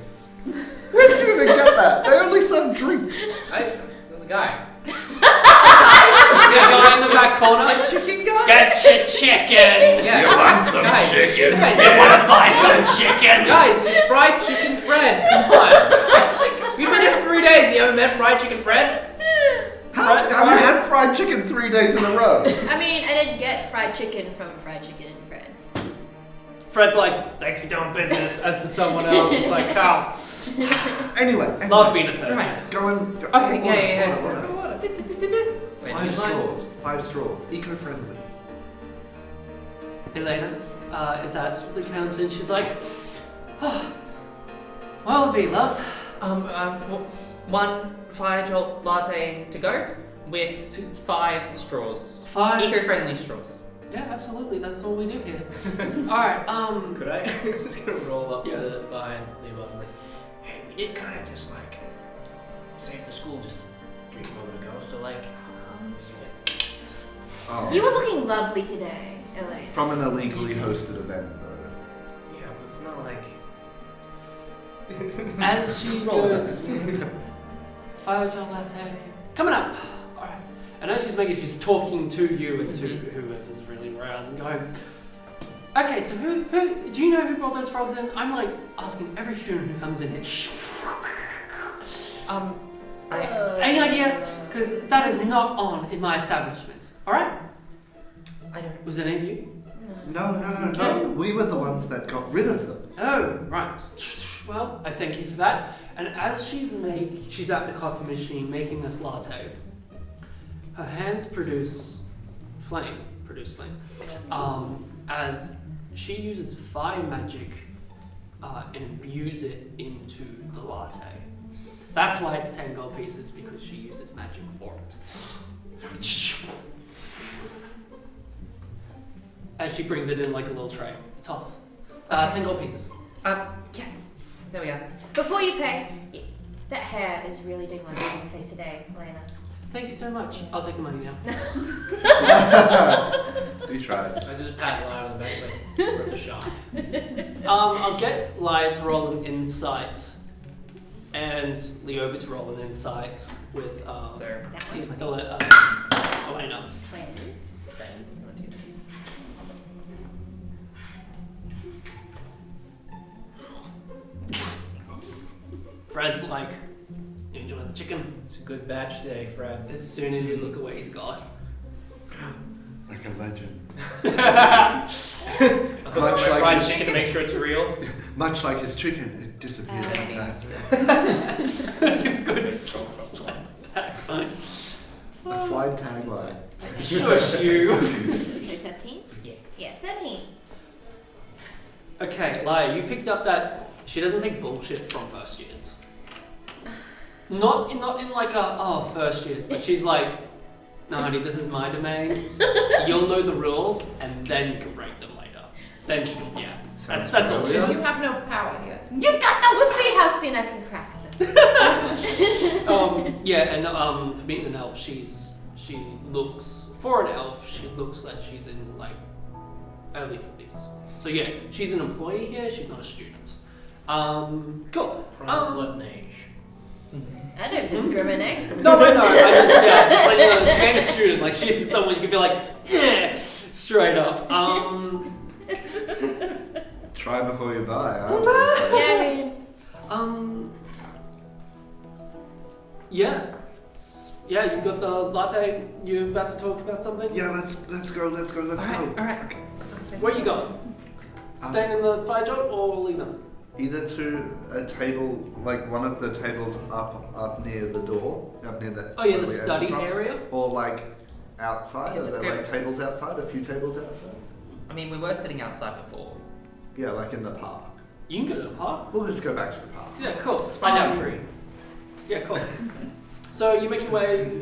Where did you even get that? They only serve drinks. There's a guy. Yeah, guy in the back corner. Chicken guy? Get your chicken! Yeah. You want some Guys, chicken? guys, You wanna buy some chicken? Guys, it's fried chicken Fred. Come on. We've been here for 3 days. You haven't met fried chicken Fred? Have you had fried chicken 3 days in a row? I mean, I didn't get fried chicken from Fried Chicken Fred. Fred's like, thanks for doing business, as to someone else. It's like, Carl, Anyway. love being a third. Right. Go and... Okay, yeah. order. Wait, 5 who's mine? straws. 5 straws. Eco-friendly. Elena, is that the counter? She's like, oh, what'll it be, love? 1 fire jolt latte to go with 5 straws. 5. Eco-friendly straws. Yeah, absolutely. That's all we do here. All right. Could I? I'm just gonna roll up Yeah. to behind Leo. I was like, hey, we did kind of just like save the school just a brief moment ago. So like, Oh. You were looking lovely today, Elaine. From an illegally hosted event, though. yeah, but it's not like. As she goes, fire gel latte coming up. All right. And as she's talking to you and to whoever's really around and going, okay, so who do you know who brought those frogs in? I'm like asking every student who comes in here. Any idea? Because that is not on in my establishment. All right. I don't. Was it any of you? No. We were the ones that got rid of them. Oh, right. Well, I thank you for that. And as she's at the coffee machine making this latte, her hands produce flame. As she uses fire magic and imbues it into the latte. That's why it's 10 gold pieces, because she uses magic for it. As she brings it in like a little tray. It's hot. 10 gold pieces. Yes. There we are. Before you pay, that hair is really doing wonders on your face today, Elena. Thank you so much. I'll take the money now. We tried. I just pat Lyle on the back like worth a shot. I'll get Laya to roll an insight and Leoba to roll an insight with So, Elena. Fred's like, you enjoying the chicken? It's a good batch day, Fred. As soon as you look away, he's gone. Like a legend. Much like fried his, chicken to make sure it's real. much like his chicken, it disappears like that. That's a good strong tagline. A slide tagline. Shush you. So 13? Yeah, 13. Okay, Laya, you picked up that she doesn't take bullshit from first years. Not in like a first years, but she's like, no honey, this is my domain. You'll know the rules, and then you can break them later. Then she can, yeah. That's all. She's You have no power here. You've got no. We'll see how soon I can crack them. yeah, and for being an elf, she looks, for an elf, she looks like she's in like early 40s. So yeah, she's an employee here. She's not a student. Cool. Prime floating age. I don't discriminate. No, I just like, you know, she ain't a student. Like, she's someone you could be like, yeah, straight up. Try before you buy. Yeah, you got the latte. You about to talk about something? Yeah, let's go. All right. Where you going? Staying in the fire job or leaving? Either to a table, like one of the tables up near the door, up near the. Oh yeah, the study area. Or like outside. Yeah, Are just there go- like tables outside? A few tables outside. I mean, we were sitting outside before. Yeah, like in the park. You can go to the park. We'll just go back to the park. Yeah, cool. Let's find out free. Yeah, cool. So you make your way.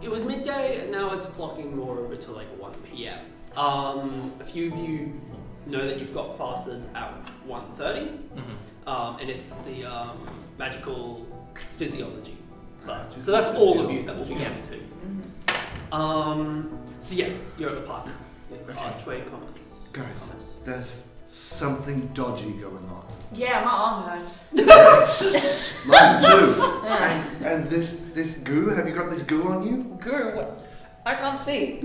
It was midday, and now it's clocking more over to like 1 p.m. A few of you know that you've got classes at 1:30, and it's the magical physiology class. So that's all of you that will be going to. So yeah, you're at the park. Archway Commons. Guys, there's something dodgy going on. Yeah, my arm hurts. Mine too. And this goo, have you got this goo on you? Guru, what? I can't see.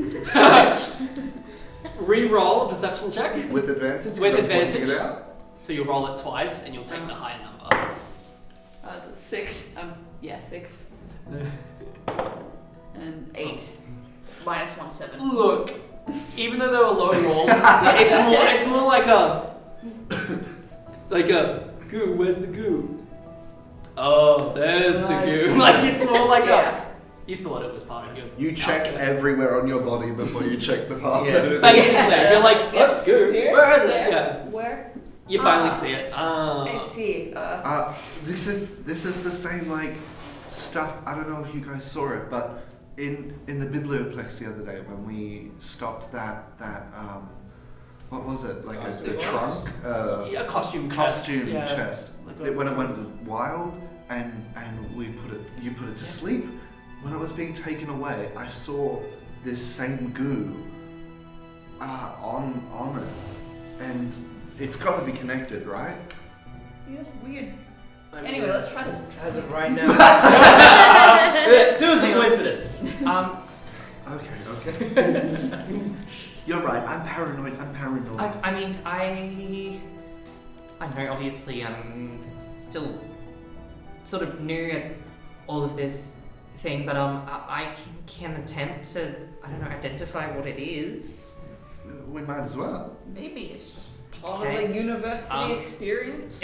Re-roll a perception check. With advantage? With 'cause I'm pointing advantage. it out? So you'll roll it twice, and you'll take the higher number. It's a 6. Yeah, 6. And 8. Minus 1, 7. Look, even though they were low rolls, it's more like a goo. Where's the goo? Oh, there's the goo. Like it's more like Yeah. You thought it was part of your. You check outfit. everywhere on your body before you check the part Yeah, that it is. basically, you're like, what goo? Here? Where is it? There? Yeah, Where? you finally see it. I see. This is the same like stuff. I don't know if you guys saw it, but in the biblioplex the other day when we stopped that what was it, like a trunk, A costume costume chest. chest. Like When it went wild and you put it to sleep. When it was being taken away, I saw this same goo on it, and it's got to be connected, right? Yeah, weird. Anyway, let's try this. As of right now. Two is a coincidence. Okay. You're right. I'm paranoid. I mean, I know, obviously, I'm still sort of new at all of this thing, but I can attempt to, I don't know, identify what it is. We might as well. Maybe it's just part Okay. of the university experience.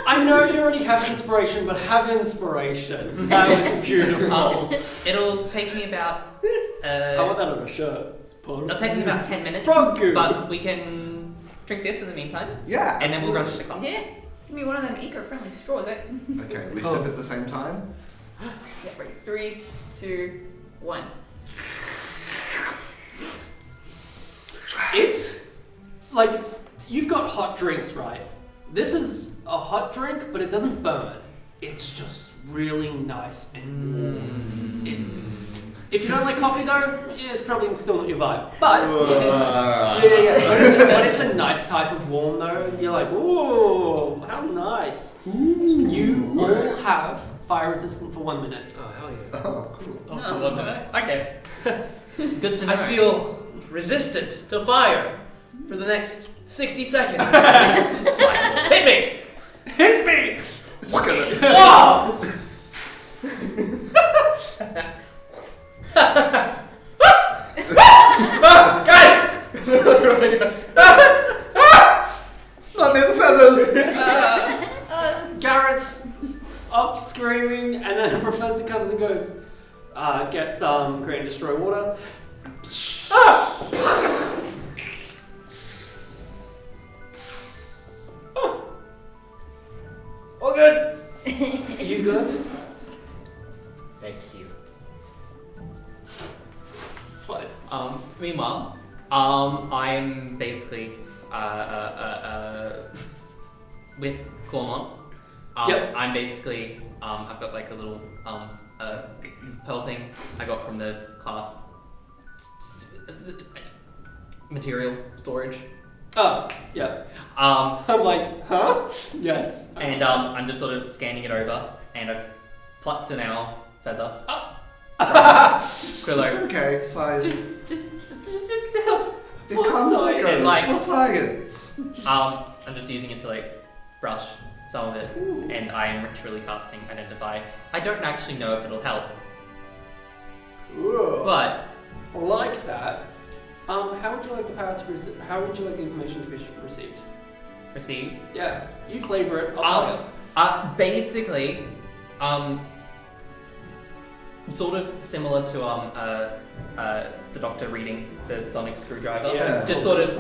I know you already have inspiration, but have inspiration. That was beautiful. It'll take me about. I want that on a shirt. It's part of It'll take me about 10 minutes. Frog goo. But we can drink this in the meantime, Yeah. and then we'll rush to class. Yeah. Give me one of them eco-friendly straws, eh? Okay. We sip at the same time. Yeah, ready. 3, 2, 1. It's like you've got hot drinks, right? This is a hot drink, but it doesn't burn. It's just really nice and warm. If you don't like coffee though, yeah, it's probably still not your vibe. But but it's a nice type of warm though. You're like, ooh, how nice. You all have fire resistant for 1 minute. Oh, hell yeah. Oh, cool. For 1 minute. Okay. Good to know. I feel resistant to fire for the next 60 seconds. Hit me! Hit me! Look at it. Whoa! Guys! Not near the feathers. Garrett's up screaming, and then a professor comes and goes, gets create and destroy water. All good. You good? Thank you. What? Meanwhile, I'm basically with Cormont. Yep. I'm basically I've got like a little pearl thing I got from the class material storage. Oh, yeah. I'm like, huh? Yes. And I'm just sort of scanning it over, and I've plucked an owl feather. Quillo. It's okay. Science. Just It comes with It's like- for science. I'm just using it to like brush some of it, and I am truly casting Identify. I don't actually know if it'll help. Ooh. But like that, how would you like the power to how would you like the information to be received? Received. Yeah, you flavor it. I'll tell you. Basically, sort of similar to the doctor reading the sonic screwdriver. Yeah. Just sort of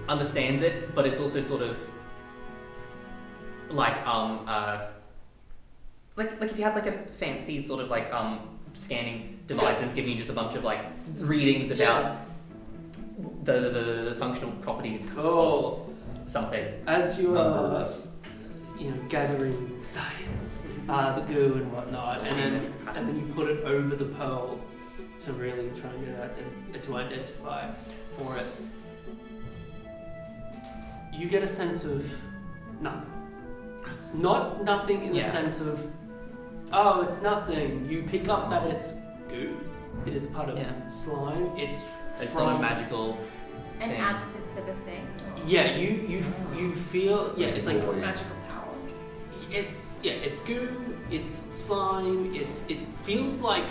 understands it, but it's also sort of like like if you had like a fancy sort of like scanning device and it's giving you just a bunch of like readings about the functional properties of something. As you are, gathering science, the goo and whatnot, and then you put it over the pearl to really try and get to identify for it. You get a sense of nothing. Not nothing in the sense of, oh, it's nothing. You pick up that it's goo. It is a part of slime. It's not a magical An thing. absence of a thing. Yeah, you feel it's like Magical power. it's goo, it's slime, it feels like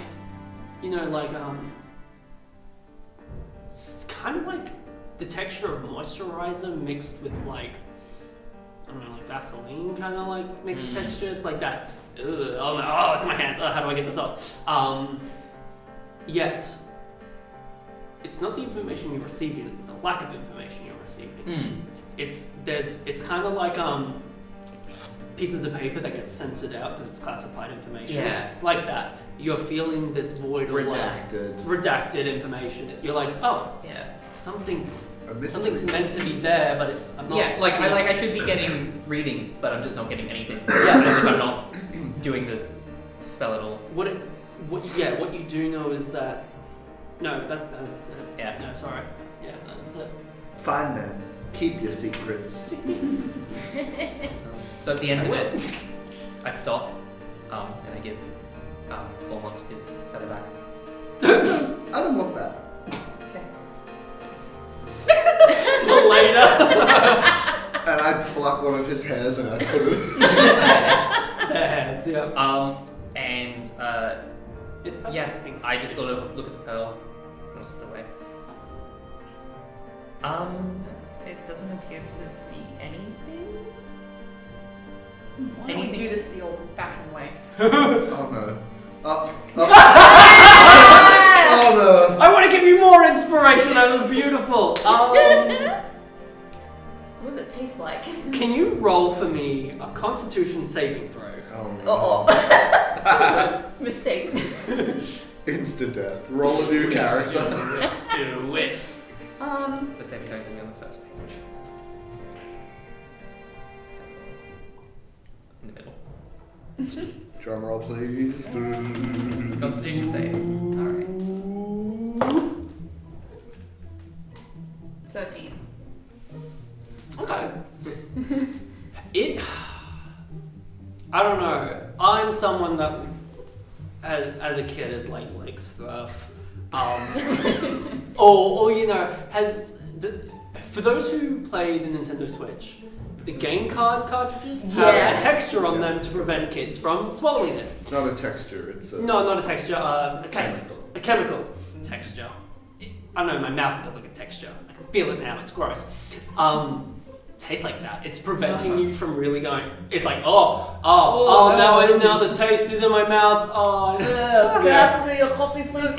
it's kind of like the texture of moisturizer mixed with like I don't know, like Vaseline kind of like mixed texture. It's like that. Ugh, oh no, it's in my hands. How do I get this off? Yet it's not the information you're receiving, it's the lack of information you're receiving. It's kind of like pieces of paper that get censored out because it's classified information. Yeah. It's like that. You're feeling this void of redacted information. You're like, oh, Yeah. something's A mystery. meant to be there, but I'm not. Yeah, I should be getting readings, but I'm just not getting anything. Yeah. As if I'm not doing the spell at all. What you do know is that that's it. Yeah. No, sorry. Yeah, that's it. Fine then. Keep your secrets. So at the end of it, I stop, and I give Clawmont his feather back. I don't want that. Okay. For later. And I pluck one of his hairs and I put it. Yes, yeah. And It's pink. I just sort of look at the pearl and just put it away. It doesn't appear to be anything. Why don't we do this the old-fashioned way? Oh no. Oh no. I want to give you more inspiration. That was beautiful. What does it taste like? Can you roll for me a Constitution saving throw? Oh no. Mistake. Instant death. Roll a new character. Do it. The saving throws me on the first page. In the middle. Drum roll, please. Constitution save. Alright. 13. Okay. I don't know. I'm someone that, as a kid, has like stuff. Or for those who play the Nintendo Switch, the game card cartridges have a texture on them to prevent kids from swallowing it. It's not a texture, it's a... No, not a texture, a taste. A chemical texture. I don't know, my mouth has like a texture. I can feel it now, it's gross. Tastes like that. It's preventing you from really going, it's like, now the taste is in my mouth. Oh, no. Can I have your coffee, please?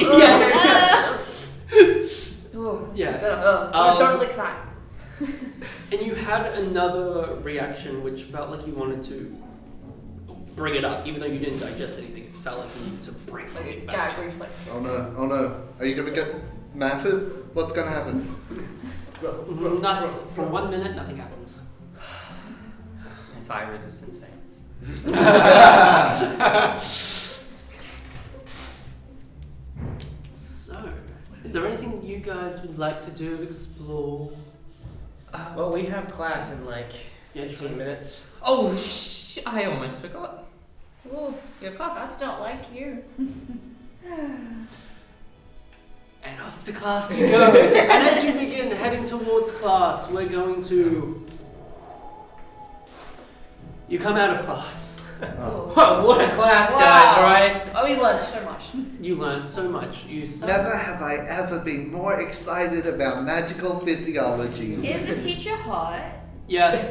Don't lick that. And you had another reaction which felt like you wanted to bring it up, even though you didn't digest anything. It felt like you needed to bring something back. Gag reflex. Oh no. Are you gonna get massive? What's gonna happen? Nothing. For 1 minute, nothing happens. And fire resistance fans. So, is there anything you guys would like to do, explore? Well, we have class in like 15 minutes. Oh, I almost forgot. Ooh, You have class. that's not like you. And off to class you go. And as you begin heading towards class, we're going to... You come out of class. Whoa, what a class, guys, right? Oh, we learned so much. You learned so much. You Never have I ever been more excited about magical physiology. Is the teacher hot? Yes.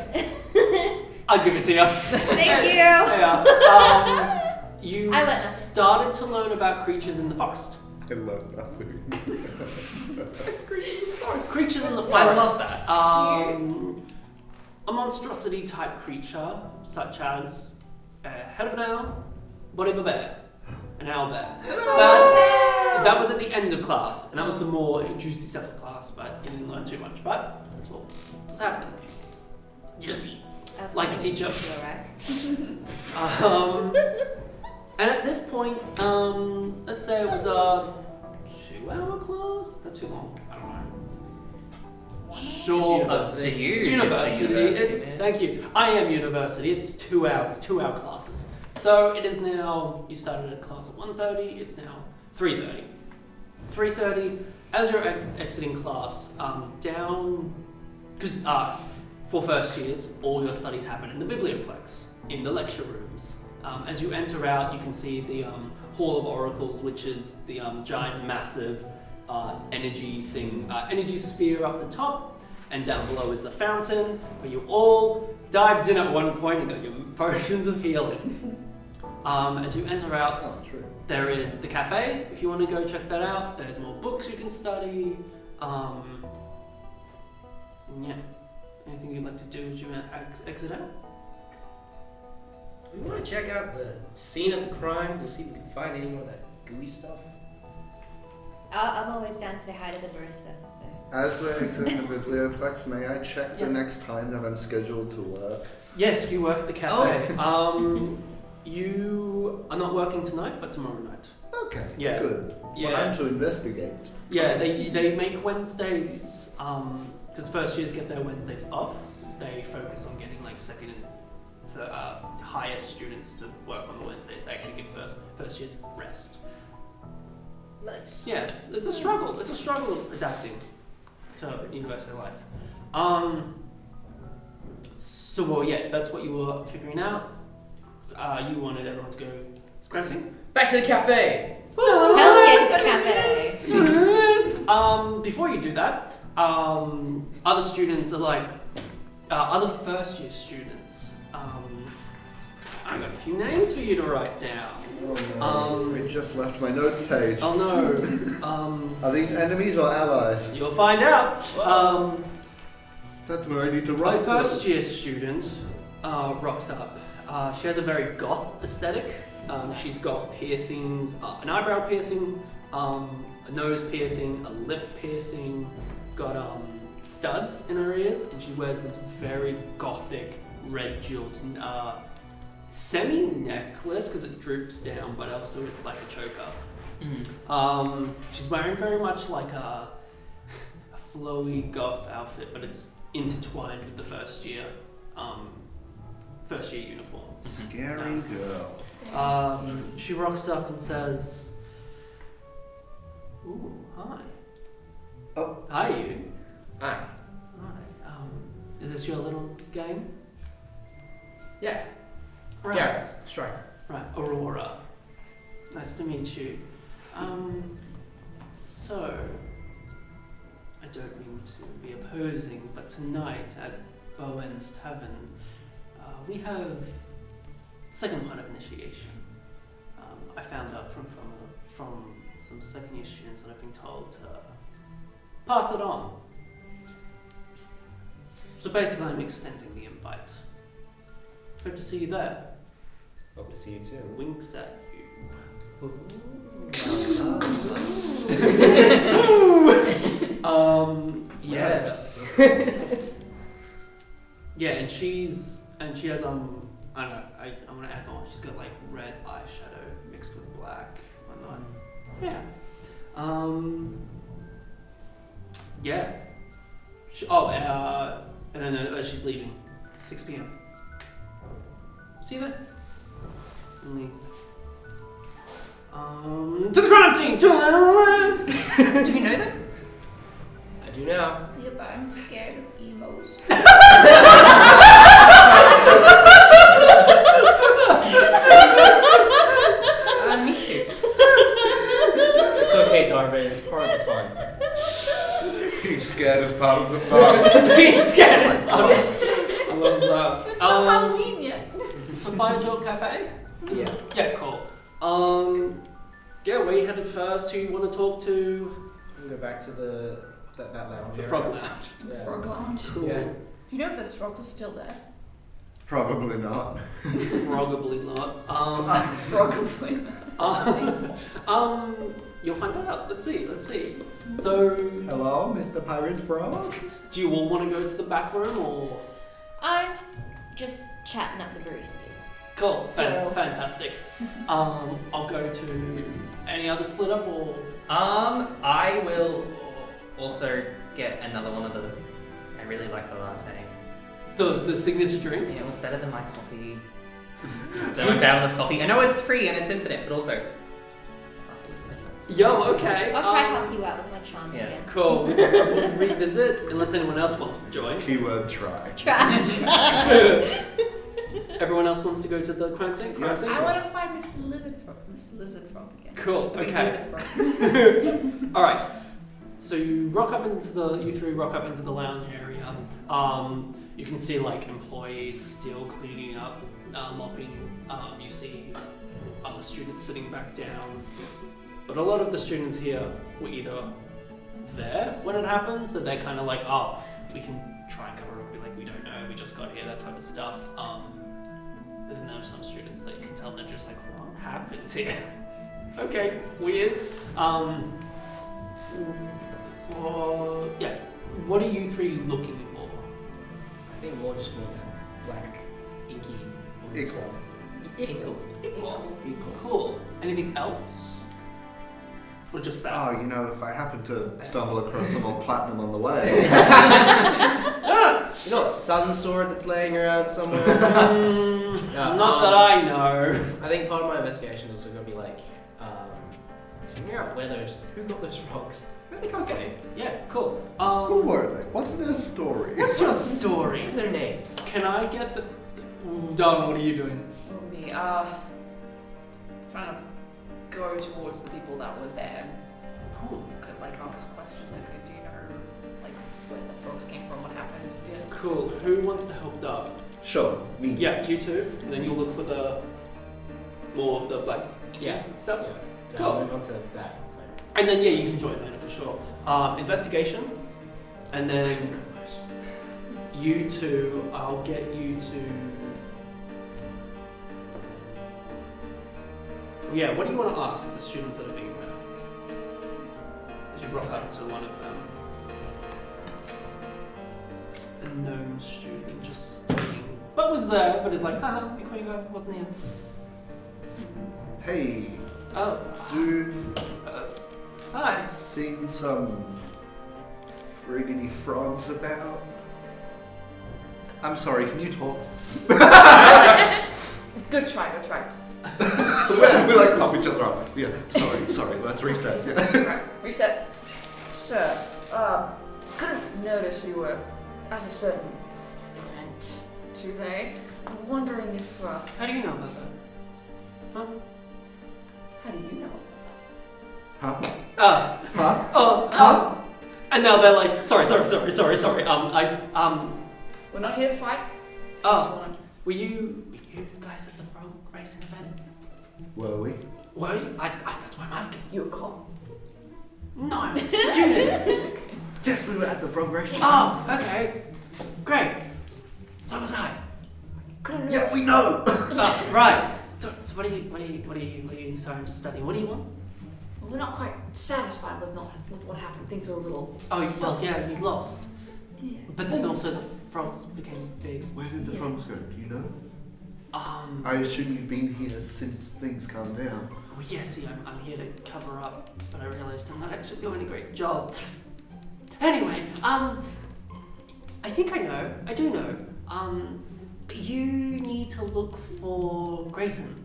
I'll give it to you. Thank you. Yeah. You I learned nothing. started to learn about creatures in the forest. I love nothing. Creatures in the forest. I love that. A monstrosity type creature, such as a head of an owl, body of a bear, an owl bear. That was at the end of class, and that was the more juicy stuff of class, but you didn't learn too much. But that's what was happening. Juicy. Like the teacher. And at this point, let's say it was a 2-hour class? That's too long. I don't know. Sure. To you. It's university. Yeah. Thank you. I am university. It's 2 hours, 2-hour classes. So it is now, you started at class at 1:30, it's now 3:30. 3:30, as you're exiting class, because for first years, all your studies happen in the biblioplex, in the lecture rooms. As you enter out, you can see the Hall of Oracles, which is the giant, massive energy thing, energy sphere up the top, and down below is the fountain, where you all dived in at one point and got your potions of healing. As you enter out, there is the cafe, if you want to go check that out. There's more books you can study. And yeah, anything you'd like to do as you exit out? We want to check out the scene of the crime to see if we can find any more of that gooey stuff. I'm always down to say hi to the barista. So. As we're exiting the biblioplex, may I check the Yes. next time that I'm scheduled to work? Yes, you work at the cafe. You are not working tonight, but tomorrow night. Okay, Yeah. good. Yeah. Time to investigate. Yeah, they make Wednesdays, because first years get their Wednesdays off. They focus on getting like second and higher students to work on the Wednesdays. They actually give first years rest. Nice. Yeah, it's a struggle. It's a struggle adapting to university life. So well, yeah, that's what you were figuring out. You wanted everyone to go scrapping. Back to the cafe! Hell yeah, the cafe. Before you do that, other students are like, other first year students. I've got a few names for you to write down. Oh no, I just left my notes page. Oh no. Are these enemies or allies? You'll find out. That's where I need to My write first year student rocks up. She has a very goth aesthetic. She's got piercings, an eyebrow piercing, a nose piercing, a lip piercing, got studs in her ears, and she wears this very gothic red jeweled semi-necklace because it droops down, but also it's like a choker. She's wearing very much like a flowy goth outfit, but it's intertwined with the first year uniform. Scary girl. She rocks up and says, "Ooh, hi." Oh. Hi, you. Hi. Hi. Is this your little gang? Yeah. Right. Garrett Stryker. Right, Aurora. Nice to meet you. So, I don't mean to be opposing, but tonight at Bowen's Tavern, we have second part of initiation. I found out from some second year students that I've been told to pass it on. So basically I'm extending the invite. Hope to see you there. Hope to see you too. Winks at you. Yes. Yeah, and she has I don't know, I'm gonna add more. She's got like red eyeshadow mixed with black, whatnot. Yeah. Yeah. And then as she's leaving, 6 p.m. See you there. And leaves. To the crime scene! Do you know them? I do now. Yeah, but I'm scared of emos. Me too. scared is part of the fun. Being scared is fun. I love that. It's not Halloween yet. So Fire Jolt Cafe? Yeah. Yeah, cool. Yeah, where you headed first? Who you want to talk to? We'll go back to that lounge. The area. Frog Lounge. Yeah. Frog Lounge. Cool. Yeah. Do you know if those frogs are still there? Probably not. Probably not. Probably. You'll find out. Let's see. So, Hello, Mr. Pirate Frog. do you all want to go to the back room or? I'm just chatting up the baristas. Cool. Cool. Fantastic. I'll go to any other split up or. I will also get another one of the. I really like the latte. The signature drink? Yeah, it was better than my coffee. The boundless coffee. I know it's free and it's infinite, but also. Yo, okay. I'll try to help you out with my charm yeah. again. Cool. We'll revisit unless anyone else wants to join. Keyword try. Everyone else wants to go to the crime scene? Crime scene? I want to find Mr. Lizard Frog again. Cool. I mean, Okay. Lizard Frog. All right. So you three rock up into the lounge area. You can see like employees still cleaning up, mopping. You see other students sitting back down. But a lot of the students here were either there when it happened, so they're kind of like, oh, we can try and cover it up, be like, we don't know, we just got here, that type of stuff. But then there are some students that you can tell they're just like, what happened here? Okay, weird. Yeah, what are you three looking for? I think more just more that black, inky Equal. stuff. Equal. Equal. Cool. Anything else? Or just that? Oh, you know, if I happen to stumble across some old platinum on the way. You know what sun sword that's laying around somewhere? Not that I know. I think part of my investigation is also going to be like, figuring out who got those frogs. Where'd they come from? Okay. Yeah, cool. Who were they? What's their story? What's your story? What are their names? Can I get the... Don, what are you doing? What would be, trying to go towards the people that were there. Cool. Could like ask questions like, do you know like where the frogs came from, what happened? Yeah. Cool. Who wants to help Doug? Sure, me. Yeah, you two. And then you'll look for the... more of the like... Yeah. Stuff. Yeah. Cool. I'll move on to that. And then, yeah, you can join later for sure. Investigation. And then you two, I'll get you to... Yeah, what do you want to ask the students that are being there? As you rock up to one of them. A gnome student just studying. But was there, but is like, wasn't here. Hey, Oh, dude. hi. Seen some friggity frogs about? I'm sorry, can you talk? Good try. We like pop each other up. Yeah, sorry, let's reset. Yeah. Reset. Sir, couldn't notice you were at a certain event today. I'm wondering if, How do you know about that? Huh? how do you know? Huh? And now they're like, sorry. We're not here to fight. Oh. Just wanna- Were you guys at the frog racing event? Were we? Were you? That's why I'm asking. You were called. No, students. Yes, we were at the frog racing. Oh, okay, great. So was I. Couldn't Yeah, notice. we know. Right. So what are you? Sorry, I'm just studying. What do you want? Well, we're not quite satisfied with what happened. Things were a little. Oh, well, yeah, you lost. Yeah. But then also the frogs became big. Where did the frogs go? Do you know? Oh, I assume you've been here since things calmed down. well, yeah, see, I'm here to cover up, but I realized I'm not actually doing a great job. Anyway, I think I know. I do know. You need to look for Grayson.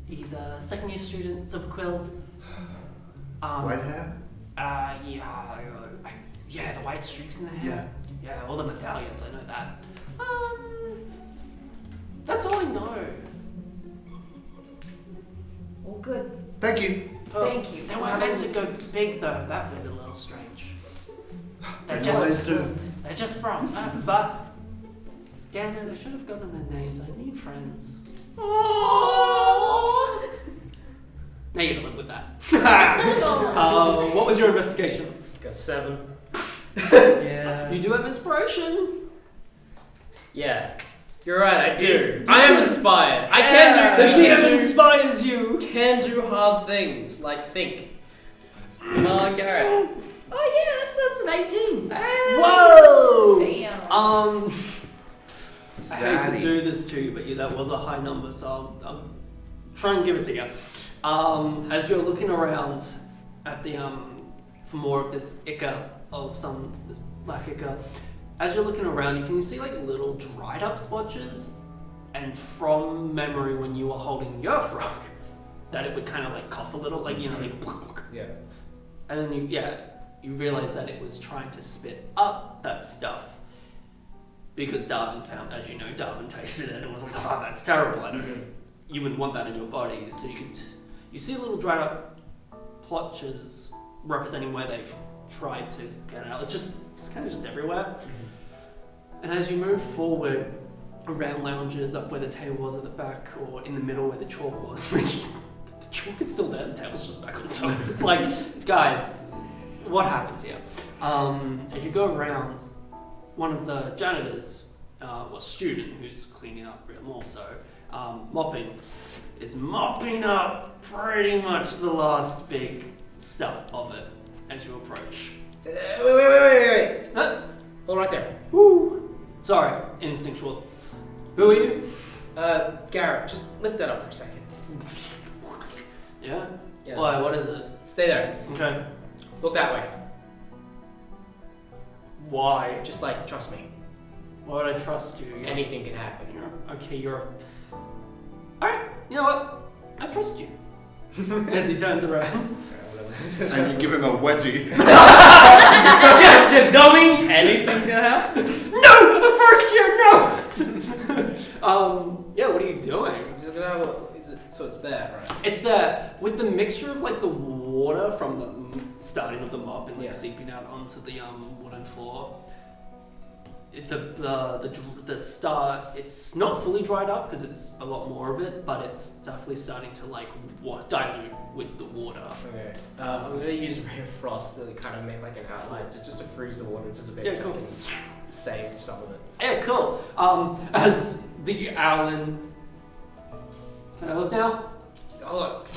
He's a second-year student, Silver Quill. White hair? Yeah, the white streaks in the hair. Yeah, all the medallions, I know that. That's all I know. Well, good. Thank you. Thank you. They weren't meant to go big though, that was a little strange. They're They just always do. They're just frogs. But damn it, I should have gotten their names. I need friends. Now you gotta live with that. What was your investigation? Got 7. Yeah. You do have inspiration. Yeah. You're right, I do. I am inspired. I The can do DM inspires you. can do hard things, like think. Come on, Garrett. Oh yeah, that's an 18. Whoa! I hate to Zaddy. do this to you, but that was a high number, so I'll try and give it to you. As you're looking around at the for more of this ichor of this black ichor, as you're looking around, you can see like little dried up splotches, and from memory, when you were holding your frog, that it would kind of like cough a little, like like. Yeah. And then you realize that it was trying to spit up that stuff. Because Darwin as you know, Darwin tasted it and was like, oh, that's terrible. You wouldn't want that in your body. So you see little dried up plotches representing where they've tried to get it out. It's kind of just everywhere. And as you move forward around lounges, up where the table was at the back, or in the middle where the chalk was, which the chalk is still there, the table's just back on top. It's like, guys, what happened here? As you go around, one of the janitors, student who's cleaning up more so, is mopping up pretty much the last big stuff of it as you approach. Wait. Huh? Hold right there. Woo! Sorry, instinctual. Who are you? Garrett, just lift that up for a second. Yeah? Yeah. Why, what is it? Stay there. Okay. Look that way. Why? Just like, trust me. Why would I trust you? Anything can happen. Alright, you know what? I trust you. As he turns around. And you give him a wedgie. Gotcha, dummy! Anything can happen. No! The first year, no! What are you doing? I'm just gonna have so it's there, right? It's there with the mixture of like the water from the starting of the mop and seeping out onto the wooden floor. The start. It's not fully dried up because it's a lot more of it, but it's definitely starting to like dilute with the water. Okay. I'm gonna use ray of frost to kind of make like an outline, just to freeze the water just a bit, Yeah, so cool. I can save some of it. Yeah, cool. As the Owlin. Can I look now? Oh look.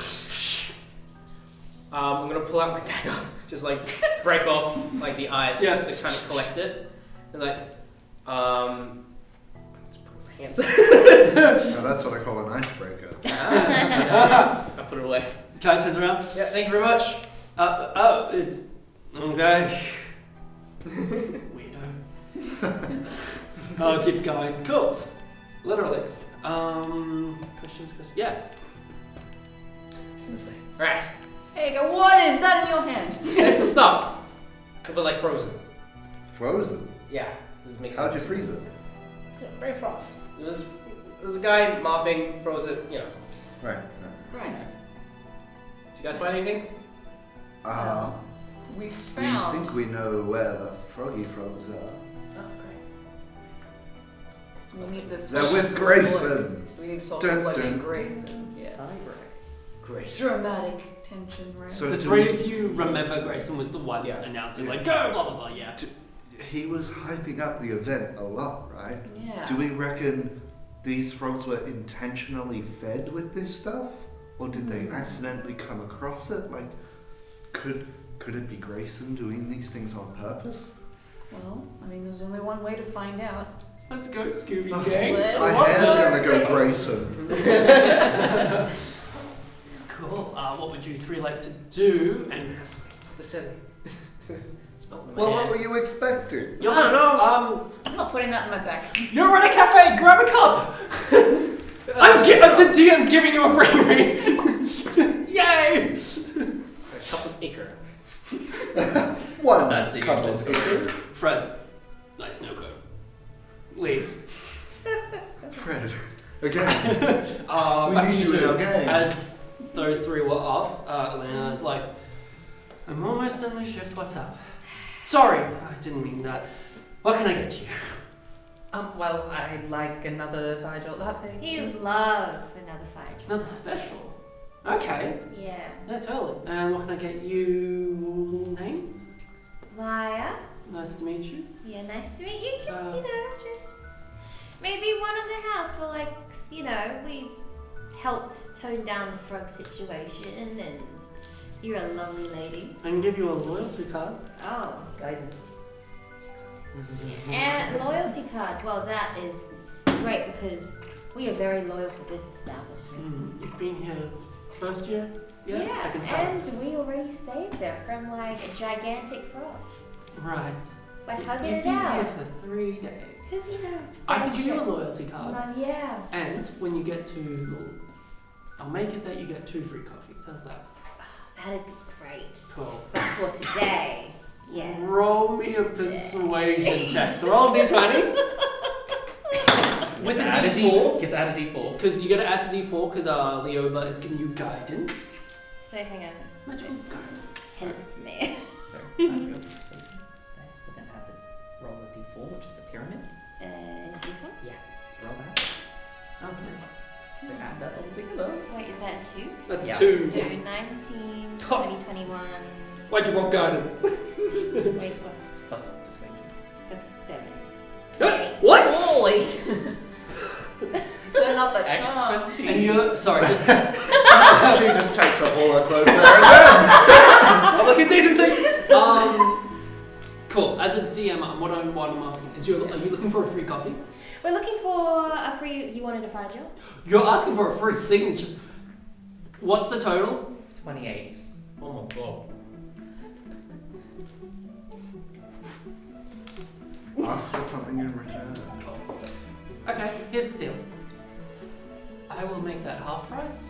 I'm gonna pull out my dagger, just like break off like the ice, Yeah. just to kind of collect it, and like just put my hands. So that's what I call an icebreaker. I put it away. Kai turns around. Yeah, thank you very much. Okay. Weirdo. Oh, it keeps going. Cool. Literally. Questions? Yeah. Right. Hey, go, what is that in your hand? It's the stuff, but like frozen. Frozen? Yeah. This makes How'd you sense. freeze it? Yeah, very frost. It was a guy mopping, froze it. Right. Right. Did you guys find anything? We We found. think we know where the froggy frogs are. Oh, great. We need to They're with Grayson. We need to talk Dun, to Bloody dun. Grayson. Yes. Grace. Dramatic tension, right? So The do three we- of you remember Grayson was the one Yeah. announcing, like, go, blah, blah, blah, yeah. He was hyping up the event a lot, right? Yeah. Do we reckon these frogs were intentionally fed with this stuff? Or did they accidentally come across it? Like, could it be Grayson doing these things on purpose? Well, I mean, there's only one way to find out. Let's go, Scooby Oh, Gang. My hair's gonna go Grayson. Cool. What would you three like to do? And Listen. Well, what were you expecting? I don't know. I'm not putting that in my bag. You're at a cafe. Grab a cup. The DM's giving you a free read. Yay! A cup of ichor. One That's a cup good of one. ichor. Fred, nice snow coat. Leaves. Fred. Again. We Back to need you you in two. our game. As those three were off, Elena is like, I'm almost done my shift. What's up? Sorry, I didn't mean that. What can I get you? Well, I'd like another 5-jolt latte. He would love another 5. Another special. Okay. Yeah. Yeah, totally. And what can I get you? Name? Maya. Nice to meet you. Yeah, nice to meet you. Just maybe one on the house for we helped tone down the frog situation, and you're a lovely lady. I can give you a loyalty card. Oh. Guidance. And loyalty card. Well, that is great because we are very loyal to this establishment. You've been here first year? Yeah, I can tell. And we already saved her from a gigantic frog. Right. By hugging You've it been out. here for 3 days. Because, I can give you a friendship. loyalty card. Yeah. And when you get to I'll make it that you get 2 free coffees. How's that? That'd be great. Cool. But for today, yes. Roll me a persuasion check. So roll a d20. With a d4. Gets add a d4. Because you got to add to d4 because Leoba is giving you guidance. So hang on. Magical guidance. Help me. So, I feel persuasion. So, we're going to add the roll a d4, which is the pyramid. Is it on? Yeah. So roll that. Oh, nice. So add that all together. Wait, is that a 2? That's Yeah. a 2. So 19, 20, 21. Why'd you roll guidance? Wait, what's Plus persuasion. that's 7? What? Holy! Turn up the charm. Expertise. And you're sorry, just She just takes off all her clothes there and public indecency. Cool. As a DM, what I'm asking is, are you looking for a free coffee? We're looking for a free. You wanted a 5-jolt? You're asking for a free signature. What's the total? 28. Oh my god. then ask for something in return. Okay, here's the deal. I will make that half price.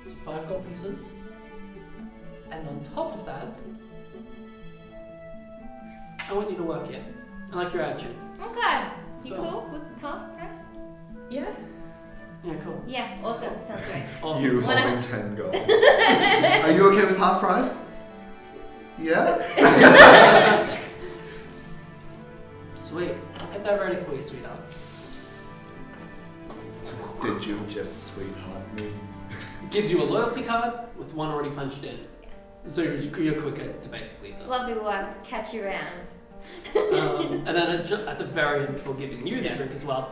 So 5 gold pieces. And on top of that, I want you to work here. I like your attitude. Okay. You Cool. cool with half price? Yeah. Yeah, cool. Yeah, awesome. Sounds great. Awesome. You Wanna- holding 10 gold. Are you okay with half price? Yeah? Sweet. I'll get that ready for you, sweetheart. Did you just sweetheart me? Gives you a loyalty card with 1 already punched in. So you're quicker to basically Lovely work. Catch you around. and then at the very end, before giving you the drink as well,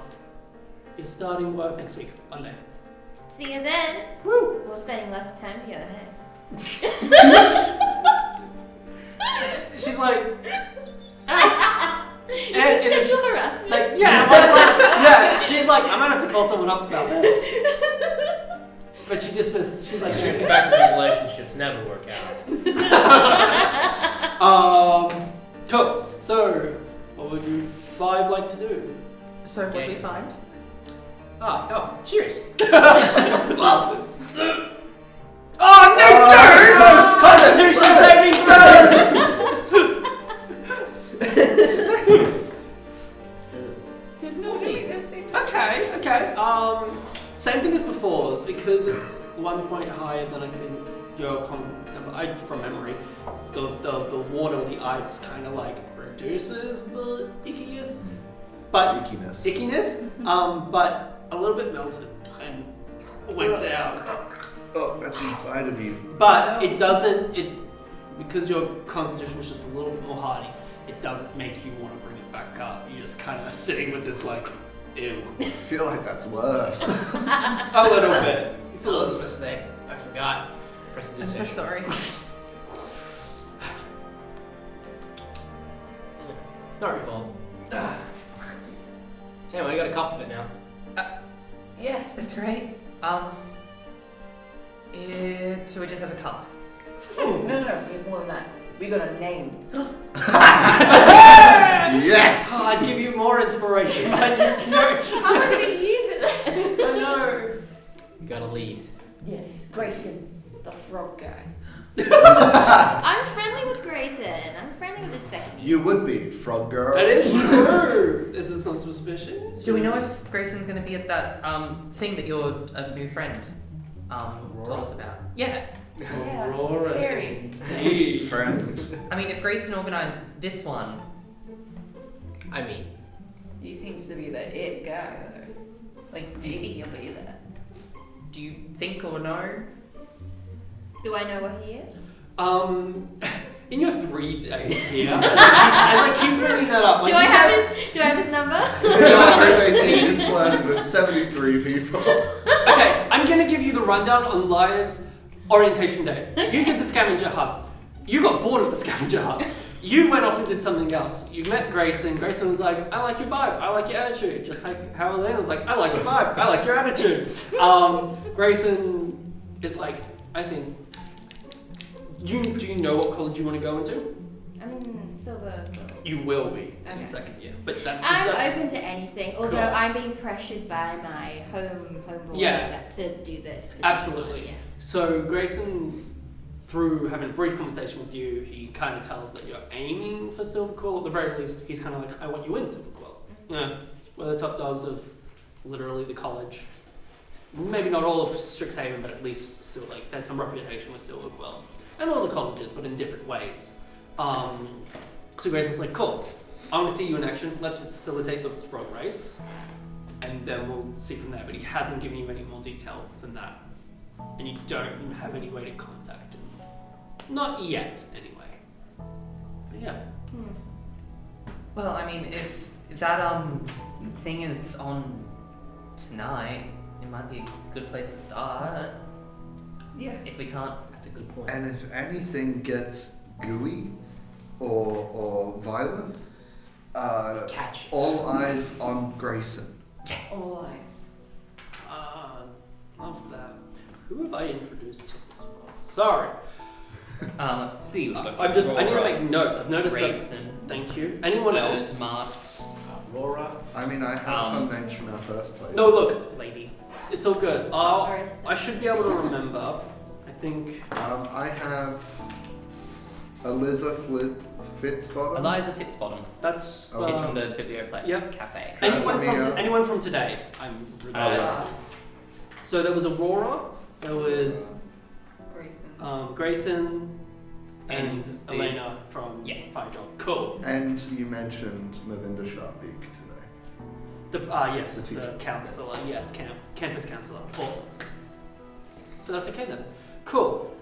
you're starting work next week, Monday. See you then. Woo! We're spending lots of time together, hey? She's like, Is And it it is- sexual harassment? like, yeah, she's like, I might have to call someone up about this. But she dismisses. She's like, In fact, relationships never work out. cool. So, what would you 5 like to do? So what do we find? Cheers. Love this. Oh, no, dude! Constitution saving throw! Naughty, this seems. Okay. Same thing as before, because it's 1 point higher than I think your from memory. The water, the ice kind of like reduces the ickiness, but Ickiness. but a little bit melted and went down. Oh, that's inside of you. But it doesn't, because your constitution was just a little bit more hardy, it doesn't make you want to bring it back up. You're just kind of sitting with this like, ew. I feel like that's worse. A little bit. It's Elizabeth's thing. I forgot. I'm so sorry. Not your fault. Anyway, I got a cup of it now. Yes, that's great. So we just have a cup. No, we have more than that. We got a name. Yes! Oh, I'd give you more inspiration, but you know. How am I going to use it then? I know. You got a lead. Yes, Grayson, the frog guy. I'm friendly with Grayson. I'm friendly with his second name. You would be, frog girl. That is true. Is this not suspicious? Do we know if Grayson's going to be at that thing that you're a new friend told us about. Yeah. Yeah, Aurora scary. indeed. Friend. I mean, if Grayson organised this one, I mean, He seems to be the it guy, though. Like, maybe he'll be there. do you think or know? Do I know what he is? In your 3 days here, as I keep bringing that up, Do I have his number? You've flirted with 73 people. Okay, I'm gonna give you the rundown on Liar's orientation day. You did the scavenger hunt. You got bored of the scavenger hunt. You went off and did something else. You met Grayson. Grayson was like, I like your vibe. I like your attitude. Just like how Elena was like, I like your vibe. I like your attitude. Grayson is like, I think, do you know what college you want to go into? I'm Silver. You will be in Okay. second year. But that's I'm that- open to anything, although Cool. I'm being pressured by my home boy Yeah. to do this. Absolutely. Yeah. So Grayson, through having a brief conversation with you, he kind of tells that you're aiming for Silver Quill. At the very least, he's kind of like, I want you in Silver Quill. Yeah, we're the top dogs of literally the college. Maybe not all of Strixhaven, but at least still like there's some reputation with Silver Quill. And all the colleges, but in different ways. So Grayson's like, cool, I want to see you in action. Let's facilitate the frog race. And then we'll see from there. But he hasn't given you any more detail than that. And you don't have any way to contact him. Not yet, anyway. But yeah. Well, I mean, if that thing is on tonight, it might be a good place to start. Yeah. If we can't, that's a good point. And if anything gets gooey or violent, catch. all eyes on Grayson. All eyes. Love that. Who have I introduced to this world? Sorry. Let's see. We've got I need to make notes. I've noticed Grayson. that. Thank you. Anyone else? Marked Aurora. I mean, I have some names from our first place. No, look. lady. It's all good. Barista. I should be able to remember. I think. I have Eliza Fitzbottom. Eliza Fitzbottom. That's. Oh. She's from the Biblioplex Yep. Cafe. Anyone from today? I'm regarding to. So there was Aurora. There was Grayson. Grayson. And the- Elena from Yeah. Fire Job. Cool. And you mentioned Melinda Sharpeak today. Yes, The the teacher. counselor. Yes, campus counselor. Awesome. But that's okay then. Cool.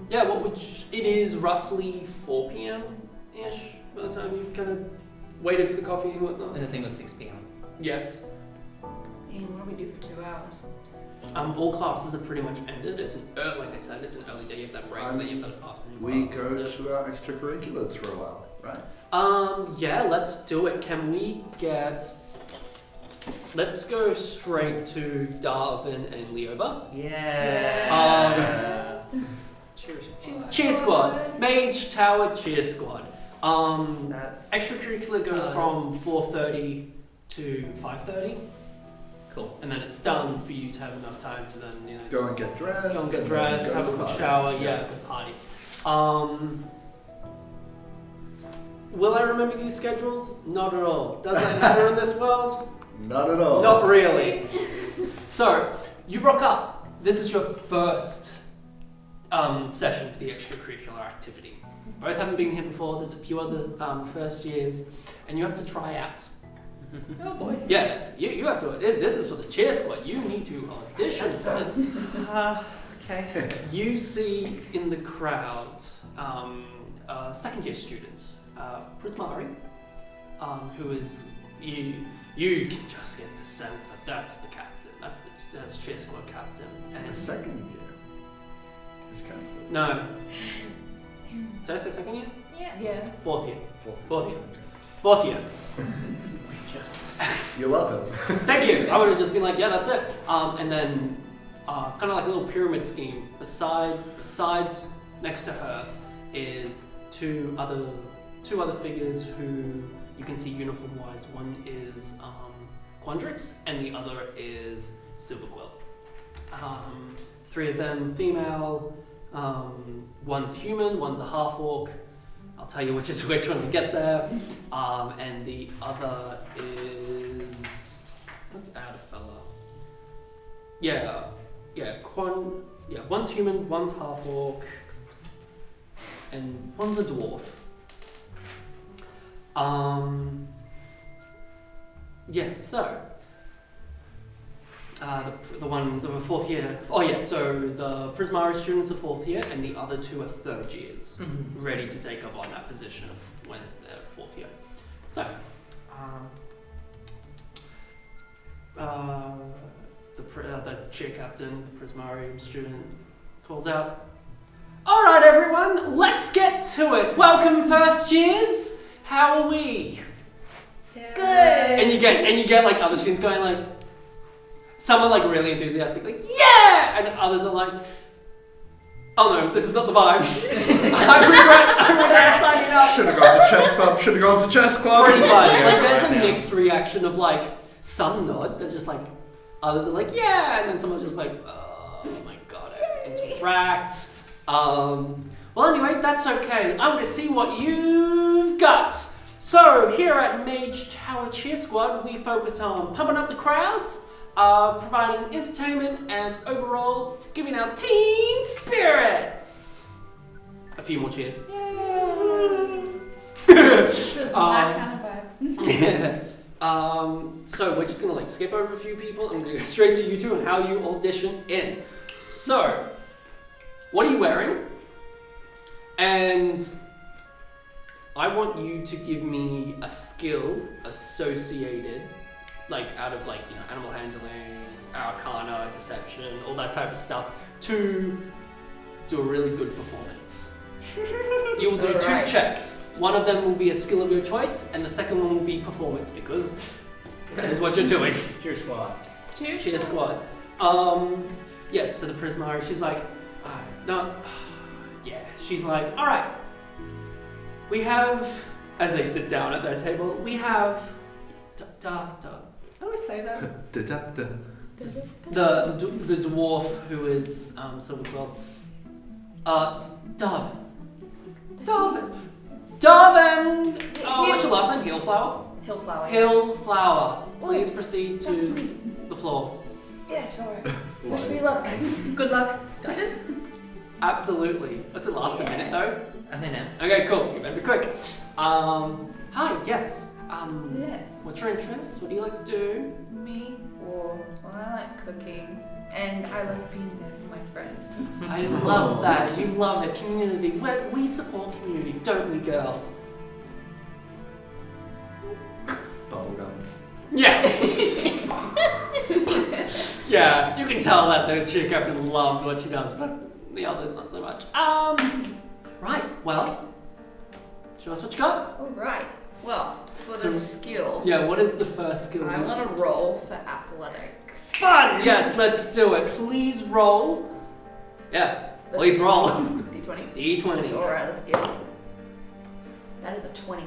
Yeah. It is roughly 4 p.m. ish by the time you've kind of waited for the coffee and whatnot. And the thing was 6 p.m. Yes. And what do we do for 2 hours? All classes are pretty much ended. It's like I said, it's an early day. You have that break, and then you have that afternoon We class. go and that's it. to our extracurriculars for a while, right? Yeah, let's do it. Can we get... Let's go straight to Darwin and Leoba. Yeah. Cheers. Cheer Squad. Mage Tower Cheer Squad. That's Extracurricular goes from 4:30 to 5:30. cool. And then it's done for you to have enough time to then, Go and get dressed. go and get and dressed, go have to a the quick party. shower, yeah, good party. Will I remember these schedules? Not at all. Does that matter in this world? Not at all. Not really. So, you rock up. This is your first session for the extracurricular activity. Both haven't been here before. There's a few other first years, and you have to try out. Oh boy. Yeah, you have to. This is for the cheer squad. You need to audition for this. Okay. You see in the crowd second year student, Prismari, who is you can just get the sense that that's the captain. That's cheer squad captain. The And second year is kind of no, did I say second year? Yeah. Fourth year. fourth Year. Fourth year. Justice. You're welcome. Thank you. I would have just been like, yeah, that's it. And then, kind of like a little pyramid scheme. Besides, next to her, is two other figures who you can see uniform-wise. One is Quandrix, and the other is Silverquill. 3 of them female. One's a human. One's a half-orc. I'll tell you which is which when we get there. And the other is... Let's add a fella. Yeah. one's human, one's half orc, and one's a dwarf. So the fourth year. Oh yeah, so the Prismari students are fourth year, and the other two are third years, ready to take up on that position of when they're fourth year. So, the cheer captain, the Prismari student, calls out, "All right, everyone, let's get to it. Welcome, first years. How are we?" Good. And you get like other students going like, some are like really enthusiastic, like yeah, and others are like, "Oh no, this is not the vibe. I regret signing up." Should have gone to chess club. Pretty much. Yeah, Like there's right a now. mixed reaction of like some nod, they're just like, others are like yeah, and then some are just like, oh my god, I have to interact. Well anyway, that's okay. I want to see what you've got. So here at Mage Tower Cheer Squad, we focus on pumping up the crowds, providing entertainment, and overall giving out team spirit. A few more cheers. That kind of vibe. So we're just gonna like skip over a few people. I'm gonna go straight to you two and how you audition in. So, what are you wearing? And I want you to give me a skill associated, like out of like, you know, animal handling, arcana, deception, all that type of stuff, to do a really good performance. You will do two Alright. checks. One of them will be a skill of your choice, and the second one will be performance, because that is what you're doing. Cheer squad. Cheer squad. Yes, so the Prismari, she's like, she's like, all right. We have, as they sit down at their table, we have, how do I say that? The dwarf who is Silver Quill. Darvin. Oh, what's your last name? Hillflower? Hillflower. Hillflower. Please proceed That's to me. the floor. Yeah, sure. Wish me luck. Good luck. Guidance. Absolutely. Does it last a minute though? A minute. Okay, cool. You better be quick. Hi, yes. Yes. What's your interest? What do you like to do? Me? Well, I like cooking, and I like being there for my friends. I love that. You love it. Community. We support community, don't we, girls? Bubblegum. Yeah. Yeah, you can tell that the cheer captain loves what she does, but the others not so much. Right, well, show us what you got. Alright. Well, for So- the skill, Yeah, what is the first skill? I want to roll for athletics. Fun! Yes, let's do it. Please roll. Yeah, please roll. D20. D20. Alright, let's get it. That is a 20.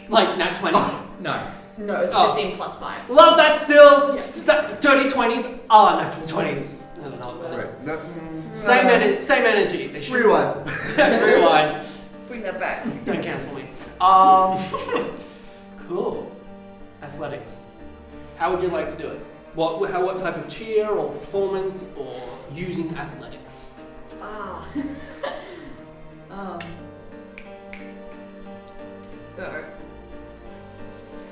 Like, nat 20. No. No, it's Oh. 15 plus 5. Love that still. Yeah. Dirty 20s are natural 20s. No, they're not bad. Right. No, Same energy. They should. Rewind. Rewind. Bring that back. Don't cancel me. Cool. Athletics. How would you like to do it? What type of cheer or performance or using athletics? So,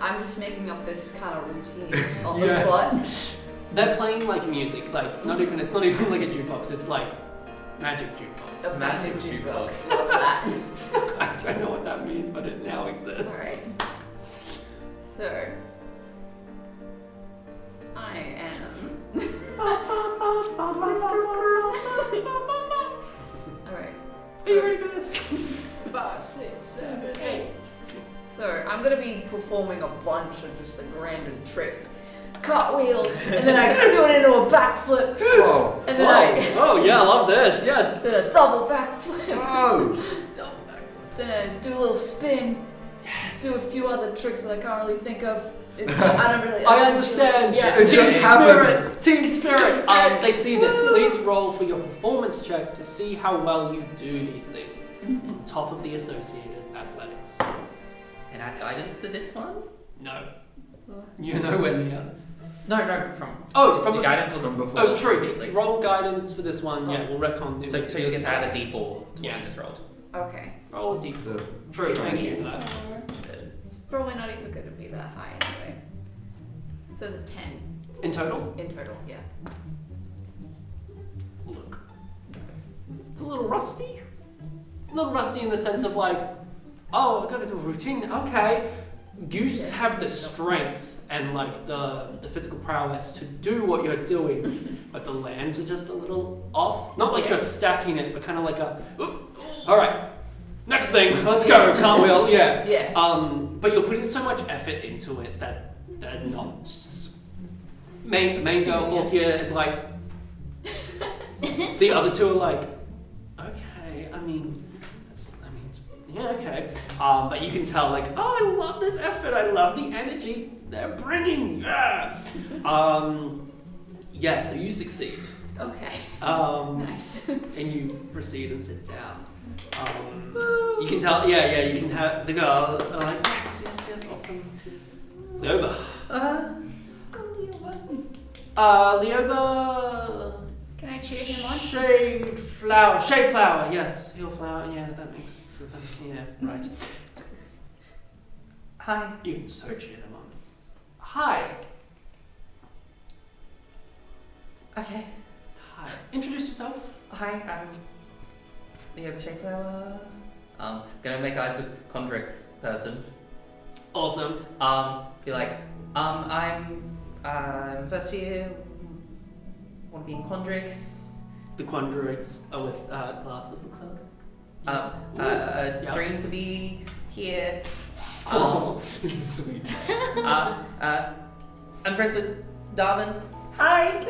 I'm just making up this kind of routine on the spot. They're playing like music, like it's not even like a jukebox, it's like magic jukebox. A Magic jukebox. Love that. I don't know what that means, but it now exists. Alright. So, I am. Alright. Are you ready for this? 5, 6, 7, 8. So, I'm gonna be performing a bunch of just like random tricks. Cartwheels, and then I do it into a backflip, Whoa. and then Oh yeah, I love this, yes. then a double backflip, Oh. then I do a little spin, Yes. do a few other tricks that I can't really think of. I don't really. I understand. Yeah. It Team just happened. spirit. Team spirit. They see this. Please roll for your performance check to see how well you do these things. On top of the associated athletics. And add guidance to this one? No. You're nowhere near. No, from from the guidance was from before. Oh, true. Obviously. Roll guidance for this one. Yeah, we'll retcon. So you'll get to add a d4 to what Yeah. you just rolled. Okay. Roll a d4. True. Thank you for that. It's probably not even going to be that high anyway. So it's a 10 In total. in total, yeah. Look, it's a little rusty. A little rusty in the sense of like, oh, I got to do a routine. Okay, you have the strength and like the physical prowess to do what you're doing, but the lands are just a little off. Not like you're stacking it, but kind of like a. All right, next thing, let's go. Cartwheel, yeah. Yeah. But you're putting so much effort into it that they're not. Main girl fourth year is like. The other two are like, okay. I mean, it's yeah, okay. But you can tell like, oh, I love this effort. I love the energy they're bringing. Yeah. Yeah. So you succeed. Okay. Nice. And you proceed and sit down. You can tell. Yeah. You can have the girl like, yes, awesome. Leoba. Leoba. Can I cheer him on? Shade flower, yes. Hill flower, yeah, that's, yeah, right. Hi. You can so cheer them on. Hi. Okay. Hi. Introduce yourself. Hi, I'm Leo Shadeflower. Gonna make eyes with Condrix person. Awesome. Be like, I'm first year. Want to be in Condrix. The Quandrix are with glasses, looks like. Dream to be here. This is sweet. I'm friends with Darwin. Hi.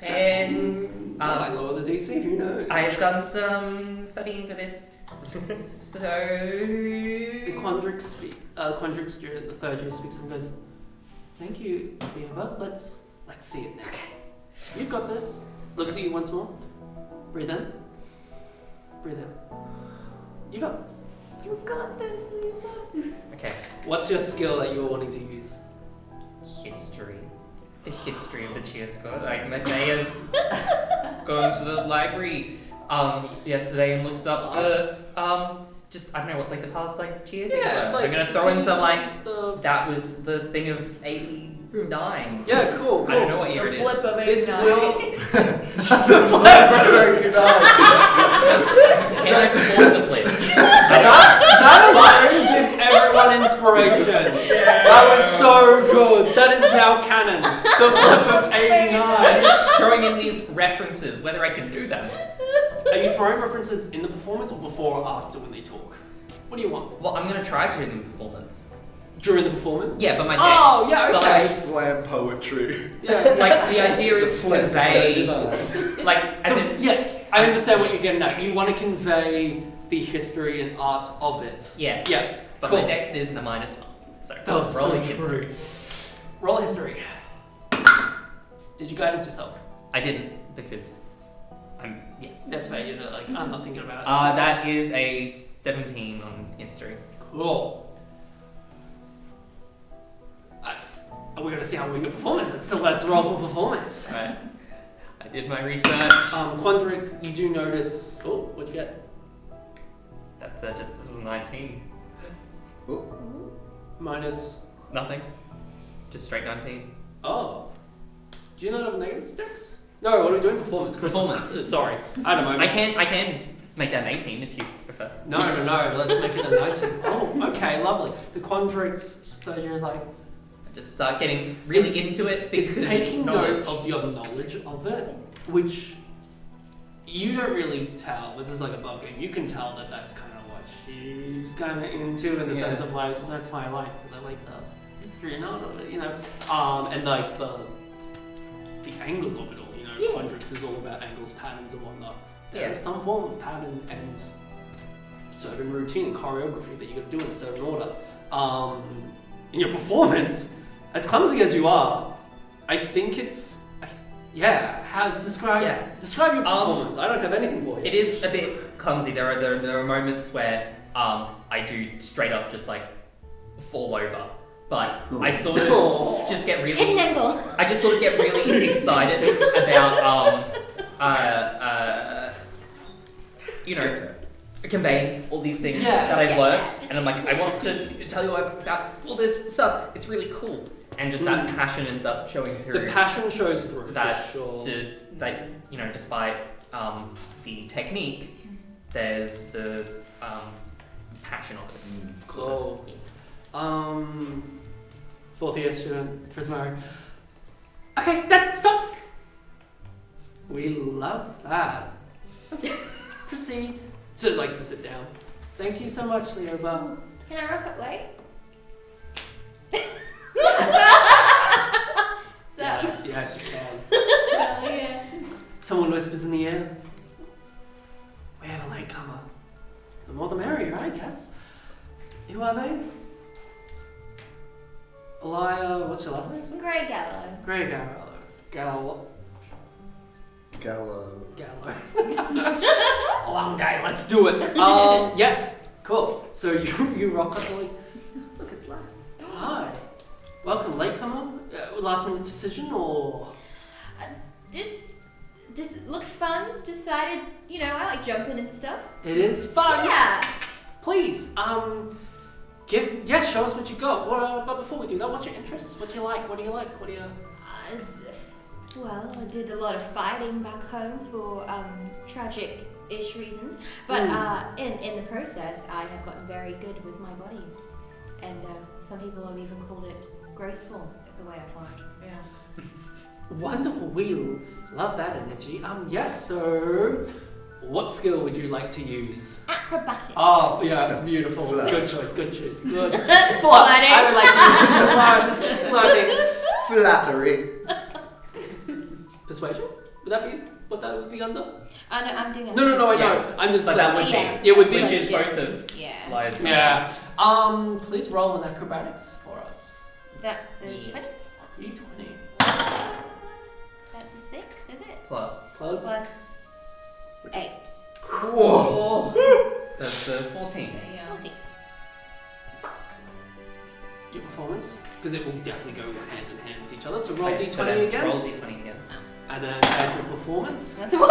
And I lower the DC, who knows? I've done some studying for this. So The Quandrix student, the third year, speaks and goes, "Thank you, Leoba. Let's see it now. You've got this." Looks at you once more. Breathe in. Breathe out. You got this. You got this, Leoba. Okay. What's your skill that you were wanting to use? History. The history of the cheer squad. I may have gone to the library yesterday and looked up the just I don't know what like the past like cheer things were. So I'm gonna throw in some like that was the thing of 89. Yeah, cool. I don't know what year The it flip is. of This 89. will. The flip of 89. Can I perform the flip? That alone gives everyone inspiration. That was so good. That is now canon. The flip of 89. I'm just throwing in these references, whether I can do them. Are you throwing references in the performance or before or after when they talk? What do you want? Well, I'm gonna try to do them in performance. During the performance? Yeah, but my Oh, yeah, but, okay. like, Slam poetry. Yeah. like the idea is to Flip of convey 89. like as in Yes, I understand what you're getting at. You want to convey the history and art of it. yeah. Yeah, But cool. my dex is the -1. So That's so rolling true. history. Roll history. Did you guidance yourself? I didn't because yeah. That's fair. You're like, I'm not thinking about it. That is a 17 on history. Cool. We're going to see how we get performances, so let's roll for performance. Right. I did my research. Quandrix, you do notice. Oh, what'd you get? That's it. This is 19. Minus. Nothing. Just straight 19. Oh. Do you not have a negative dex? No, what are we doing? Performance. Performance. Sorry. I don't know. I can make that an 18 if you prefer. No. Let's make it a 19. Oh, okay, lovely. The Quandrix surgery is like. Just start getting really into it because It's taking knowledge. note of your knowledge of it, which you don't really tell. But there's like a above game. You can tell that that's kind of what she's kind of into in the sense of like, well, that's why I like because I like the history and art of it, you know. And like the angles of it all, you know. Yeah. Quandrix is all about angles, patterns, and whatnot. There Yeah. is some form of pattern and certain routine and choreography that you got to do in a certain order. In your performance, as clumsy as you are, I think it's describe your performance. I don't have anything for you. It is a bit clumsy. There are moments where I do straight up just like fall over. But I sort of just get Hidden really, angle. I just sort of get really excited about, conveying all these things that I've learned, and I'm like, I want to tell you about all this stuff. It's really cool, and just that passion ends up showing through. The passion shows through, That for sure. just that despite the technique, there's the passion of it. Cool. Fourth year student, Trismari. Okay, stop! We loved that. Proceed. To sit down. Thank you so much, Leoba. Can I rock up late? Yes, you can. Oh, yeah. Someone whispers in the air. We have a latecomer. The more the merrier, I guess. Who are they? Elia, what's your last name? Sorry? Grey Gallo. Grey Gallo. Gallo. A long day, let's do it. Yes, cool. So you rock up like, look, it's live. Hi. Welcome, latecomer. Last minute decision or? Just looked fun. Decided, I like jumping and stuff. It is fun. Yeah. Please, show us what you got. But before we do that, what's your interest? What do you like? What do you like? What do you? Well, I did a lot of fighting back home for tragic-ish reasons, but in the process, I have gotten very good with my body, and some people have even called it graceful, the way I find. Yeah. Wonderful. We love that energy. Yes. So, what skill would you like to use? Acrobatics. Oh, yeah, beautiful. Good choice. Good. Flirting. I would like to use flirting. Flattery. Persuasion? Would that be what that would be under? No, I'm doing it. No, I know. Yeah. I'm just But that would Yeah. be. It would be. Which is both of Lia's. Yeah. Please roll an acrobatics for us. That's a 20. D20. That's a 6, is it? Plus. Plus 8. Whoa. That's a 14. 40. Your performance, because it will definitely go hand in hand with each other. So roll Okay, D20 so then again, Roll D20 again. and then add your performance. That's a 1.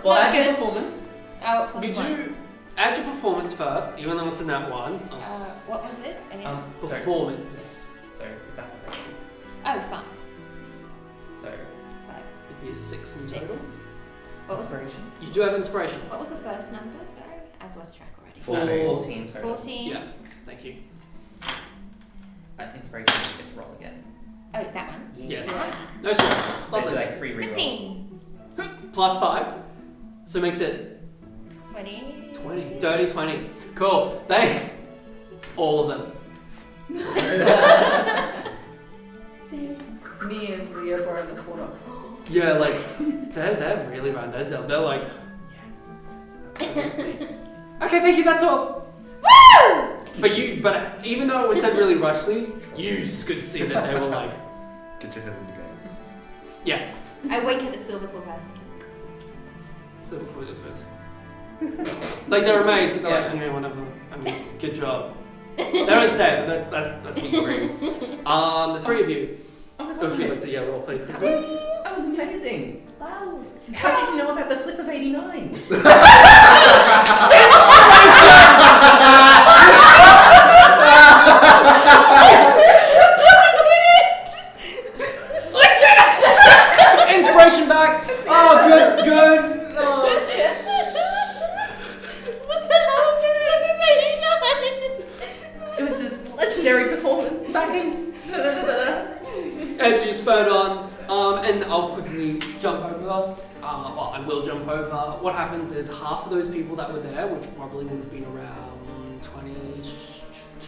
Well, add your performance. Oh, plus You 1. do add your performance first, even though it's in that one. What was it? Again? Sorry. Performance. So exactly. Oh, 5. So It'd be a 6 in 6. total. What was, inspiration. You do have inspiration. what was the first number? Sorry, I've lost track already. 14 total. 14. Yeah. Thank you. Inspiration. You get to roll again. Oh, that one. Yes. Ah, No stress. Basically Lovely. like free reroll. 15. Plus 5. So it makes it 20. 20. Dirty 20. Cool. They. All of them. Me and Leo are in the corner. Yeah, like, they're really right. They're like, yes, absolutely. Okay, thank you, that's all. Woo! But even though it was said really rushly, you just could see that they were like, Get your head in the game. yeah. I wink at the silver core person. Silver Quiders first. Like, they're amazed, but they're like, okay, whatever. I mean, good job. They don't say it, but that's me agreeing. The three of you, if you'd like to roll play. That was amazing. Wow. How did you know about the flip of 89? Inspiration back. Oh, good. Oh. What the hell is it? It was just legendary performance back in. As you spurred on, and I'll quickly jump over. Well, I will jump over. What happens is half of those people that were there, which probably would have been around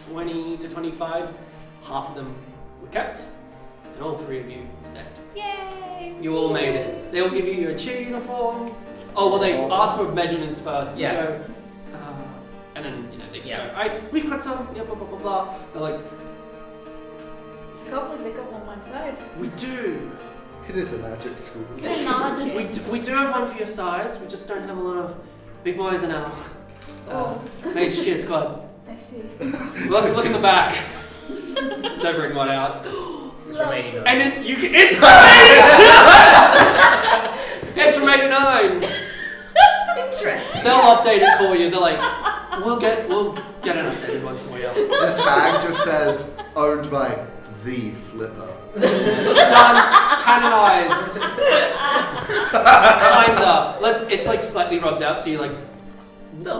20 to 25, half of them were kept, and all three of you stayed. Yay! You all made it. They will give you your cheer uniforms. Oh, well, they ask for measurements first. Yeah. They go, and then they go, we've got some. Yeah, blah blah blah blah. They're like, I can't believe they got one my size. we do. It is a magic school. We do have one for your size. We just don't have a lot of big boys in our mage cheer squad. I see. Look in the back. They bring one out. It's from 89. And then it's from 89! It's from 89! Interesting. They'll update it for you. They're like, we'll get an updated one for you. The tag just says, owned by the Flipper. Done. Canonized. Kinda. It's like slightly rubbed out, so you're like,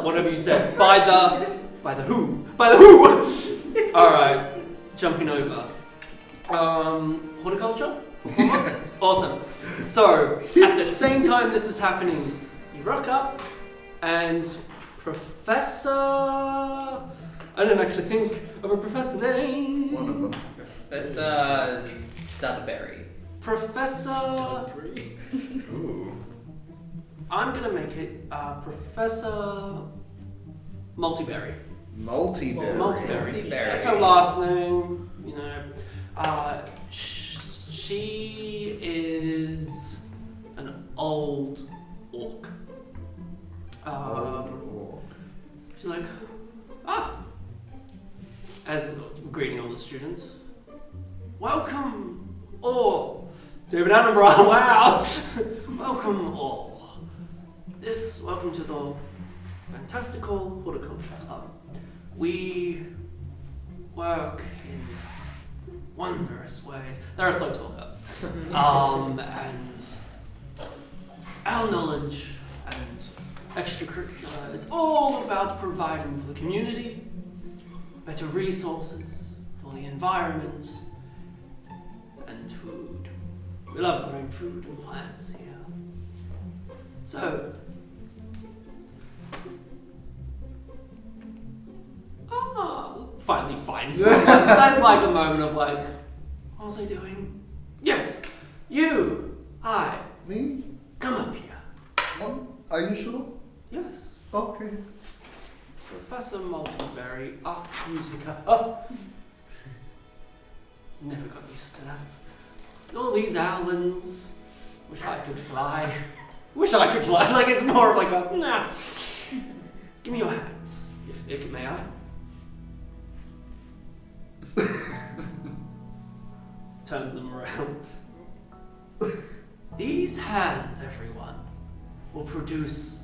whatever you said. By the who. Alright. Jumping over. Horticulture? Yes. Awesome. So, at the same time this is happening, you rock up, and Professor... I don't actually think of a professor name. One of them. That's Studberry. Professor... Ooh. I'm gonna make it Professor Multiberry. Multiberry. Multiberry. That's her last name, you know. She is an old orc. She's like, as greeting all the students. Welcome all. David Attenborough, wow. Welcome all. Welcome to the fantastical horticulture club. We work in wondrous ways. They're a slow talker. And our knowledge and extracurricular is all about providing for the community, better resources for the environment, and food. We love growing food and plants here. So, finally find someone. That's like a moment of like, what was I doing? Yes, you, Me? come up here. What? Are you sure? Yes, Okay. Professor Multiberry, Arts Musica. Oh, never got used to that. All these owlins. Wish I could fly. Like it's more of like a nah. Give me your hands, if may I. Turns them around. These hands, everyone, will produce.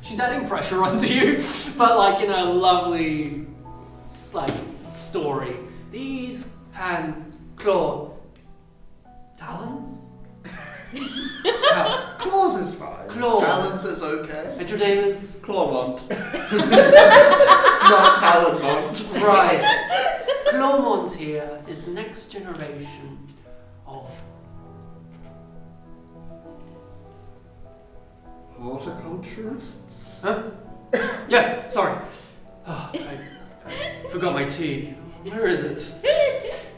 She's adding pressure onto you, but like in a lovely, like story. These hands, talons. Claws is fine. Claws. Talons is okay. Etrodamas. Clawmont. Not Talonmont. Right. Clawmont here is the next generation of horticulturists? Huh? Yes, sorry. Oh, I forgot my tea. Where is it?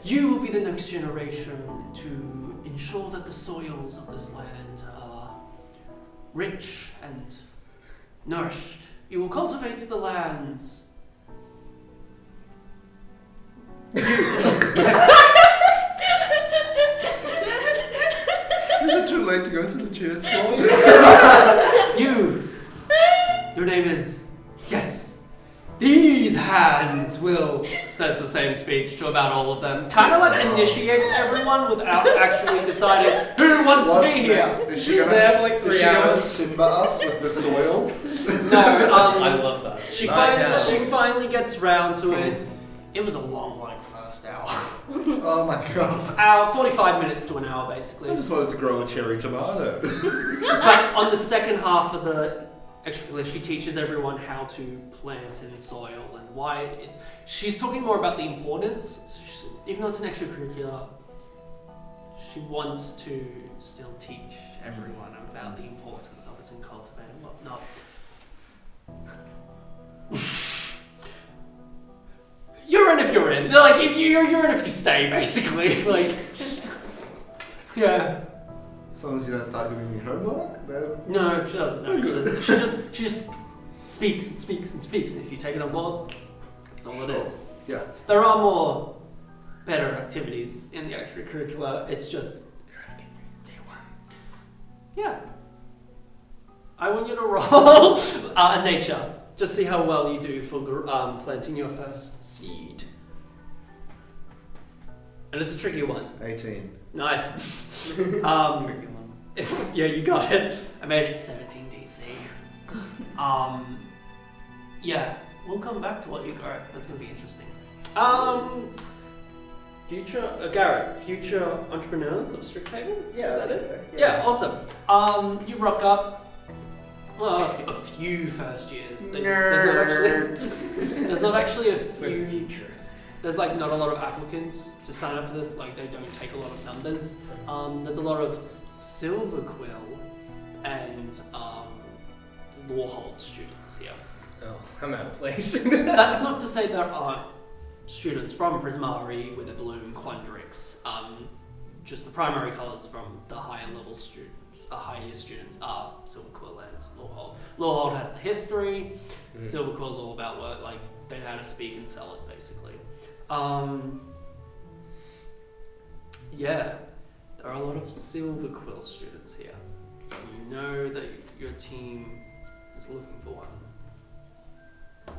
You will be the next generation to ensure that the soils of this land are rich and nourished. You will cultivate the lands. Yes. Is it too late to go to the cheer squad? Your name is... Yes. These hands will, says the same speech to about all of them. Kind of like initiates everyone without actually deciding who wants to be here. Is she gonna, They have like 3 hours. Simba us with the soil? No, I love that. she Right finally gets round to it. It was a long, like, first hour. Oh my god. 45 minutes to an hour, basically. I just wanted to grow a cherry tomato. But on the second half of the extracurricular, she teaches everyone how to plant in soil and why it's... She's talking more about the importance. Even though it's an extracurricular, she wants to still teach everyone about the importance of it and cultivate and whatnot. You're in if you're in. Like, you're in if you stay, basically. Like, yeah. As long as you don't start giving me homework, then... No, she doesn't. No, she doesn't. She just speaks and speaks and speaks. And if you take it on board, that's all it is. Yeah. There are more better activities in the extracurricular. It's just day one. Yeah. I want you to roll nature. Just see how well you do for planting your first seed. And it's a tricky one. 18. Nice. Tricky one. Yeah, you got it. I made it 17 DC. Yeah, we'll come back to what you got. That's gonna be interesting. Garrett, future entrepreneurs of Strixhaven? Yeah, Is that it? so, Yeah, awesome. You rock up. Well, a few first years. There's not actually a few. future. There's like not a lot of applicants to sign up for this. Like they don't take a lot of numbers. There's a lot of Silver Quill and Lawhold students here. Oh, I'm out of place. That's not to say there aren't students from Prismari, Witherbloom, Quandrix. Just the primary colours from the higher level students, higher year students are Silver Quill and Lawhold. Lawhold has the history. Silver Quill's all about work, like they know how to speak and sell it, basically. Yeah, there are a lot of Silver Quill students here. You know that your team is looking for one.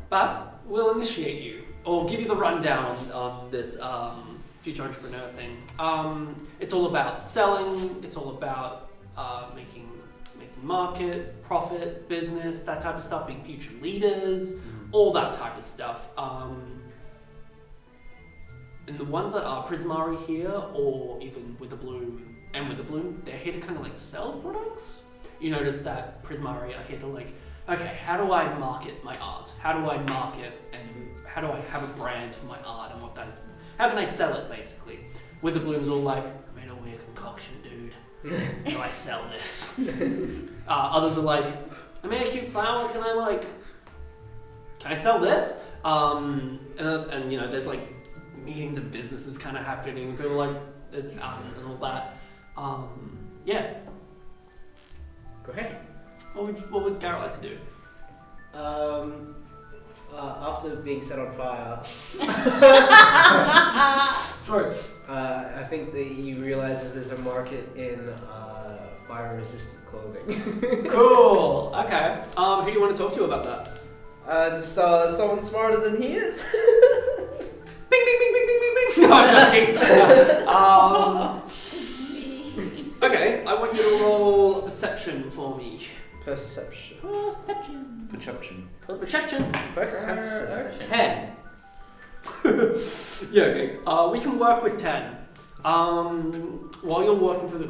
But we'll initiate you, or give you the rundown on this future entrepreneur thing. It's all about selling. It's all about making market, profit, business, that type of stuff. Being future leaders, all that type of stuff. And the ones that are Prismari here, or even Witherbloom, they're here to kind of like sell products. You notice that Prismari are here to like, okay, how do I market my art? How do I market and how do I have a brand for my art and what that is? How can I sell it, basically? Witherbloom's all like, I made a weird concoction, dude. How do I sell this? Others are like, I made a cute flower, can I sell this? And you know, there's like meetings of businesses kind of happening. People are like, there's and all that. Yeah. Great. What would Garrett like to do? After being set on fire, Sorry. I think that he realizes there's a market in fire-resistant clothing. Cool. Okay. Who do you want to talk to about that? Just someone smarter than he is. Bing, bing, bing, bing, bing, bing, bing. No, I'm joking. Okay, I want you to roll perception for me. Perception. Perception. 10. Yeah, okay. We can work with 10. While you're walking through the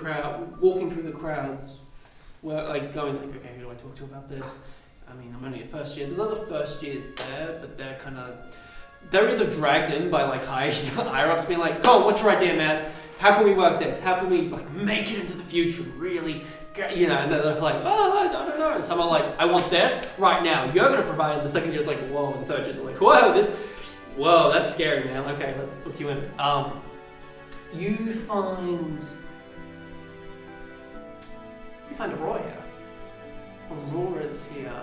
crowds, we're like going like, okay, who do I talk to about this? I mean, I'm only a first year. There's other first years there, but they're either dragged in by like higher ups being like, Cole, what's your idea, man? How can we work this? How can we like make it into the future? Really, you know? And they're like, I don't know. And some are like, I want this right now. You're gonna provide it. The second year's like, whoa. And the third year's like, whoa, that's scary, man. Okay, let's book you in. You find Aurora here. Aurora's here.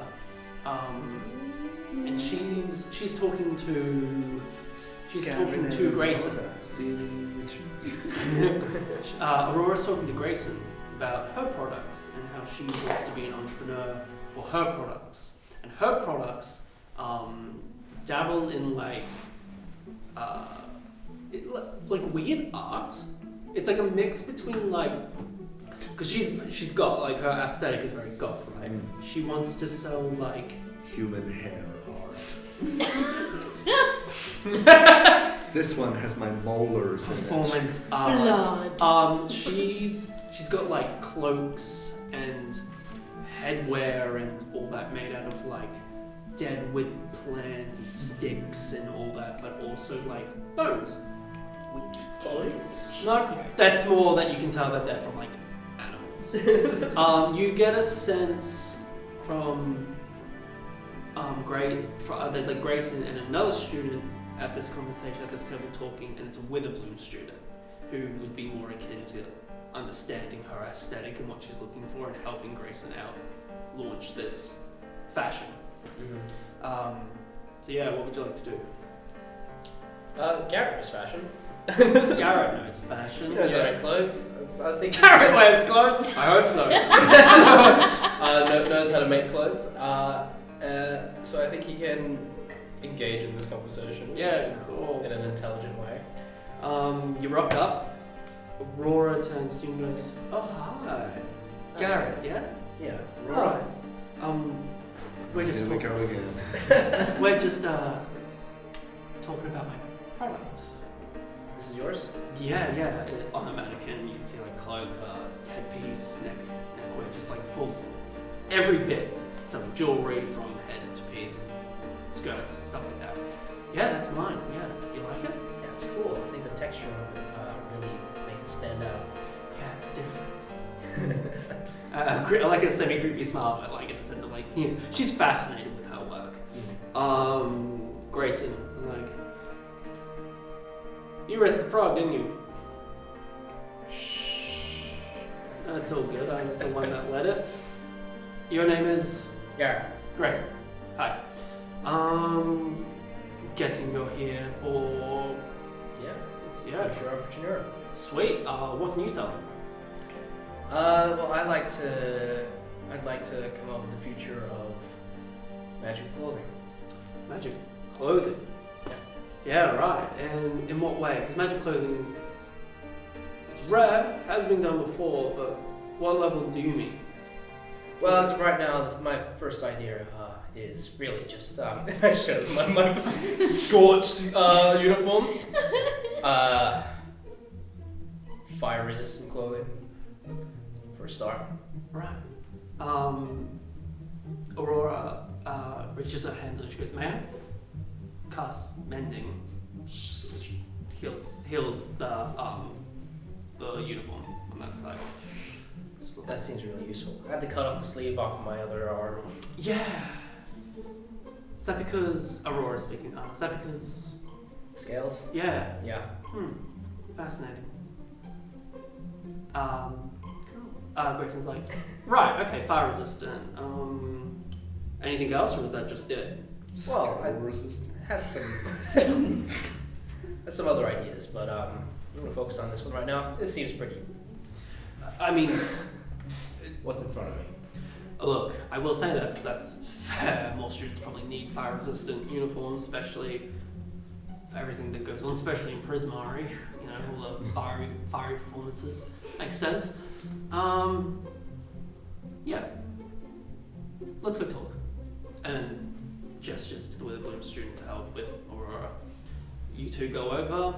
And she's talking to Grayson. Aurora's talking to Grayson about her products and how she wants to be an entrepreneur for her products. And her products dabble in like weird art. It's like a mix between like, because she's got like her aesthetic is very goth, right? She wants to sell like Human hair art. This one has my molars in it. performance art. She's got like cloaks and headwear and all that made out of like dead withered plants and sticks and all that, but also like bones. They're small that you can tell that they're from like animals. You get a sense from there's like Grayson and another student at this conversation, at this table talking, and it's a Witherbloom student who would be more akin to understanding her aesthetic and what she's looking for and helping Grayson out launch this fashion. So yeah, what would you like to do? Garrett was fashion. Garrett knows fashion. He knows how to make clothes. I think Garrett wears clothes? I hope so. knows how to make clothes. So I think he can engage in this conversation. Yeah, cool. In an intelligent way. You rock up. Aurora turns to you and goes, "Oh hi, Garrett. Yeah. Yeah. Right. We're just Here we talking. go again. We're just talking about my product. This is yours? Yeah. On the mannequin, you can see like cloak, headpiece, neckwear, just like full, every bit. Some jewelry from head to piece, skirts, stuff like that. Yeah, that's mine. Yeah, you like it? Yeah, it's cool. I think the texture of it really makes it stand out. Yeah, it's different. I like a semi-creepy smile, but like in the sense of like, she's fascinated with her work. Grayson was like, "You raised the frog, didn't you?" Shh. That's all good. I was the one that led it. Your name is Garrett. Grayson. Hi. Guessing you're here for Yeah. Future entrepreneur. Sweet. What can you sell? Well, I'd like to come up with the future of magic clothing. Magic clothing. Yeah, right. And in what way? Because magic clothing, it's rare, has been done before, but what level do you mean? Well, as of right now, my first idea is really just I showed my scorched uniform. Fire resistant clothing. For a start. Right. Aurora reaches her hands and she goes, "May I?" Casts mending. Heals the uniform on that side. That seems really useful. I had to cut off the sleeve off of my other arm. Yeah. Is that because Aurora's speaking up? Is that because Scales? yeah. Yeah. Fascinating. Grayson's like, right, okay, fire resistant. Anything else, or was that just it? Well, I have some other ideas, but I'm going to focus on this one right now. This seems pretty. I mean, What's in front of me? look, I will say that's fair. More students probably need fire resistant uniforms, especially for everything that goes on, especially in Prismari. You know, all the fiery performances. Makes sense. Yeah. Let's go talk. And gestures to the Witherbloom student to help with Aurora. You two go over,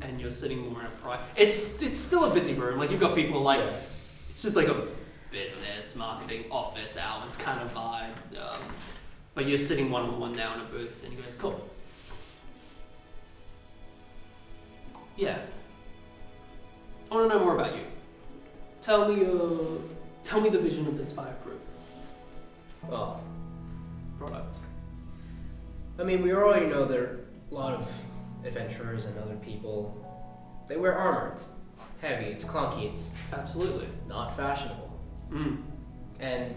and you're sitting more in a private. It's still a busy room. Like you've got people like it's just like a business, marketing, office hours kind of vibe. But you're sitting one-on-one now in a booth, and he goes, "Cool. Yeah. I want to know more about you. Tell me the vision of this fireproof Well, product." I mean, we already know there are a lot of adventurers and other people. They wear armor. It's heavy, it's clunky, it's Absolutely. not fashionable. Mm. And,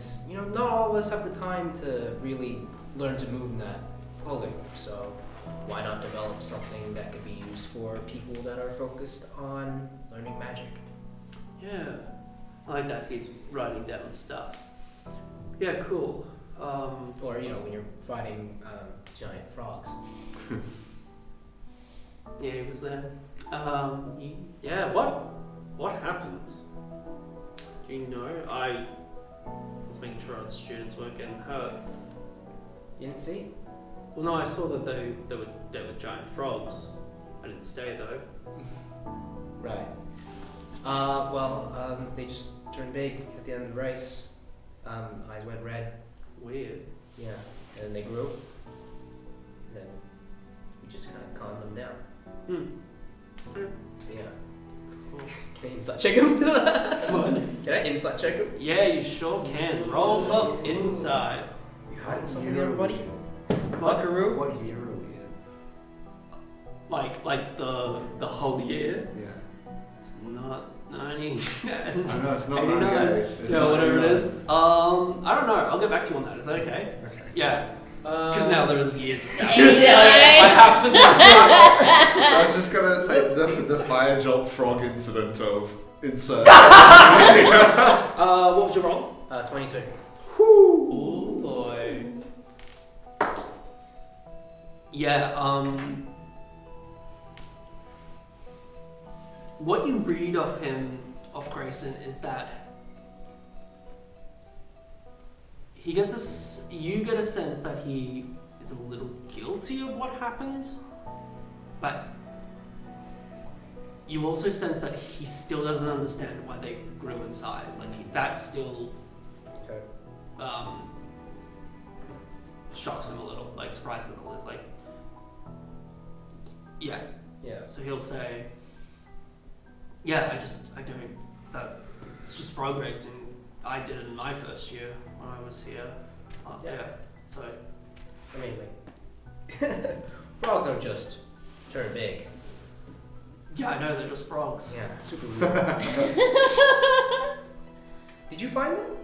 not all of us have the time to really learn to move in that clothing. So why not develop something that could be used for people that are focused on learning magic? Yeah. I like that he's writing down stuff. Yeah, cool. Or, when you're fighting giant frogs. Yeah, he was there. Yeah, what happened? Do you know? I was making sure other students weren't getting hurt. You didn't see? Well, no, I saw that they were giant frogs. I didn't stay though. Right. They just turned big at the end of the race. Eyes went red. Weird. Yeah. And then they grew. And then we just kind of calmed them down. Yeah. Cool. Can I insight check him? What? Can I insight check him? Yeah, you sure can. Roll for inside. You hiding something, everybody? Buckaroo? What year are we in? Like the whole year. Yeah. It's not 90. I know, it's not 89. 98. It's Yeah, not whatever it 89. is. I don't know. I'll get back to you on that. Is that okay? Okay. Yeah. Because now there's years established. 89. I have to do I was just gonna say the fire jolt frog incident of insert. what was your roll? 22. Oh boy. Yeah, what you read of him, of Grayson, is that you get a sense that he is a little guilty of what happened, but you also sense that he still doesn't understand why they grew in size. Like, that still shocks him a little, like surprises him a little. It's like, yeah. So he'll say, yeah, I don't, that, it's just frog racing. I did it in my first year when I was here. So. I mean, like, frogs don't just turn big. Yeah, I know, they're just frogs. Yeah, super weird. Did you find them?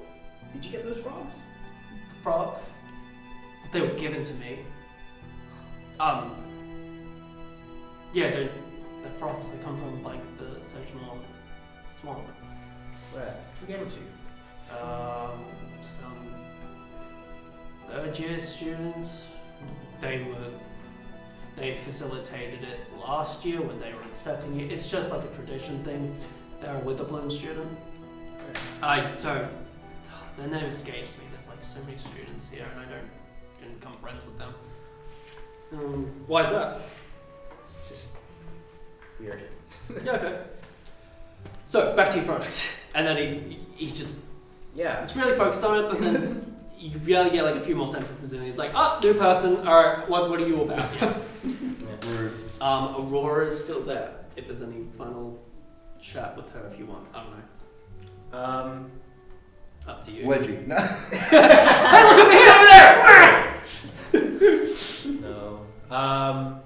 Did you get those frogs? Frog? They were given to me. Yeah, they're frogs. They come from, like, the Sedgemore swamp. Where? Who gave them to you? Some third-year students. They facilitated it last year when they were in second year. It's just like a tradition thing. They're a Witherbloom student. Their name escapes me. There's like so many students here, and I didn't become friends with them. Why is that? It's just weird. Yeah, okay. So back to your product, and then he just it's really focused on it, but then you barely get like a few more sentences in. He's like, oh, new person. All right, what are you about? Yeah. Aurora is still there. If there's any final chat with her, if you want, I don't know. Up to you. Wedgie. No. Hey, look at me over there! No. I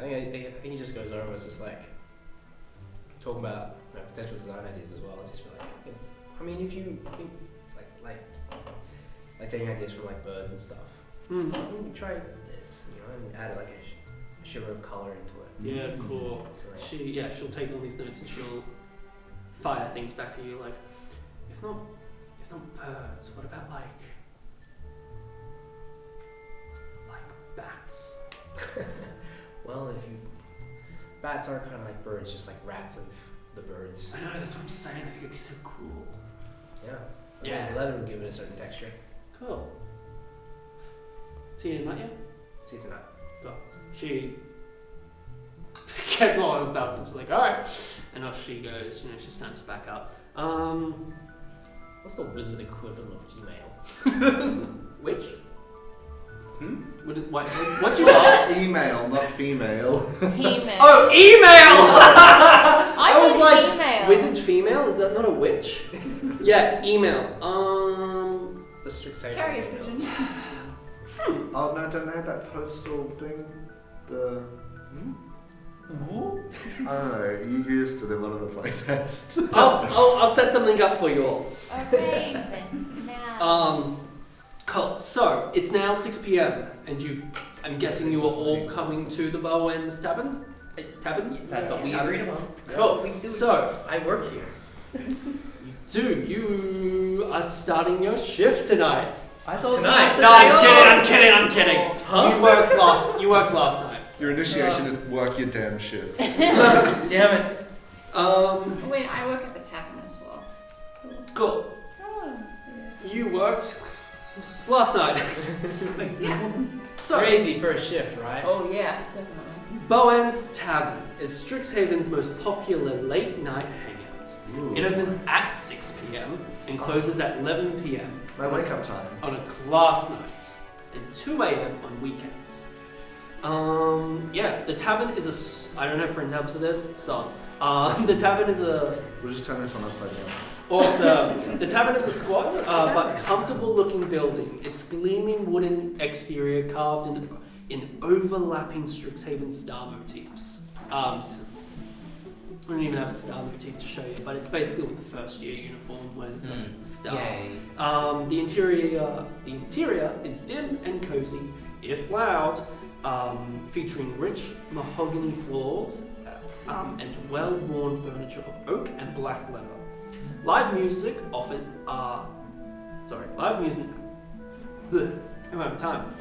think he just goes over. It's just like talking about potential design ideas as well. It's just be like, if you like taking ideas from like birds and stuff. Mm. So you can try this, and add like a shimmer of color into it. Yeah, cool. She'll take all these notes and she'll fire things back at you like, if not birds, what about like bats? Well, bats are kind of like birds, just like rats of the birds. I know, that's what I'm saying. I think it'd be so cool. Yeah. The leather would give it a certain texture. Cool. See you tonight, yeah? See you tonight. Go. She gets all her stuff and she's like, alright. And off she goes, she stands back up. What's the wizard equivalent of email? Which? What'd you ask? Email, not female. Email. Oh, email! I was like, email. wizard female? Is that not a witch? Yeah, email. It's a Strixhaven. Carrier email. pigeon. Oh no, don't they have that postal thing? The I don't know, you used it in one of the play tests. I'll set something up for you all. Okay, then now. Cool. So it's now 6 p.m. and I'm guessing you are all coming to the Bowen's Tavern. Tavern? That's what we agreed upon. Cool. So I work here. you are starting your shift tonight. I thought Tonight? we No, had the day I'm kidding. Huh? You worked last night. Your initiation is work your damn shift. off. Damn it. Wait, I work at the tavern as well. Cool. Oh, You worked last night. yeah. So, Crazy for a shift, right? Oh yeah, definitely. Bowen's Tavern is Strixhaven's most popular late night hangout. It opens at 6 p.m. and closes at 11 p.m. My wake up time. on a class night and 2 a.m. on weekends. The Tavern is I don't have printouts for this, sauce. The Tavern is We'll just turn this one upside down. awesome. The Tavern is a squat but comfortable looking building. Its gleaming wooden exterior carved in overlapping Strixhaven star motifs. I don't even have a star motif to show you, but it's basically what the first year uniform wears. It's like a star. Yay. The interior is dim and cozy, if loud, featuring rich mahogany floors and well-worn furniture of oak and black leather. Live music. I'm out of time.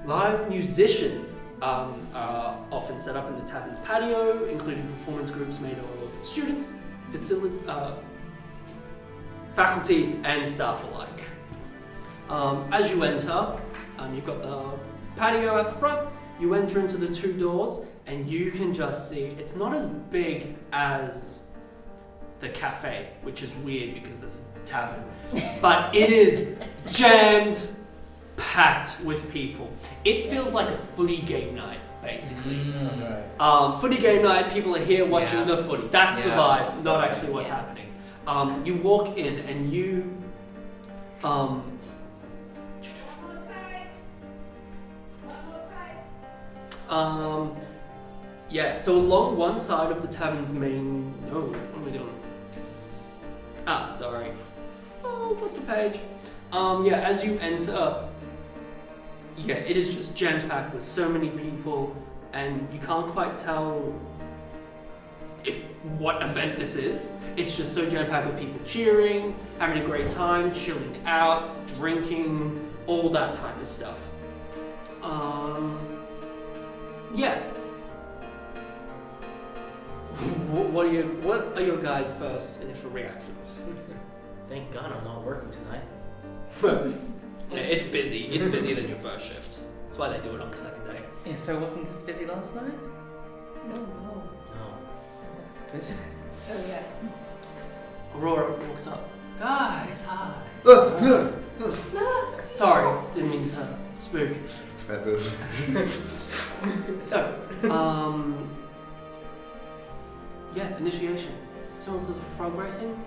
Live musicians are often set up in the tavern's patio, including performance groups made of students, faculty, and staff alike. As you enter, you've got the patio at the front. You enter into the 2 doors, and you can just see it's not as big as the cafe, which is weird because this is the tavern, but it is jammed packed with people. It feels like a footy game night, basically. Footy game night, people are here watching the footy. That's the vibe, not actually what's happening. You walk in and you so along one side of the tavern's main... Oh, what am I doing? Sorry. Oh, lost the page. As you enter, it is just jam-packed with so many people, and you can't quite tell what event this is. It's just so jam-packed with people cheering, having a great time, chilling out, drinking, all that type of stuff. What are your guys' first initial reactions? Thank God I'm not working tonight. It's busy. It's busier than your first shift. That's why they do it on the second day. Yeah, so wasn't this busy last night? No. That's good. Oh yeah. Aurora walks up. Guys, hi. Sorry, didn't mean to spook. Feathers. So, initiation. Sounds of frog racing?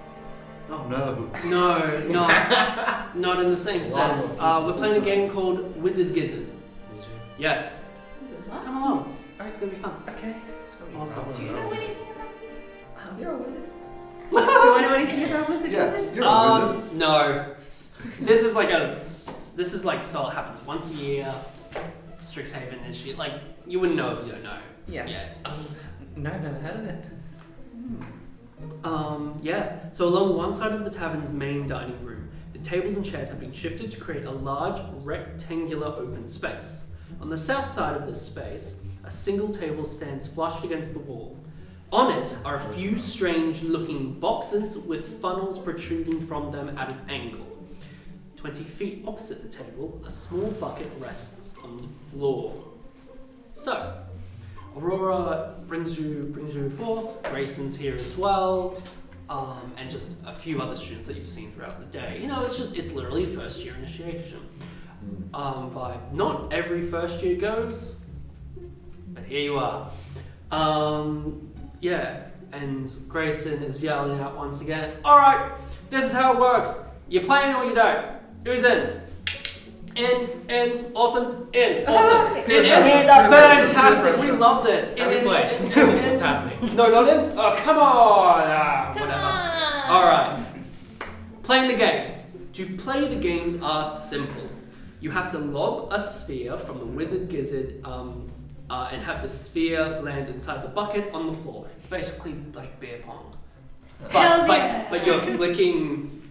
Oh no. No, not in the same sense. We're playing a game called Wizard Gizzard. Yeah. Come along. It's gonna be fun. Okay. Awesome. Do you know anything about this? You're a wizard. Do I know anything about Wizard Yeah, Gizzard? you're a wizard. No. This is like so it happens once a year. Strixhaven is shit. Like, you wouldn't know if you don't know. Yeah. No, I've never heard of it. So along one side of the tavern's main dining room, the tables and chairs have been shifted to create a large rectangular open space. On the south side of this space, a single table stands flushed against the wall. On it are a few strange-looking boxes with funnels protruding from them at an angle. 20 feet opposite the table, a small bucket rests on the floor. So, Aurora brings you forth. Grayson's here as well, and just a few other students that you've seen throughout the day. It's literally first year initiation vibe. Not every first year goes, but here you are. And Grayson is yelling out once again. All right, this is how it works. You playing or you don't. Who's in? In, awesome, in, awesome, in, fantastic, we love this. What's happening? No, not in? Oh, come on! Whatever. on. Alright. Playing the game. To play the games are simple. You have to lob a sphere from the Wizard Gizzard and have the sphere land inside the bucket on the floor. It's basically like beer pong. But you're flicking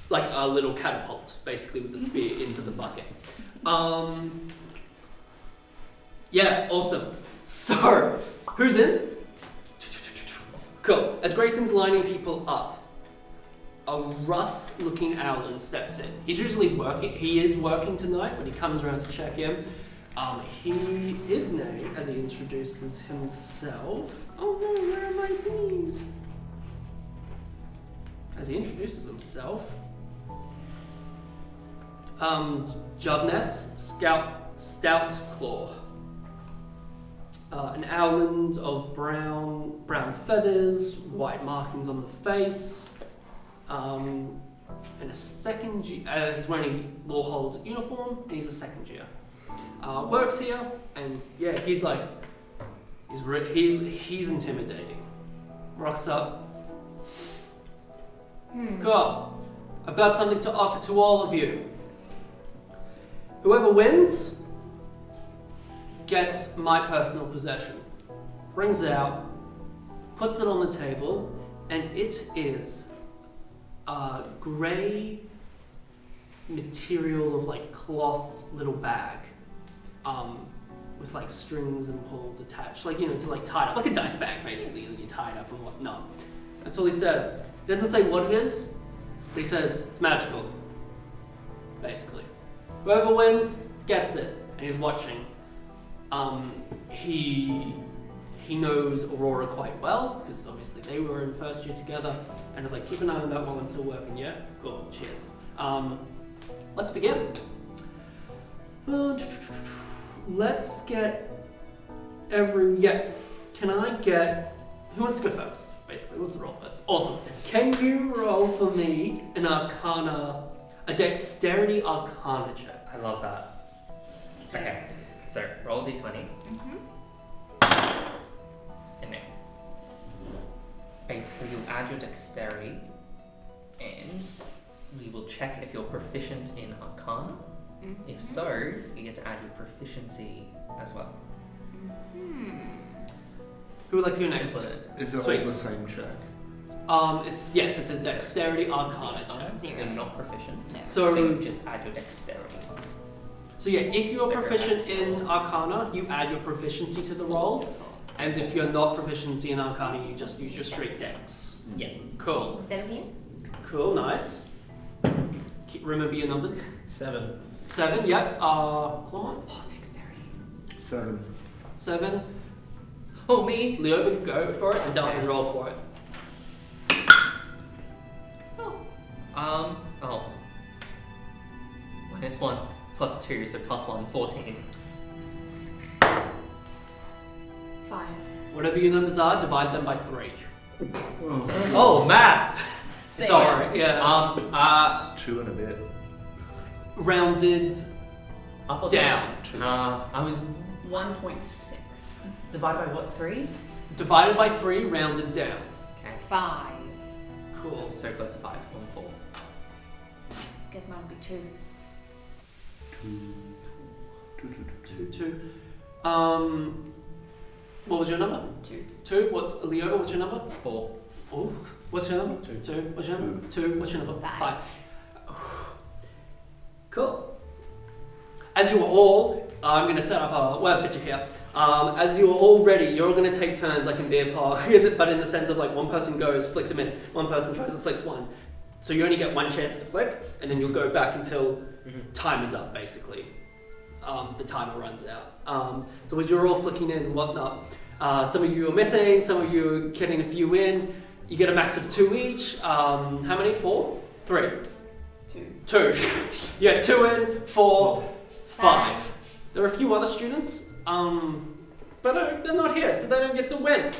like a little catapult, basically, with the spear into the bucket. Awesome. So, who's in? Cool. As Grayson's lining people up, a rough-looking Owlin steps in. He's usually working. He is working tonight, but he comes around to check in. His name, as he introduces himself. Oh no, where are my things? As he introduces himself. Jovness, Stout Claw. An owland of brown feathers, white markings on the face, and a second year. He's wearing a Lawhold uniform, and he's a second year. Works here, and he's intimidating. Rocks up. Cool. I've got something to offer to all of you. Whoever wins gets my personal possession. Brings it out, puts it on the table, and it is a grey material of like cloth little bag. with like strings and poles attached, like to like tie it up, like a dice bag basically, and you tie it up and whatnot. That's all he says. He doesn't say what it is, but he says it's magical. Basically, whoever wins gets it, and he's watching. He knows Aurora quite well because obviously they were in first year together, and is like, keep an eye on that while I'm still working. Yeah, cool. Cheers. Let's begin. Let's get Can I get... Who wants to go first? Basically, what's the roll first? Awesome. Can you roll for me an Arcana, a Dexterity Arcana check? I love that. Okay, so roll d20. Mm-hmm. And then basically you'll add your dexterity, and we will check if you're proficient in Arcana. Mm-hmm. If so, you get to add your proficiency as well. Mm-hmm. Who would like to go next? Simple as it is. Is it Sweet. all the same check? It's a Dexterity Arcana check. Zero. You're not proficient. No. So So, you just add your dexterity. so yeah, if you're Zero. proficient in Arcana, you add your proficiency to the roll, and if you're not proficiency in Arcana, you just use your straight Dex. Yeah. Cool. 17? Cool, nice. Remember your numbers? 7. 7, yep. Clement? Oh, dexterity. 7. 7. Oh, me? Leo, go for it, and Dalton Okay. roll for it. -1 plus 2, so +1, 14. 5. Whatever your numbers are, divide them by 3. Oh, Oh, math! Sorry, yeah. 2 and a bit. Rounded Up or down. I was 1.6. Divided by what, 3? Divided by 3, rounded down. Okay. 5. Cool. So close to 5, 1, 4. Guess mine would be 2. 2. 2. What was your number? 2. 2. What's Leo? What's your number? 4. Oh, what's your number? 2. 2. What's your number? 2. What's your number? 5. Cool. As you are all, I'm going to set up a word picture here. As you are all ready, you're all going to take turns like in beer park, but in the sense of like one person goes, flicks them in, one person tries to flick one. So you only get one chance to flick, and then you'll go back until time is up, basically. The timer runs out. So as you're all flicking in and whatnot, some of you are missing, some of you are getting a few in. You get a max of 2 each. How many? 4? 3? 2. You get 2 in, 4, 5. There are a few other students, but they're not here, so they don't get to win.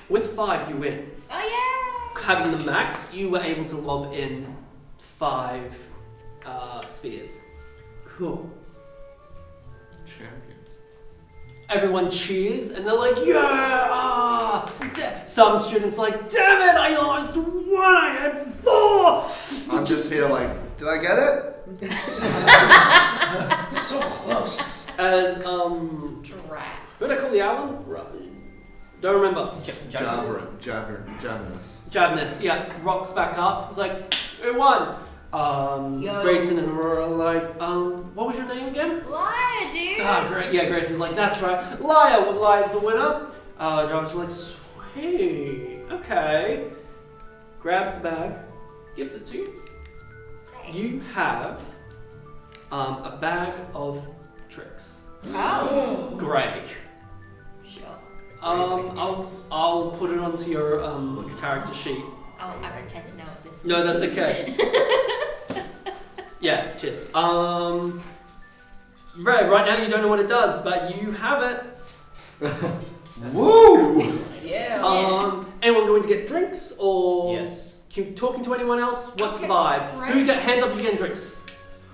With 5, you win. Oh yeah! Having the max, you were able to lob in 5 spheres. Cool. Champion. Everyone cheers, and they're like, yeah! Some students like, damn it, I almost won, I had 4! I'm just here like, did I get it? So close. As, Drat. what did I call the album? Don't remember. Javness, yeah, rocks back up. It's like, who won? Yo. Grayson and Aurora are like, what was your name again? Liar, dude! Yeah, Grayson's like, that's right. Liar, Liar's the winner. Jarvis is like, sweet, okay. Grabs the bag, gives it to you. Thanks. You have a bag of tricks. Oh! Grey. Sure. I'll put it onto your character sheet. Oh, I pretend to know what this is. No, that's okay. Yeah, cheers. Right now you don't know what it does, but you have it. Woo! Yeah. Anyone going to get drinks or Yes. talking to anyone else? What's the Okay, vibe? right. Who's got hands up? You getting drinks?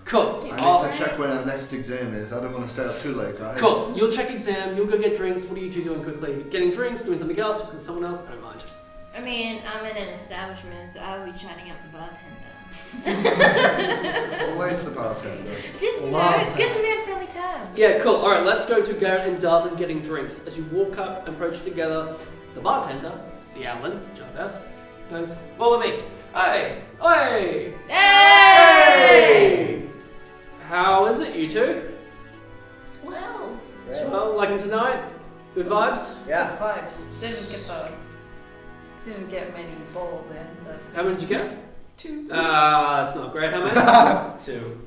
Cool. I need to check when our next exam is. I don't want to stay up too late, guys. Cool. You'll check exam. You'll go get drinks. What are you two doing quickly? Getting drinks? Doing something else? Talking to someone else? I don't mind. I mean, I'm in an establishment, so I'll be chatting up the bartender. Always the bartender. Just, you know, Love it's good that. to be on friendly terms. Yeah, cool. All right, let's go to Garrett and Darwin getting drinks. As you walk up and approach together, the bartender, the Alan, Jarvis, goes, follow me. Hey! Hey! Hey! How is it, you two? Well, like tonight, good vibes. Yeah. Vibes. Didn't get many balls in. But How many did you get? 2. That's not great. How many? 2.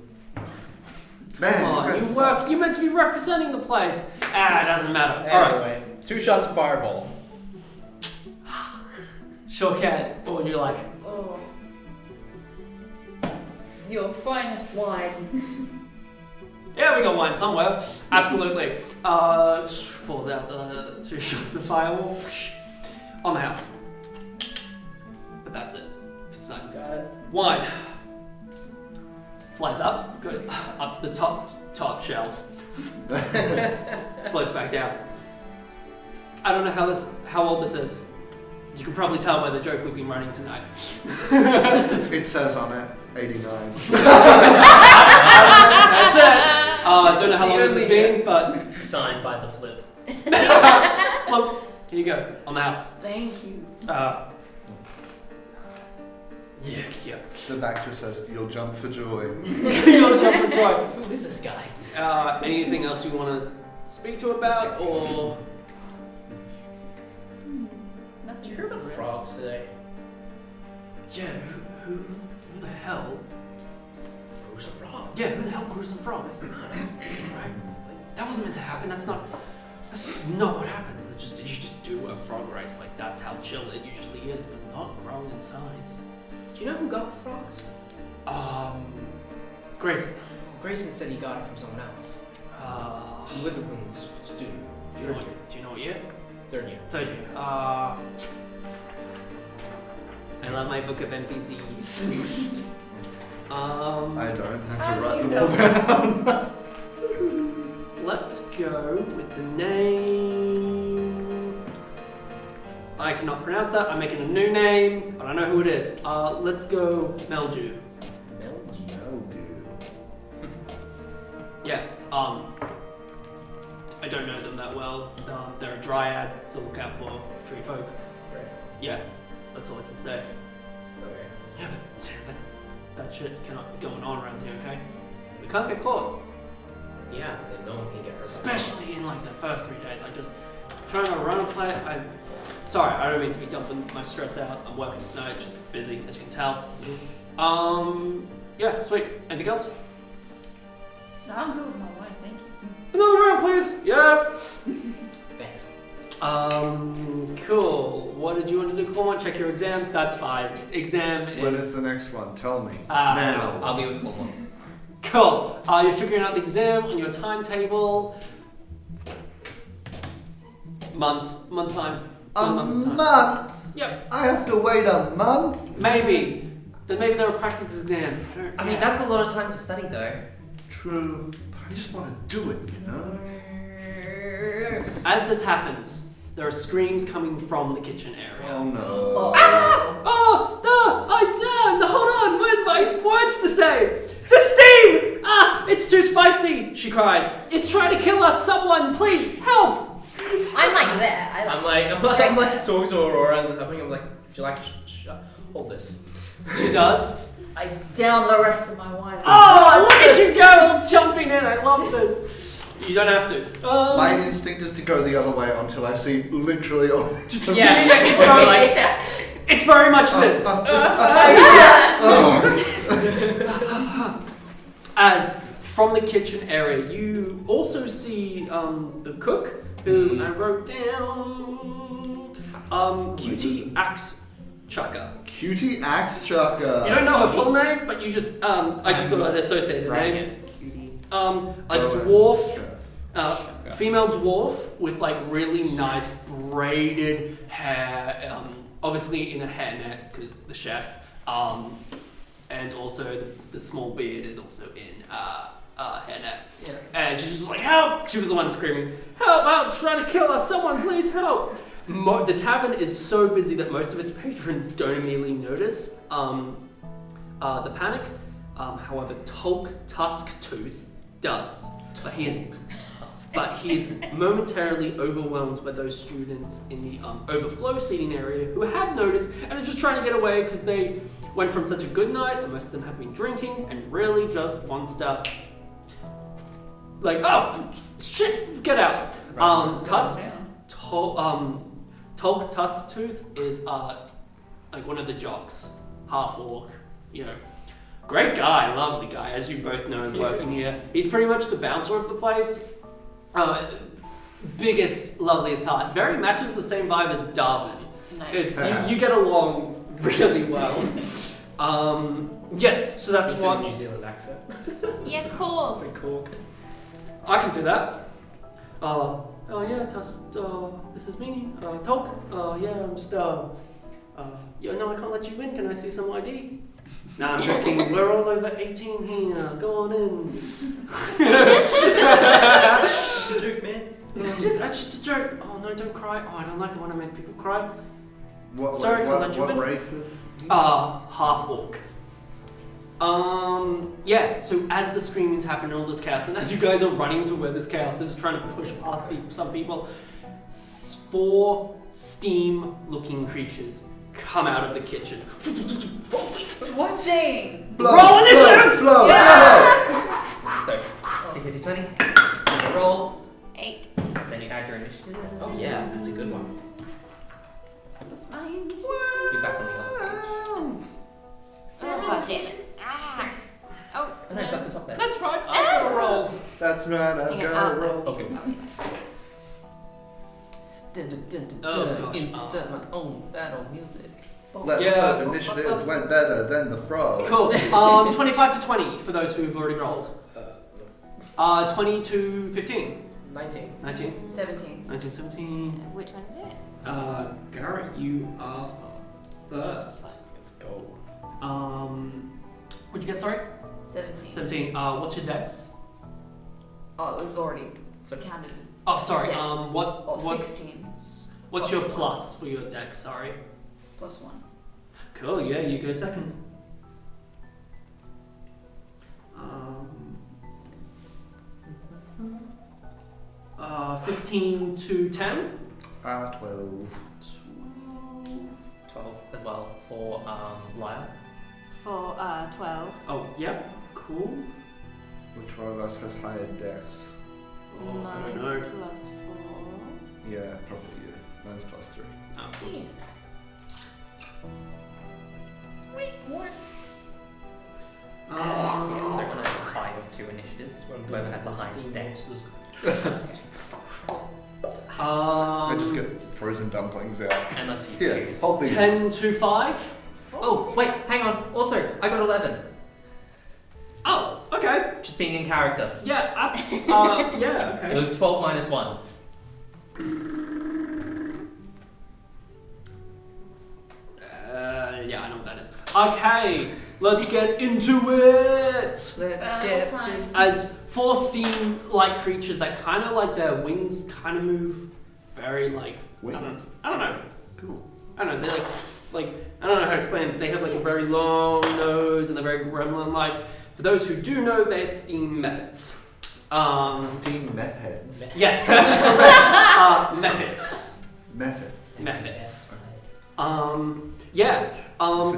Man, Come on, guys you suck. work. You're meant to be representing the place. It doesn't matter. All right. Anyway, 2 shots of fireball. Sure can. What would you like? Oh. Your finest wine. Yeah, we got wine somewhere. Absolutely. Pulls out the 2 shots of fireball on the house. But that's it. It's not Got it. wine. Flies up, goes up to the top shelf, floats back down. I don't know how old this is. You can probably tell by the joke we've been running tonight. It says on it, 89. That's it. Don't know how long this has been, but Signed by the flip. look, here you go, on the house. Thank you. Yeah. The back just says, you'll jump for joy. You'll jump for joy. Who is this guy? Anything else you want to speak to about, or Nothing. Did you hear about the frogs today? yeah, who the hell? Gruesome frogs. Yeah, who the hell grew some frogs? I don't know. Right? Like, that wasn't meant to happen. That's not what happens. You just do a frog race. Like, that's how chill it usually is, but not growing in size. Do you know who got the frogs? Grayson. Grayson said he got it from someone else. Some Witherwind's student. Do you know what year? 3rd year. Third year. I love my book of NPCs. I don't have How to do write you them all down. Let's go with the name. I cannot pronounce that. I'm making a new name, but I know who it is. Let's go Meldew. Yeah. I don't know them that well. They're a dryad, so look out for tree folk. Right. Yeah, that's all I can say. Okay. Yeah, but that shit cannot be going on around here, okay? We can't get caught. Yeah, then no one can get hurt. Especially in like the first 3 days. I just trying to run a play. Sorry, I don't mean to be dumping my stress out. I'm working tonight, just busy, as you can tell. Yeah, sweet. Anything else? No, I'm good with my wine, thank you. Another round, please. Yep. Thanks. Cool. What did you want to do, Claude? Check your exam. That's fine. Exam is. When is the next one? Tell me. Now. I'll be with Colin. Cool. You're figuring out the exam on your timetable. Month time. A 1 month's time. month? Yep. I have to wait a month? Maybe. Then maybe there are practice exams. I mean, that's a lot of time to study, though. True. But I just want to do it, you know? As this happens, there are screams coming from the kitchen area. Oh no. Hold on, where's my words to say? The steam! It's too spicy, she cries. It's trying to kill us, someone, please, help! I'm like there. I'm like talking to Aurora as it's happening. I'm like, would you like to hold this? She does. I down the rest of my wine. Oh, look at you go, jumping in, I love this. You don't have to. My instinct is to go the other way until I see literally all. Yeah, it's very much this. As from the kitchen area, you also see the cook, who I wrote down, Cutie Axe Chucker. Cutie Axe Chucker. You don't know her full name, but you just I just thought I'd associate the name. A dwarf, female dwarf with like really nice braided hair, obviously in a hairnet because the chef, and also the small beard is also in hairnet. Yeah. And she's just like, help! She was the one screaming, help, help, trying to kill us, someone please help! The tavern is so busy that most of its patrons don't immediately notice the panic. However, Tolk Tusktooth does. But he is momentarily overwhelmed by those students in the overflow seating area who have noticed and are just trying to get away because they went from such a good night that most of them have been drinking and really just wants to, like, oh, Shit, get out. Tusk. Tolk Tusktooth is like one of the jocks, half orc. You know, great guy, lovely guy, as you both know, working here. He's pretty much the bouncer of the place. Biggest, loveliest heart. Very matches the same vibe as Darwin. Nice. You get along really well. Yes, so that's Speaks in a what. New Zealand accent. Yeah, cool. It's a cork. I can do that. Oh yeah, this is me, Tolk. Yeah, I'm just no, I can't let you in. Can I see some ID? Nah, I'm joking. We're all over 18 here. Go on in. It's a joke, man. That's just a joke. Oh no, don't cry. Oh, I don't like it when I make people cry. What race is? Half orc. Yeah, so as the screamings happen and all this chaos, and as you guys are running to where this chaos is, trying to push past some people, 4 steam-looking creatures come out of the kitchen. What's saying? Roll initiative! Flow! So, pick your d20, and you roll, 8. then you add your initiative. Oh yeah, that's a good one. That's my initiative. You're back on the other page. Oh, God damn it. Oh, Oh no, it's up the top there. That's right, I've got to roll. That's right, I've Hang got on, to roll. Okay. Oh, gosh. Insert my own battle music. Let's Yeah. hope initiative went better than the frog. Cool. 25 to 20 for those who've already rolled. 20 to 15. 19. 19. 17. 19, 17. which one is it? Garrett, you are first. Let's go. What'd you get, sorry? 17. 17. What's your dex? Oh, it was already counted. Oh, sorry. Yeah. What? 16 What's plus your one. plus for your dex? Sorry. plus 1. Cool. Yeah, you go second. 15 to 10. 12. 12 as well for Lyle. For 12. Oh, yep. Cool. Which one of us has higher dex? Oh, I Mine's don't know. plus 4. Yeah, probably you. Mine's plus 3. Oh, whoops. So can I just fight with 2 initiatives? Whoever has the highest dex. I just get frozen dumplings out. Unless you Here, choose. hold these. 10 to 5. Oh, wait, hang on. Also, I got 11. Oh, okay. Just being in character. Yeah, yeah, It okay. was 12 minus 1. Yeah, I know what that is. Okay, let's get into it. Let's Battle get time. this. As 4 steam-like creatures that kind of like their wings kind of move very like I don't know. Cool. I don't know. They're like I don't know how to explain it, but they have like a very long nose and they're very gremlin-like. For those who do know, they're steam methods. Steam meth heads. Yes, correct. Methods. Methods. Yeah.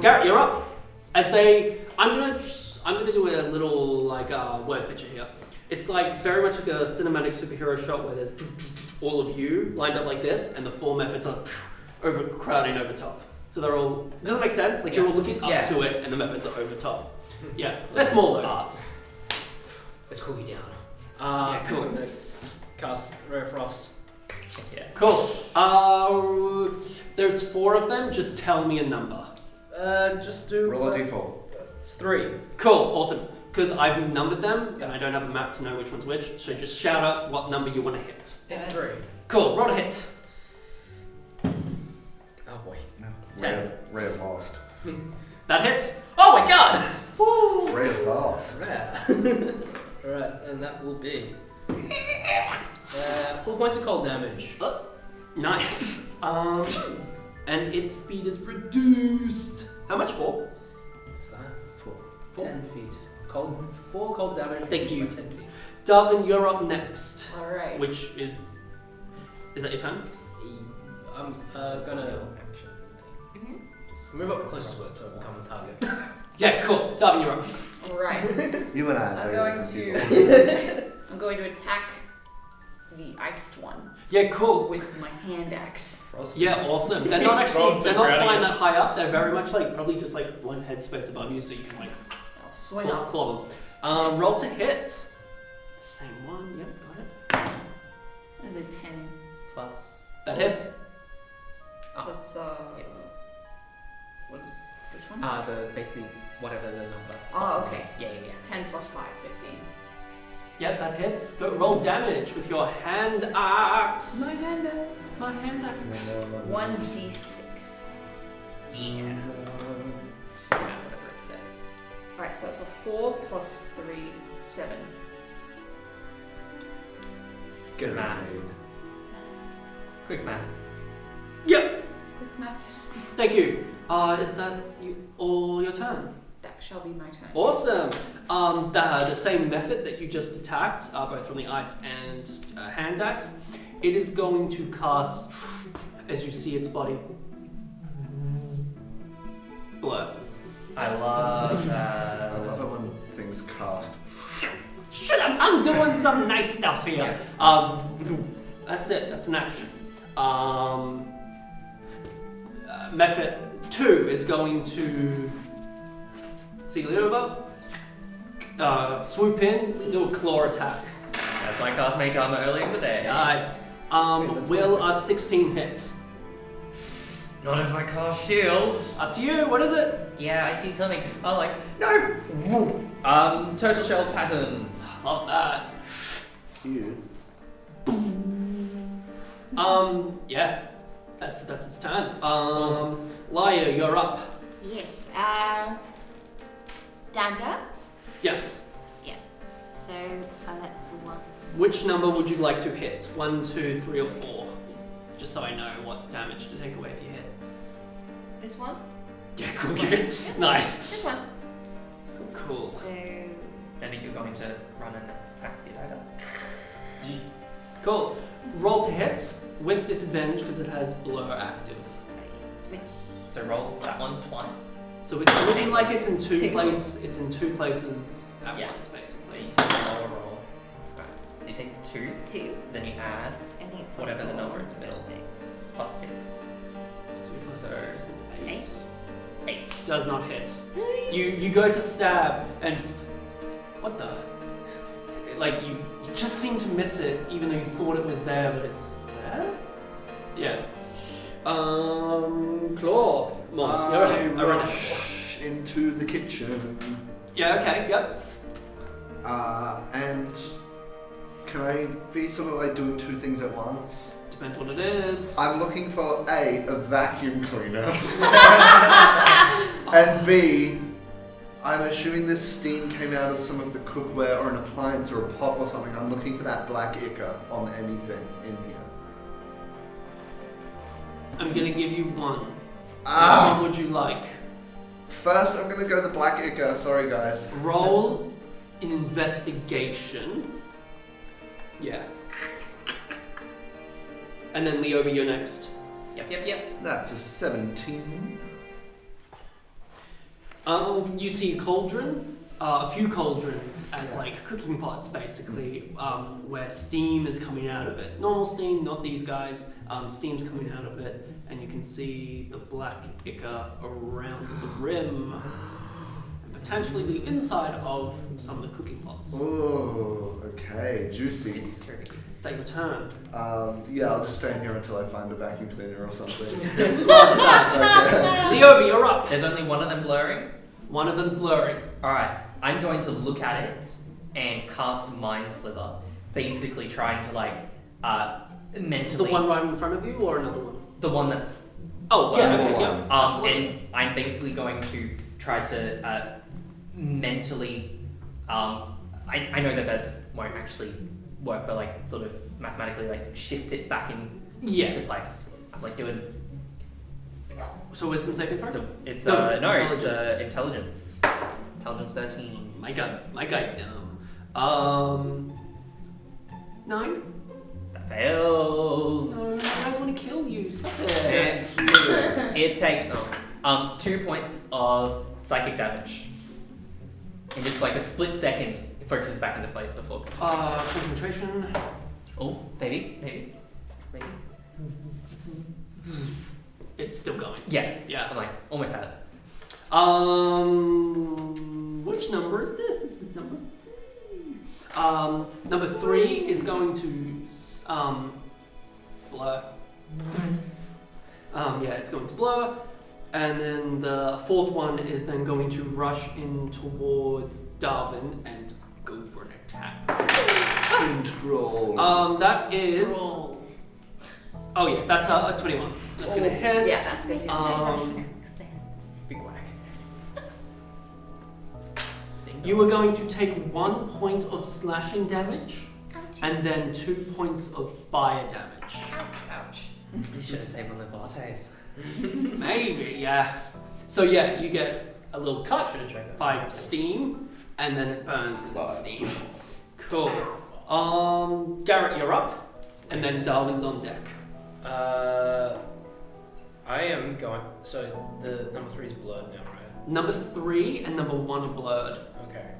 Garrett, you're up. I'm gonna do a little like word picture here. It's like very much like a cinematic superhero shot where there's all of you lined up like this, and the 4 methods are overcrowding over top. So they're all. Does that make sense? Like you're all looking up to it, and the methods are over top. Yeah, they're small though. Arts. Let's cool you down. Yeah, cool. I'm gonna cast Ray of Frost. Yeah. Cool. There's 4 of them. Just tell me a number. Just do. Roll a d4. It's 3. Cool. Awesome. Because I've numbered them, and I don't have a map to know which one's which. So just shout out what number you want to hit. Yeah, 3. Cool. Roll a hit. Oh boy. No. 10. Ray of Blast. That hits. Oh my god! Ray of Blast. Alright, and that will be 4 points of cold damage. Nice. And its speed is reduced. How much for? 4. 10 feet. Cold. 4 cold damage. Thank reduced you. by 10 feet. Darwin, you're up next. Alright. Which is that your turn? I'm gonna move up close to it so it becomes a target. Yeah, cool. Darwin, you're up. Alright. You and I I'm are going very different people. I'm going to attack the iced one Yeah, cool. with my hand axe. Yeah, awesome. They're not Frogs they're are not running. flying that high up. They're very much like probably just like one headspace above you, so you can like I'll swing up. claw them. Roll to hit. Same one. Yep, got it. There's a 10 Plus. That hits. Oh, plus, hits. what is, which one? Basically whatever the number. Oh, plus okay. Yeah. 10 plus 5, 15. Yep, that hits. Go roll damage with your hand axe. My hand axe. My hand axe. 1d6. Yeah. Whatever it says. Alright, so it's a 4 plus 3, 7. Get Man. ready. Quick man. Yep. Quick maths. Thank you. Is that all your turn? That shall be my turn. Awesome. The same method that you just attacked, both from the ice and hand axe, it is going to cast, as you see its body, blur. I love I that. love it when things cast. Shut up! I'm doing some nice stuff here. That's it. That's an action. Method 2 is going to see Leoba, swoop in, and do a claw attack. That's my cast mage armor earlier in the day. Nice. that's Will a 16 hit? Not if I cast shield. Up to you. What is it? Yeah, I see it coming. I'm like, no. Turtle shell pattern. Love that. Cute. Yeah. That's its turn. Lyra, you're up. Yes. Dagger. Yes. So that's 1. Which number would you like to hit? 1, 2, 3, or 4? Just so I know what damage to take away if you hit. This one. Yeah, cool. Okay. Nice. This one. Cool. So Then you're going to run and attack the dagger. Cool. Roll to hit with disadvantage because it has blur active. So roll that one twice. So it's looking like it's in two Two. places at Yeah. once, basically. You take a lower roll. Right. So you take the 2, 2. then you add. I think it's plus Whatever the 4, number in the so middle. 6. It's plus 6. 2 plus So, 6 is 8. 8. Does not hit. You go to stab and what the? Like you just seem to miss it, even though you thought it was there, but it's there. Yeah. Claw. Mont. You're I right. I wrote that. rush into the kitchen. Yeah. Okay. Yep. And can I be sort of like doing two things at once? Depends what it is. I'm looking for A, a vacuum cleaner, and B, I'm assuming this steam came out of some of the cookware or an appliance or a pot or something. I'm looking for that black ichor on anything in here. I'm gonna give you one. Which Ah! one would you like? First, I'm gonna go the black ichor. Sorry, guys. Roll an investigation. Yeah. And then Leoba, you're next. Yep. That's a 17. You see a cauldron, a few cauldrons as like cooking pots basically, where steam is coming out of it. Normal steam, not these guys. Steam's coming out of it, and you can see the black ichor around the rim, and potentially the inside of some of the cooking pots. Oh, okay, juicy. It's scary. Is that your turn? Yeah, I'll just stay in here until I find a vacuum cleaner or something. Love that. Okay. Leoba, you're up. There's only one of them blurring. One of them's blurring. Alright, I'm going to look at it and cast Mind Sliver, basically trying to like mentally. The one right in front of you, or another one? The one that's. Oh, yeah, Number okay, one. yeah. Absolutely. And I'm basically going to try to mentally. I know that won't actually work, but like sort of mathematically like shift it back into Yes. place. I'm like doing. So wisdom saving throw? It's No, intelligence. intelligence. Intelligence 13. My guy dumb. 9? That fails. No, you guys want to kill you. Stop it. That's It takes 2 points of psychic damage. In just like a split second, it focuses back into place before continuing. Concentration. Oh, maybe. It's still going. Yeah. Yeah. I'm like, almost at it. Which number is this? This is number 3. Number 3 is going to blur. Yeah, it's going to blur. And then the 4th one is then going to rush in towards Darwin and go for an attack. Control. That is. Oh yeah, that's a 21. That's gonna hit. Yeah, that's good. Big whack. You are going to take 1 point of slashing damage, and then 2 points of fire damage. Ouch. You should have saved one of those lattes. Maybe, yeah. So yeah, you get a little cut Should have checked that. by steam, and then it burns with its steam. Cool. Garrett, you're up, and then Darwin's on deck. I am going. So the number 3 is blurred now, right? Number 3 and number 1 are blurred. Okay.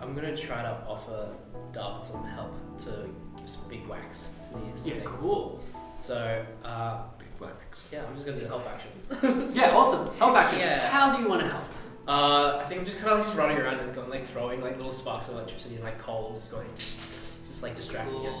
I'm gonna try to offer Darwin some help to give some big whacks to these Yeah, things. cool. So, Big wax. yeah, I'm just gonna do help action. Yeah, awesome. Help action. Yeah. How do you want to help? I think I'm just kind of like just running around and going like throwing like little sparks of electricity and like coals going, just like distracting it.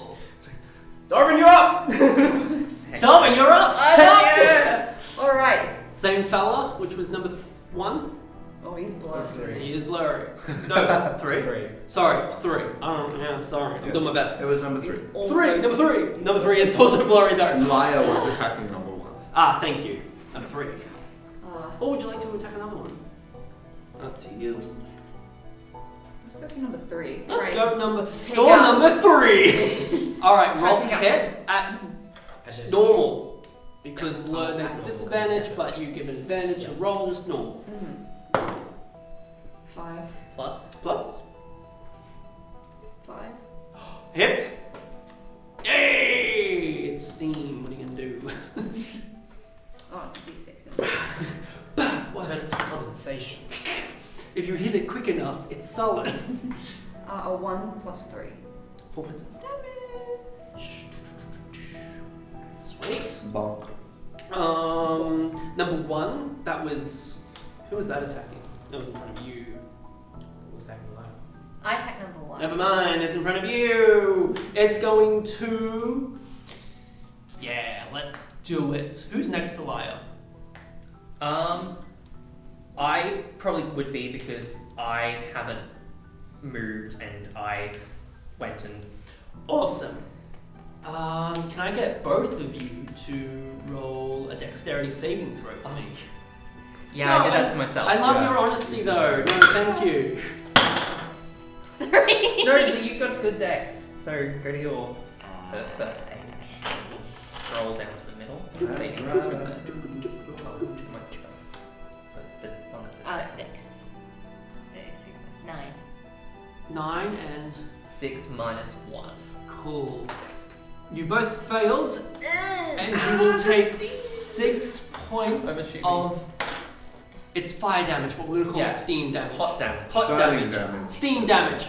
Darwin, you're up! Darwin, you're up! Yeah! Alright. Same fella, which was number 1. Oh, he's That's blurry. 3. He is blurry. No, 3. 3. Sorry, 3. Yeah, sorry. I'm doing my best. It was number 3. 3, number 3. Number 3 is also blurry though. Liar was attacking number 1. Ah, thank you. Number 3. Or would you like to attack another one? Up to you. Let's go for number 3. Let's Right. go number. Take Door out- number 3. All right, roll to Take out- hit at normal because blur makes a disadvantage, but you give an advantage to roll just normal. 5. Plus. Plus 5. hits. Yay! It's steam. What are you gonna do? Oh, it's a d6. Turn it to condensation. If you hit it quick enough, it's solid. A 1 plus 3. 4 points of damage. Sweet. Bonk. Number 1. That was. Who was that attacking? That was in front of you. What's that like? I attack number 1. Never mind, it's in front of you. It's going to. Yeah, let's do it. Who's next to Liar? I probably would be because I haven't moved and I went and. Awesome. Can I get both of you to roll a dexterity saving throw for me? Yeah, No, I did that to myself. I love Yeah. your honesty though. No, thank you. 3. No, but you got good decks, so go to your first page. Scroll down to the middle. Say That's what's right. the 12. What's the so it's the one that says decks. 6. So 3 plus 9. 9 and 6 minus 1. cool. You both failed, and you will take 6 points Overshooting. of. It's fire damage. What we're gonna call Yeah. it steam damage. Hot damage. Hot Burning damage. damage. Steam damage.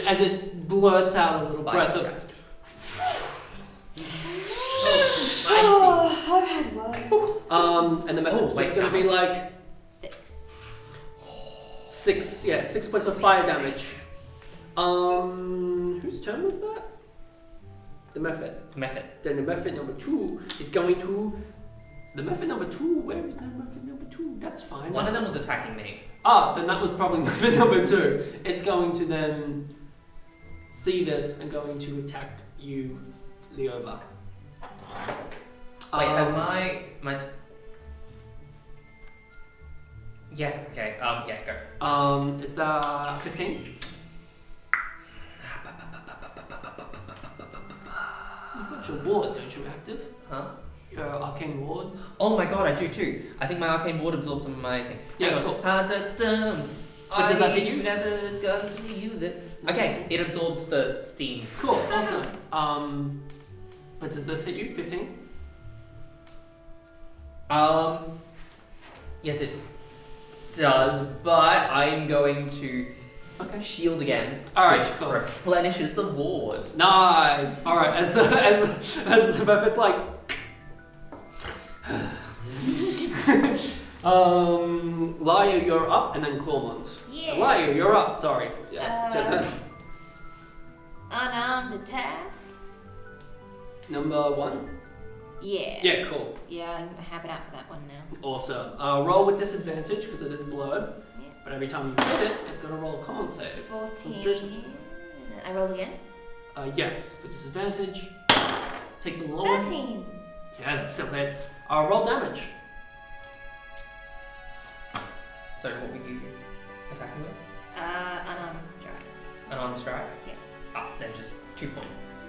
As it blurts out a little Spicy. breath of. Oh, I've had worse. And the method's Oh, wait, just gonna how be much? like 6. 6 points of fire damage. Whose turn was that? The method. Method. Then the method number 2 is going to. The method number 2. Where is the method number 2? That's fine. One of them was attacking me. Then that was probably method number 2. It's going to then see this and going to attack you, Leoba. Wait, has my yeah, okay. Yeah, go. Is that 15? You've got your ward, don't you, active? Huh? Your arcane ward. Oh my god, I do too. I think my arcane ward absorbs some of my thing. Yeah, Hang on. cool. But does that hit you? Never gotten to use it. Okay, it absorbs the steam. Cool, awesome. But does this hit you? 15? Yes it does, but I'm going to Okay. Shield again. Alright, which cool. replenishes the ward. Nice. All right. As the Buffett's like, Laya, you're up, and then Clawmont. So Yeah. Laya, you're up. Sorry. Yeah. It's your turn. Unarmed attack. Number 1. Yeah. Yeah. Cool. Yeah, I have it out for that one now. Awesome. Roll with disadvantage because it is blurred. Yeah. But every time you hit it, it's gonna roll a con save. 14. I rolled again. Yes, with disadvantage. Take the low one. 13. Yeah, that still hits. Roll damage. So what were you attacking with? Unarmed strike. Unarmed strike? Yeah. Ah, then just 2 points.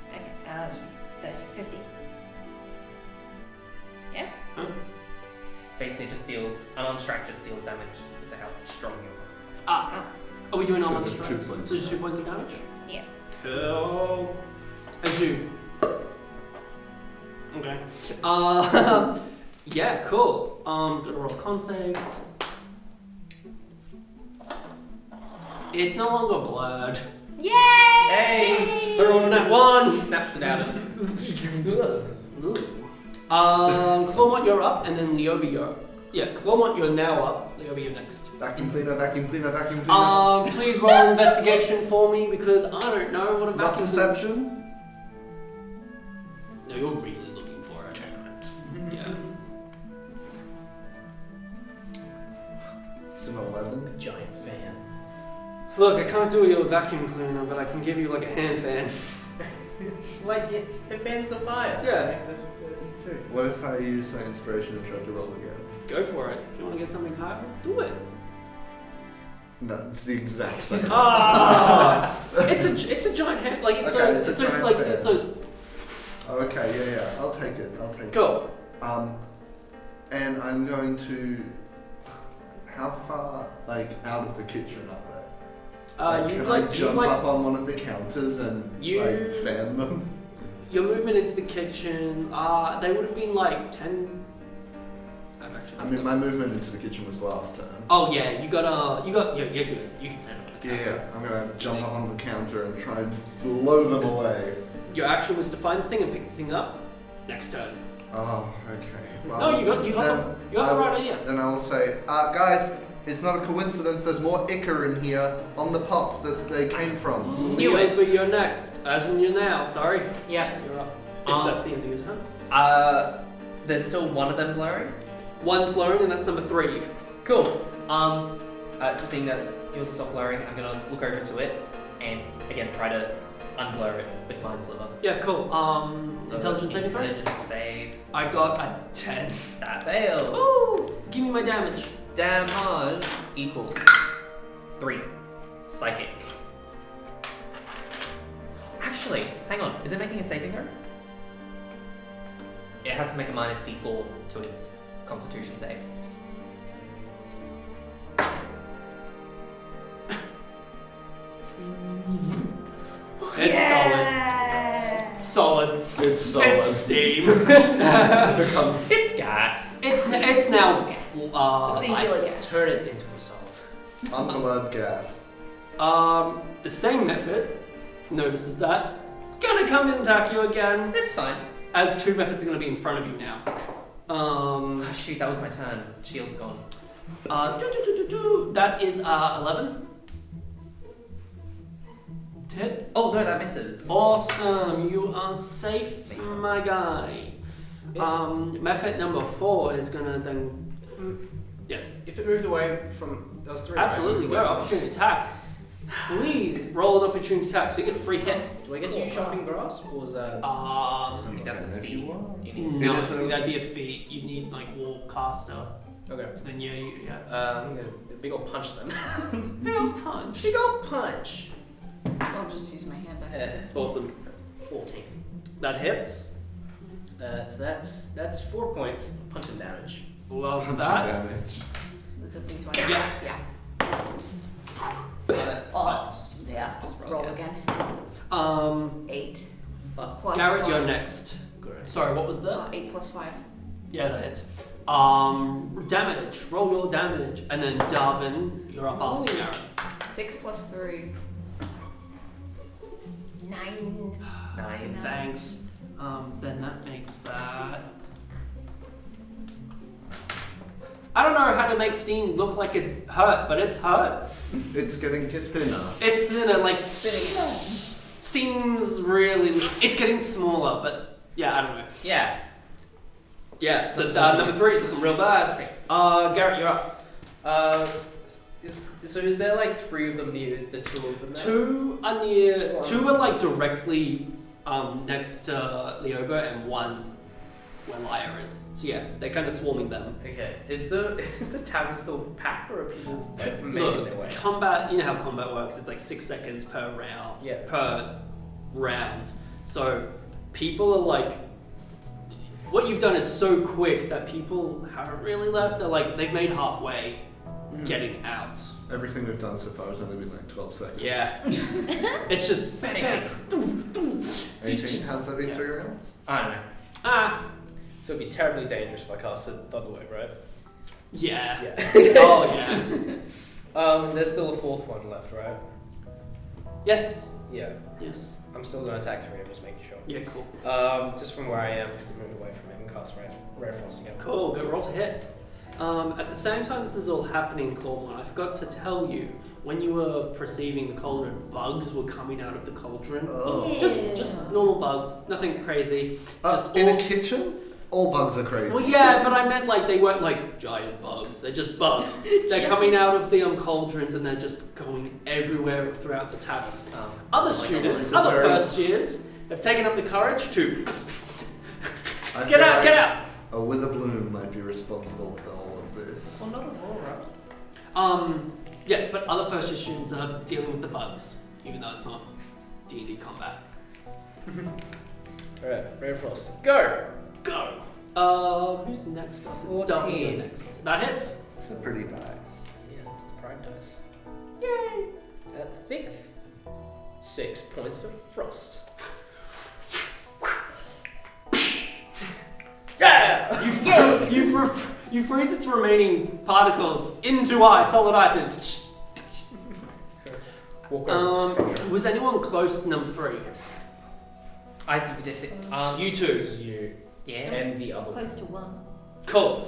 Okay. 30. 50. Yes? Huh? Basically, just deals unarmed strike just deals damage with how strong you are. Are we doing So unarmed just strike? 2 points. So just 2 points of damage? Yeah. Cool. And you. Okay. Yeah, cool. Gonna roll a con save. It's no longer blurred. Yay! Hey! They're on that one. Snaps it out of Clawmont, you're up, and then Leobi, you're up. Yeah, Clawmont, you're now up. Leobi, you're next. Vacuum cleaner, vacuum cleaner, vacuum cleaner. Please roll an investigation for me because I don't know what a Not vacuum. perception. No, you're really looking for it. Yeah. It's an 11. A giant fan. Look, I can't do you a vacuum cleaner, but I can give you like a hand fan. Like, it fans the fire. Yeah. To make the food. What if I use my inspiration and try to roll again? Go for it. If you want to get something high, let's do it. No, it's the exact same. It's a giant hand. Like it's Okay, those. it's a It's those giant like fan. it's those. Okay, yeah. I'll take it. Go. And I'm going to. How far, like, out of the kitchen are they? Can I jump up on one of the counters and like fan them? Your movement into the kitchen. They would have been like 10. I've actually. I mean, my movement into the kitchen was last turn. Oh yeah, you got. Yeah, you're good. You can stand up. On the counter. Yeah, I'm gonna jump up on the counter and try and blow them away. Your action was to find the thing and pick the thing up. Next turn. Oh, okay. No, you got the right idea. Then I will say, guys, it's not a coincidence. There's more ichor in here on the pots that they came from. But you're next. As in you're now. Sorry. Yeah. You're up. If that's the end of your turn. There's still one of them blurring. One's blurring, and that's number 3. Cool. Seeing that yours is not blurring, I'm gonna look over to it and again try to unblur it with Mind Sliver. Yeah, cool. So Intelligence saving throw. Intelligence save. I got a 10. That fails. Ooh, give me my damage. Damage equals 3. Psychic. Actually, hang on. Is it making a saving throw? It has to make a minus D4 to its Constitution save. It's solid. It's solid. It's steam. It's gas. It's now Singular ice. gas. Turn it into a salt. Unblurred gas. The same method notices that. Gonna come and attack you again. It's fine. As 2 methods are gonna be in front of you now. Oh, shoot, that was my turn. Shield's gone. That is 11. To hit. Oh no, that misses. Awesome, you are safe, my guy. Method number 4 is gonna then. Yes. If it moved away from those 3. Absolutely, go. Opportunity attack. Please roll an opportunity attack so you get a free hit. Do I get to use shopping grass, or was that? I think that's a Okay, if feat. you want. You need. No, It is a- that'd be a feat. You need like wall caster. Okay. So then yeah. I'm gonna big ol' punch them. Big punch. Big ol' punch. I'll just use my hand back. Awesome. 14. That hits. So that's 4 points of punching damage. Love Punch that. damage. This is a D20. Yeah. Yeah. That's Yeah. Just roll Roll again. again. 8. Plus. Plus Garrett, you're 5. next. Sorry, what was that? 8 plus 5. Yeah, that hits. Damage. Roll your damage. And then Darvin, you're up after Garrett. 6 plus 3. 9. 9. Thanks. Then that makes that... I don't know how to make steam look like it's hurt, but it's hurt. It's getting just thinner. It's thinner, like steam's really... It's getting smaller, but yeah, I don't know. Yeah. Yeah, so number 3 is looking real bad. Garrett, you're up. Is there like 3 of them near the 2 of them? Now? 2 are near... 2 are like directly next to Leoba, and 1's where Lyra is. So yeah, they're kind of swarming them. Okay. Is the tavern still packed, or are people like, making their way? Combat, you know how combat works, it's like 6 seconds per round. Yeah. Per round. So people are like... What you've done is so quick that people haven't really left. They're like, they've made halfway getting out. Everything we've done so far has only been like 12 seconds. Yeah. It's just... 18? How's that been 3 rounds? I don't know. So it'd be terribly dangerous if I casted Thunderwave, right? Yeah. Yeah. Oh, yeah. And there's still a 4th one left, right? Yes. Yeah. Yes. I'm still going to attack 3, I'm just making sure. Yeah, cool. Just from where I am, because I moved away from it and cast Red Frost again. Cool, go roll to hit. At the same time this is all happening, Corwin, I forgot to tell you, when you were perceiving the cauldron, bugs were coming out of the cauldron. Oh. Just normal bugs, nothing crazy. Just in a kitchen? All bugs are crazy. Well, yeah, but I meant like they weren't like giant bugs. They're just bugs. They're coming out of the cauldrons and they're just going everywhere throughout the tavern. Other students, other first years, have taken up the courage to get out. A wither bloom might be responsible for all of this. Well, not at all, right? Yes, but other first year students are dealing with the bugs, even though it's not D&D combat. Alright, Red Frost. Go! Go! Who's next? 14. Next. That hits. It's a pretty dice. Yeah, it's the pride dice. Yay! That thick 6 points of frost. Yeah! You freeze its remaining particles into ice, solid ice, and Walk over the structure. was anyone close to number 3? I think this is. You two. You. Yeah. And the other one. Close to 1. Cool.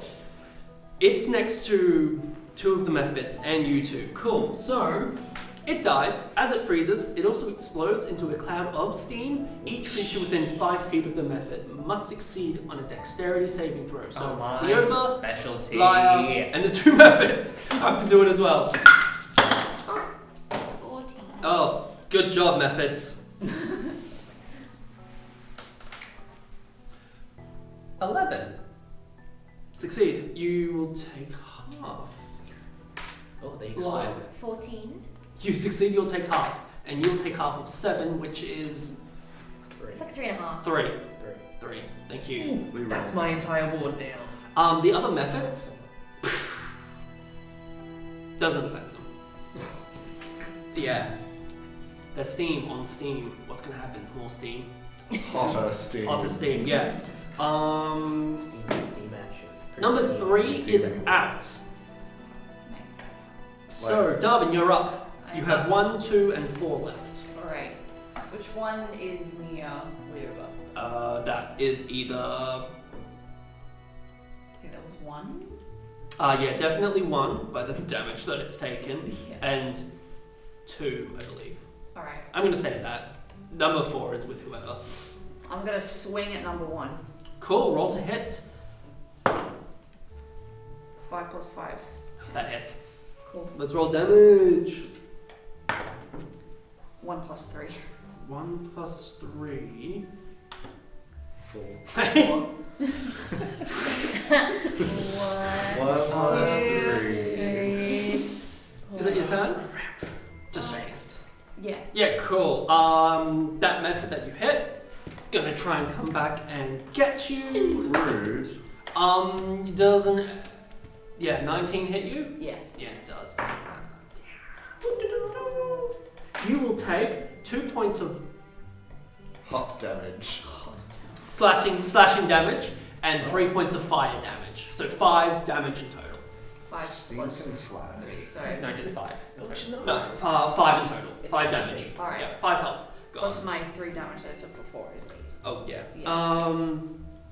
It's next to 2 of the methods and you two. Cool. So, it dies. As it freezes, it also explodes into a cloud of steam. Each creature within 5 feet of the method must succeed on a dexterity saving throw. So, my Leoba, specialty. Lyra, and the 2 methods have to do it as well. 14. Oh, good job, methods. 11. Succeed. You will take half. Oh, they Lyra. exploded. 14. You succeed, you'll take half. And you'll take half of 7, which is 3. It's like 3.5. 3. 3. Thank you. That's my entire board down. The other methods doesn't affect them. So yeah, they're steam on steam. What's gonna happen? More steam. Hotter steam. Hotter steam. Yeah. Steam action. Number 3 is out. Nice. So Darwin, you're up. You I'm have up. 1, 2, and 4 left. Alright. Which one is near Leoba? That is either. I think that was 1. Yeah, definitely 1 by the damage that it's taken, Yeah. and 2, I believe. Alright. I'm gonna say that. Number 4 is with whoever. I'm gonna swing at number 1. Cool, roll to hit. 5 plus 5. That hits. Cool. Let's roll damage. 1 plus 3. 1 plus 3. 4. 1, 1 plus 3. Is that your turn? Just checking. Yes. Yeah, cool. That method that you hit is gonna try and come back and get you. Rude. Doesn't. Yeah, 19 hit you? Yes. Yeah, it does. You will take 2 points of Hot damage. slashing damage, and 3 points of fire damage. So 5 damage in total. 5 Stink and plus slide. 3, sorry. No, just 5. No, 5 in total. It's 5 damage. Alright. Yeah, 5 health. Go Plus on. my 3 damage that I took before is 8. Oh, yeah. Yeah.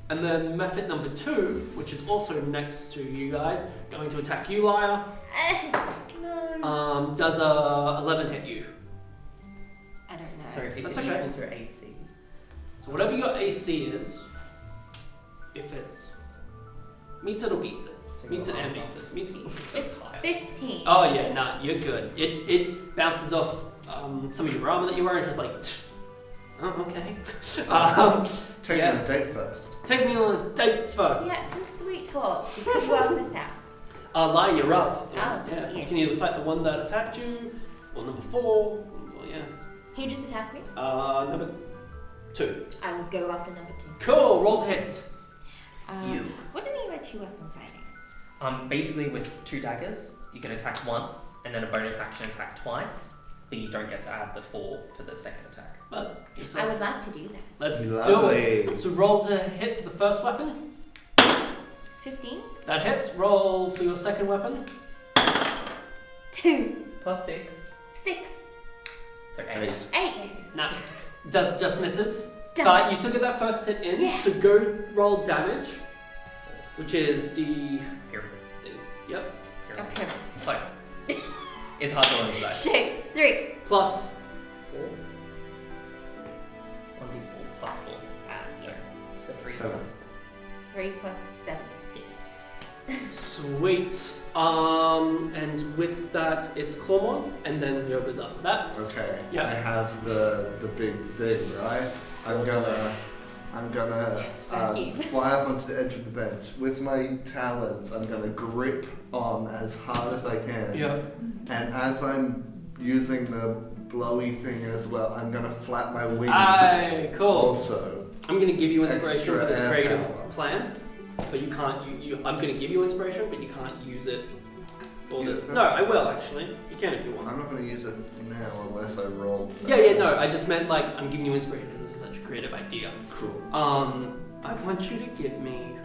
And then method number 2, which is also next to you guys, going to attack you, Lyre. No. Does a 11 hit you? I don't know. Sorry, if That's it okay. equals your AC. So whatever your AC is, if it's meets it or beats it. So Meets it you're and on beats it. Meets it. It's 15. Oh yeah, nah, you're good. It bounces off some of your armor that you're wearing, just like, oh okay. Take Yeah. me on a date first. Take me on a date first. Yeah, some sweet talk. You could work this out. Lyre, you're up. Oh, Yeah. You yes. can either fight the one that attacked you, or number 4. Well, yeah. He just attacked me. Number 2. I would go after number 2. Cool. Roll to hit. What does he mean by 2-weapon fighting? Basically with 2 daggers, you can attack once, and then a bonus action attack twice, but you don't get to add the 4 to the second attack. But I would like to do that. let's do Lovely. it. So roll to hit for the first weapon. 15? That hits. Roll for your second weapon. 2. Plus 6. 6. So 8. 8. Nah, just misses. Damn. But you still get that first hit in. Yeah. So go roll damage, which is the. Period. Yep. Up here. Close. It's hard to learn that. 6. 3. Plus 4. 1d4 plus 4. So 3 7. plus. 3 plus 7. sweet. And with that, it's Clawmon, and then Yoba's after that. Okay. Yeah. I have the big thing, right? I'm gonna Yes. fly up onto the edge of the bench with my talons. I'm gonna grip on as hard as I can. Yeah. And as I'm using the blowy thing as well, I'm gonna flap my wings. Aye, cool. Also. I'm gonna give you inspiration Extra for this air creative power. plan, but you can't. I'm gonna give you inspiration, but you can't use it. For Yeah, the, no, I will actually. You can if you want. I'm not gonna use it now unless I roll. Yeah, no. I just meant like I'm giving you inspiration because this is such a creative idea. Cool. I want you to give me.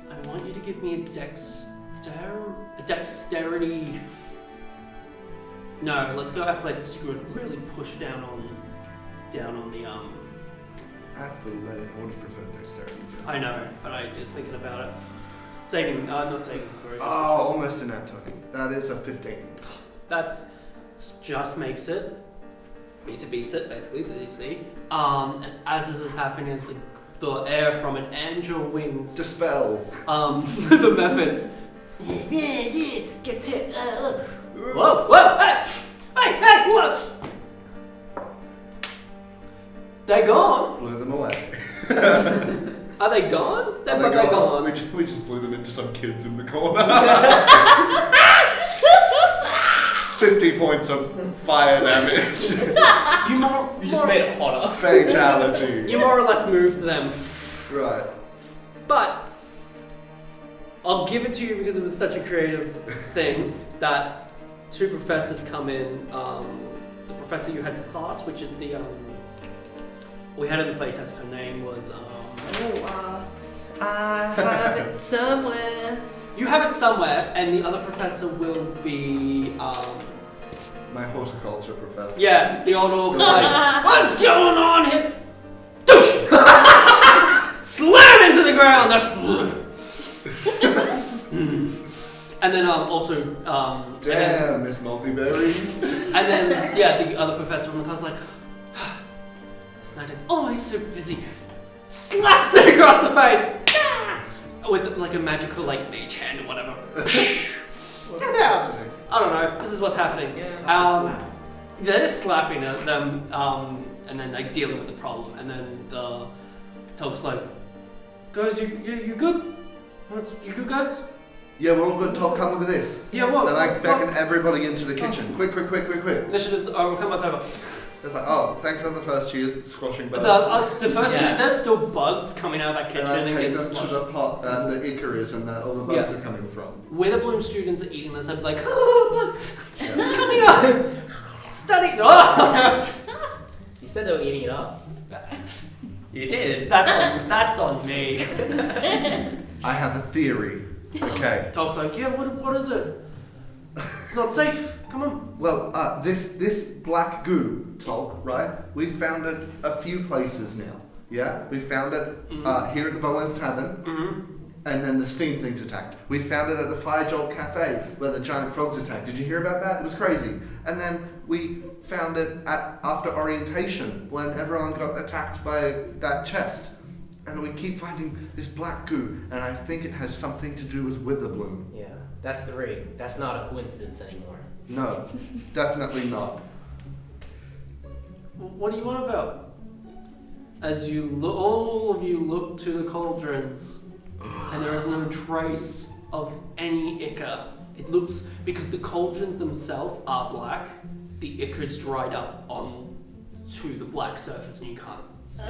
I want you to give me a dexterity. No, let's go athletics. You would really push down on the Athletic, I would have preferred dexterity. I know, but I was thinking about it. Saving, not saving throw. Oh, almost an nat 20. That is a 15. That's just makes it. Beats it, basically, the DC. And as this is happening, as the air from an angel wings, Dispel. the methods. Yeah, gets hit. Whoa, hey, whoa! They're gone. Blew them away. Are they gone? Are They're gone. We just blew them into some kids in the corner. 50 points of fire damage. You just made it hotter. Fatality. You more or less moved them. Right. But I'll give it to you because it was such a creative thing that 2 professors come in. The professor you had for class, which is the we had in the playtest. Her name was I have it somewhere. You have it somewhere, and the other professor will be My horticulture professor. yeah, the old orc's like, what's going on here? Douche! Slam into the ground. And then also Damn, Miss Multiberry. and then yeah, the other professor from the class like, this night is always so busy. Slaps it across the face with like a magical like mage hand or whatever. Get out! I don't know. This is what's happening. They're just slapping at them, and then like dealing with the problem. And then the dog's like, guys, you good? You good, guys? Yeah, we're all good. Top, come look at this. Yeah, what? And I beckon everybody into the kitchen. Quick. Initiatives are coming over. It's like, oh, thanks on the first cheers, squashing bugs. The first year, there's still bugs coming out of that kitchen And I and take getting them to squashed. the pot that the Icarus and that all the bugs Yeah. are coming from. Witherbloom students are eating this. I'd be like, oh, bugs, come here, study. Oh. You said they were eating it up. You did. That's on me. I have a theory. Okay. Dog's like, yeah, what is it? It's not safe. Come on. Well, this black goo, Tolk, right? We found it a few places now. Yeah? We found it here at the Bowen's Tavern. Mm-hmm. And then the steam things attacked. We found it at the Fire Jolt Cafe where the giant frogs attacked. Did you hear about that? It was crazy. And then we found it after orientation when everyone got attacked by that chest. And we keep finding this black goo, and I think it has something to do with Witherbloom. Yeah, that's 3. That's not a coincidence anymore. No, definitely not. What do you want about? As all of you look to the cauldrons, and there is no trace of any ichor. It looks, because the cauldrons themselves are black, the ichor's dried up onto the black surface and you can't see.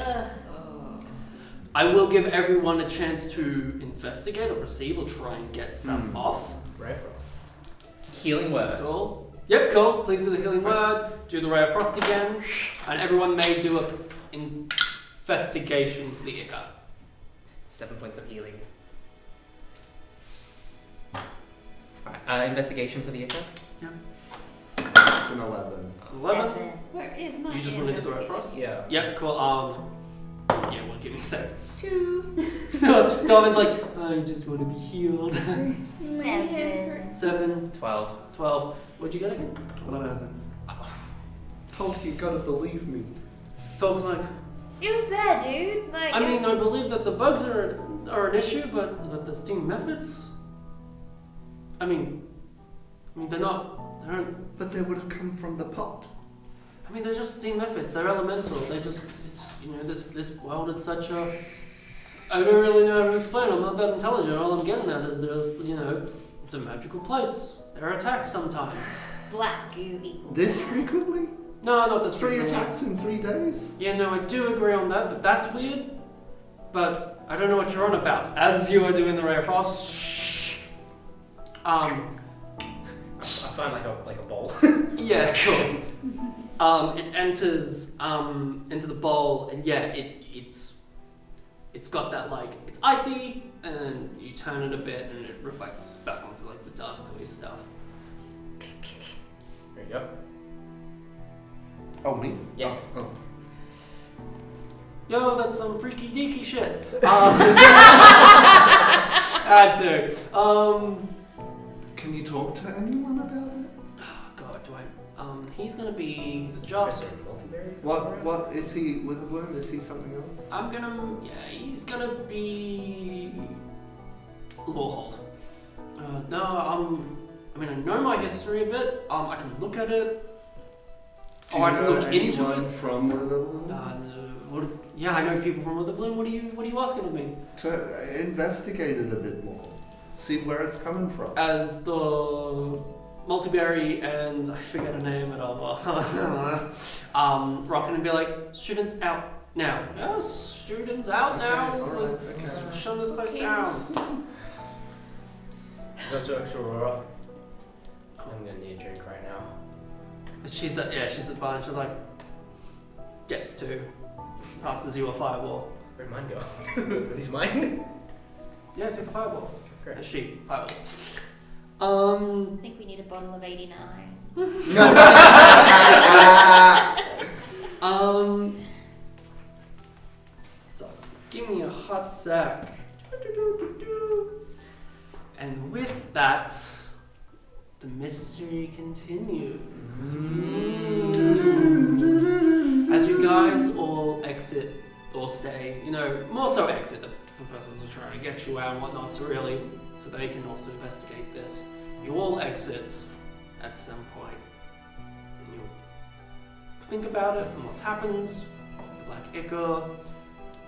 I will give everyone a chance to investigate or receive or try and get some off. Ray Frost. Healing word. Cool. Yep, cool. Please do the healing word. Do the Ray of Frost again. And everyone may do an investigation for the ichor. 7 points of healing. Alright, investigation for the ichor? It's an 11. 11. Where is my You just want to do the Ray of Frost? Yeah. Yep, cool. Yeah, well, give me a sec. 2. Darwin's like, I just want to be healed. 7. 7, 12. 12. What'd you get again? 11. Tolk, you gotta believe me. Dog's like, It was there, dude. Like, I mean, I believe that the bugs are an issue, but the steam methods. I mean, they're not. They don't. But they would have come from the pot. I mean, they're just steam methods. They're elemental. They just, this world is such a. I don't really know how to explain. I'm not that intelligent. All I'm getting at is it's a magical place. There are attacks sometimes. black goo equals. This frequently? No, not this 3 frequently. attacks in 3 days? Yeah, no, I do agree on that, but that's weird. But I don't know what you're on about. As you are doing the Ray of Frost, I find like a bowl. yeah, cool. It enters into the bowl, and yeah, it's got that it's icy, and then you turn it a bit, and it reflects back onto the dark gooey stuff. There you go. Oh, me? Yes. Oh. Yo, that's some freaky deaky shit. I do. Can you talk to anyone about it? God, do I? He's a jock. Professor Multiberry? What is he with a worm? Is he something else? He's gonna be Lawhold. No, I know my history a bit. I can look at it. Do I you can know look into anyone it. from Witherbloom? No. Yeah, I know people from Witherbloom. What are you asking of me? To investigate it a bit more. See where it's coming from. As the Multiberry and I forget her name at all. Rockin' and be like, students out now. Yes, students out now. Okay, alright, okay. Just shut this place down. Go to Aurora. I'm gonna need a drink right now. She's at the bar and she's like, gets to, passes you a fireball. Where'd mine go? Are these mine? Yeah, take the fireball. Great. And she fireballs. I think we need a bottle of 89. So give me a hot sec. And with that, the mystery continues. As you guys all exit or stay, more so exit. The professors are trying to get you out and whatnot so they can also investigate this. You all exit at some point. And you think about it and what's happened. The Black Ichor,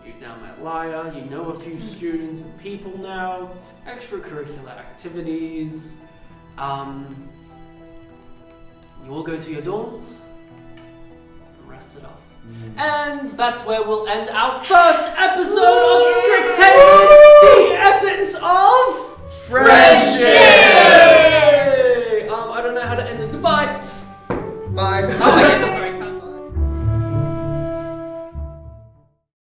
you've now met Lyra, you know a few students and people now, extracurricular activities. You all go to your dorms and rest it off. And that's where we'll end our first episode of Strixhaven, the essence of Friendship!